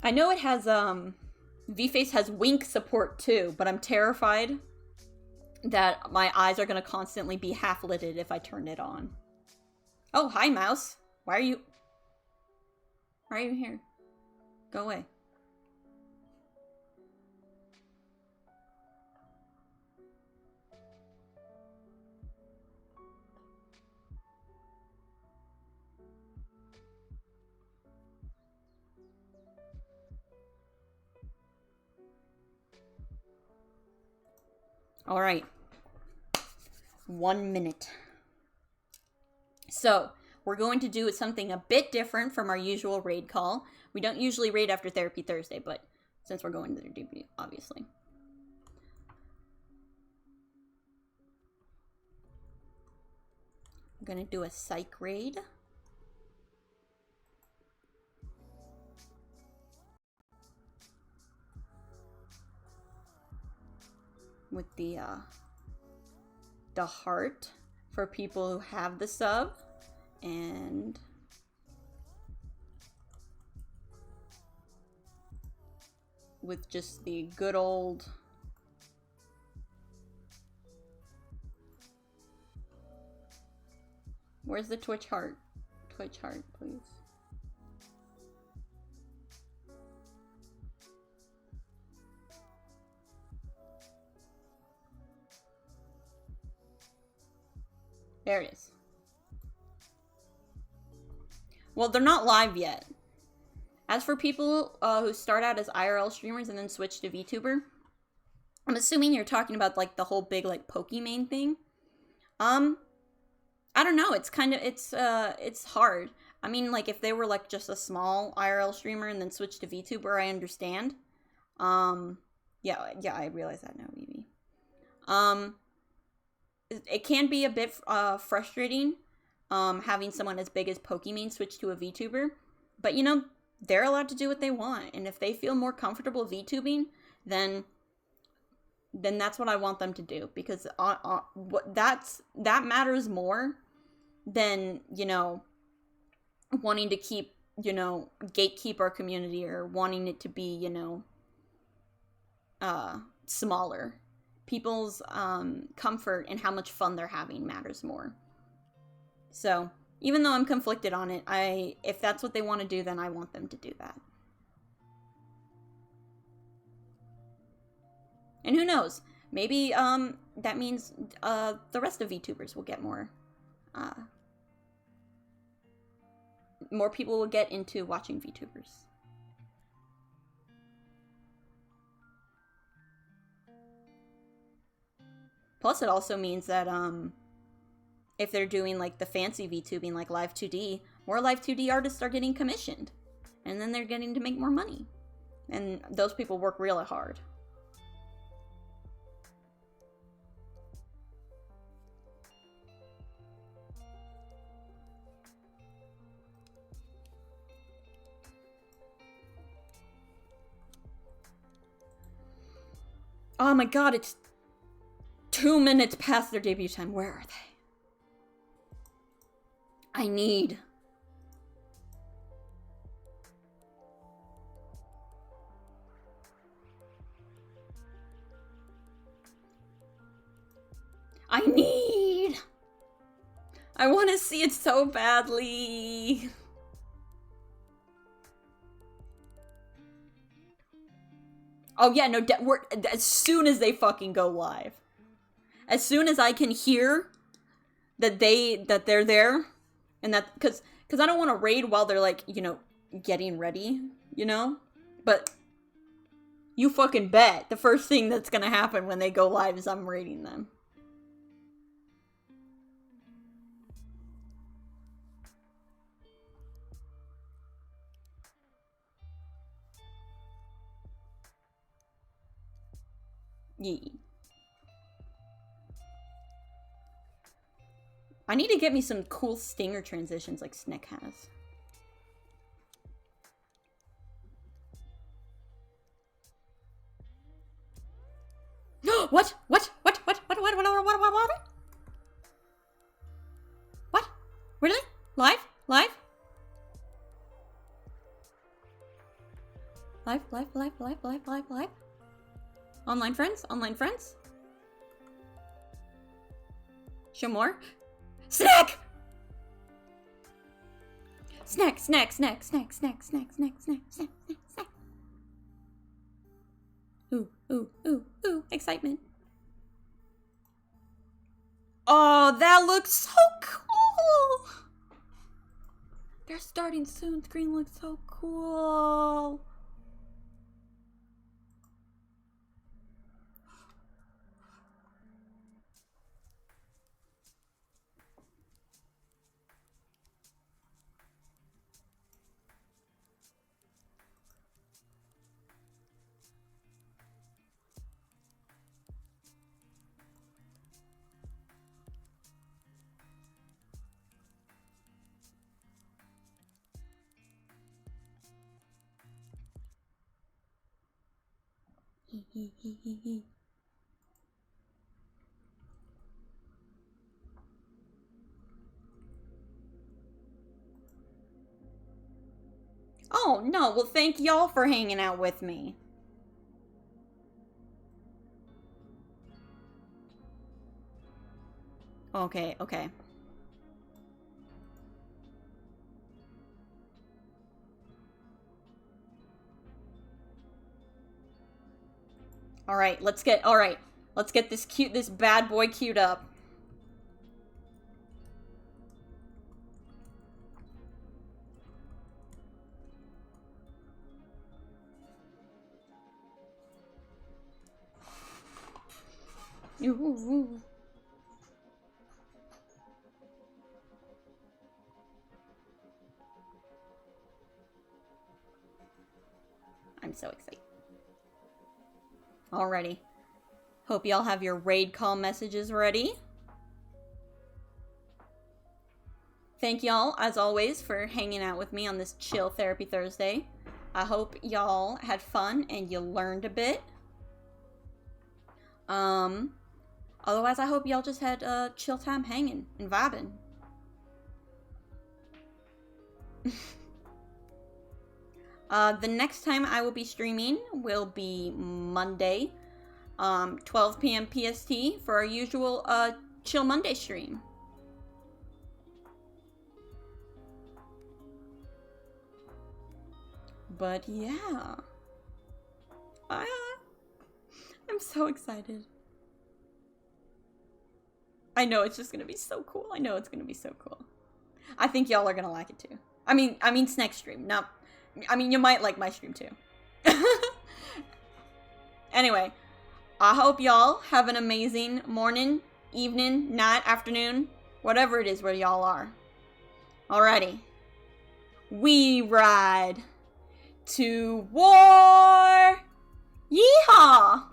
I know it has, VFace has wink support too, but I'm terrified that my eyes are gonna constantly be half-lidded if I turn it on. Oh, hi, mouse. Why are you here? Go away. All right. 1 minute. So, we're going to do something a bit different from our usual raid call. We don't usually raid after Therapy Thursday, but since we're going to their debut, obviously. I'm going to do a psych raid. With the heart for people who have the sub, and with just the good old... Where's the Twitch heart? Twitch heart, please. There it is. Well, they're not live yet. As for people who start out as IRL streamers and then switch to VTuber, I'm assuming you're talking about like the whole big like Pokimane thing. I don't know. It's kind of it's hard. I mean, like if they were like just a small IRL streamer and then switch to VTuber, I understand. Yeah, I realize that now, Evie. It can be a bit frustrating, having someone as big as Pokimane switch to a VTuber, but you know, they're allowed to do what they want, and if they feel more comfortable VTubing, then that's what I want them to do, because that matters more than, you know, wanting to keep, you know, gatekeep our community or wanting it to be, you know, smaller. People's comfort and how much fun they're having matters more. So, even though I'm conflicted on it, if that's what they want to do, then I want them to do that. And who knows? Maybe that means the rest of VTubers will get more people will get into watching VTubers. Plus, it also means that if they're doing like the fancy VTubing, like Live 2D, more Live 2D artists are getting commissioned, and then they're getting to make more money, and those people work really hard. Oh my god, it's 2 minutes past their debut time. Where are they? I need... I want to see it so badly. Oh yeah, no, as soon as they fucking go live. As soon as I can hear that they're there, and that, because I don't want to raid while they're like, you know, getting ready, you know? But you fucking bet the first thing that's gonna happen when they go live is I'm raiding them. Yee. I need to get me some cool stinger transitions like Snick has. What? What? What? Really? Live? Live? Live? Online friends? Online friends? Show more? Snack! Snack. Ooh, excitement. Oh, that looks so cool! They're starting soon. Screen looks so cool. Oh, no. Well, thank y'all for hanging out with me. Okay, okay. Alright, let's get this bad boy queued up. Ooh. I'm so excited. Alrighty. Hope y'all have your raid call messages ready. Thank y'all, as always, for hanging out with me on this Chill Therapy Thursday. I hope y'all had fun and you learned a bit. Otherwise, I hope y'all just had a chill time hanging and vibing. The next time I will be streaming will be Monday, 12 p.m. PST for our usual Chill Monday stream. But yeah, I'm so excited. I know it's just gonna be so cool. I know it's gonna be so cool. I think y'all are gonna like it too. I mean, Snake's stream. No, I mean, you might like my stream too. Anyway, I hope y'all have an amazing morning, evening, night, afternoon, whatever it is where y'all are. Alrighty. We ride to war. Yeehaw!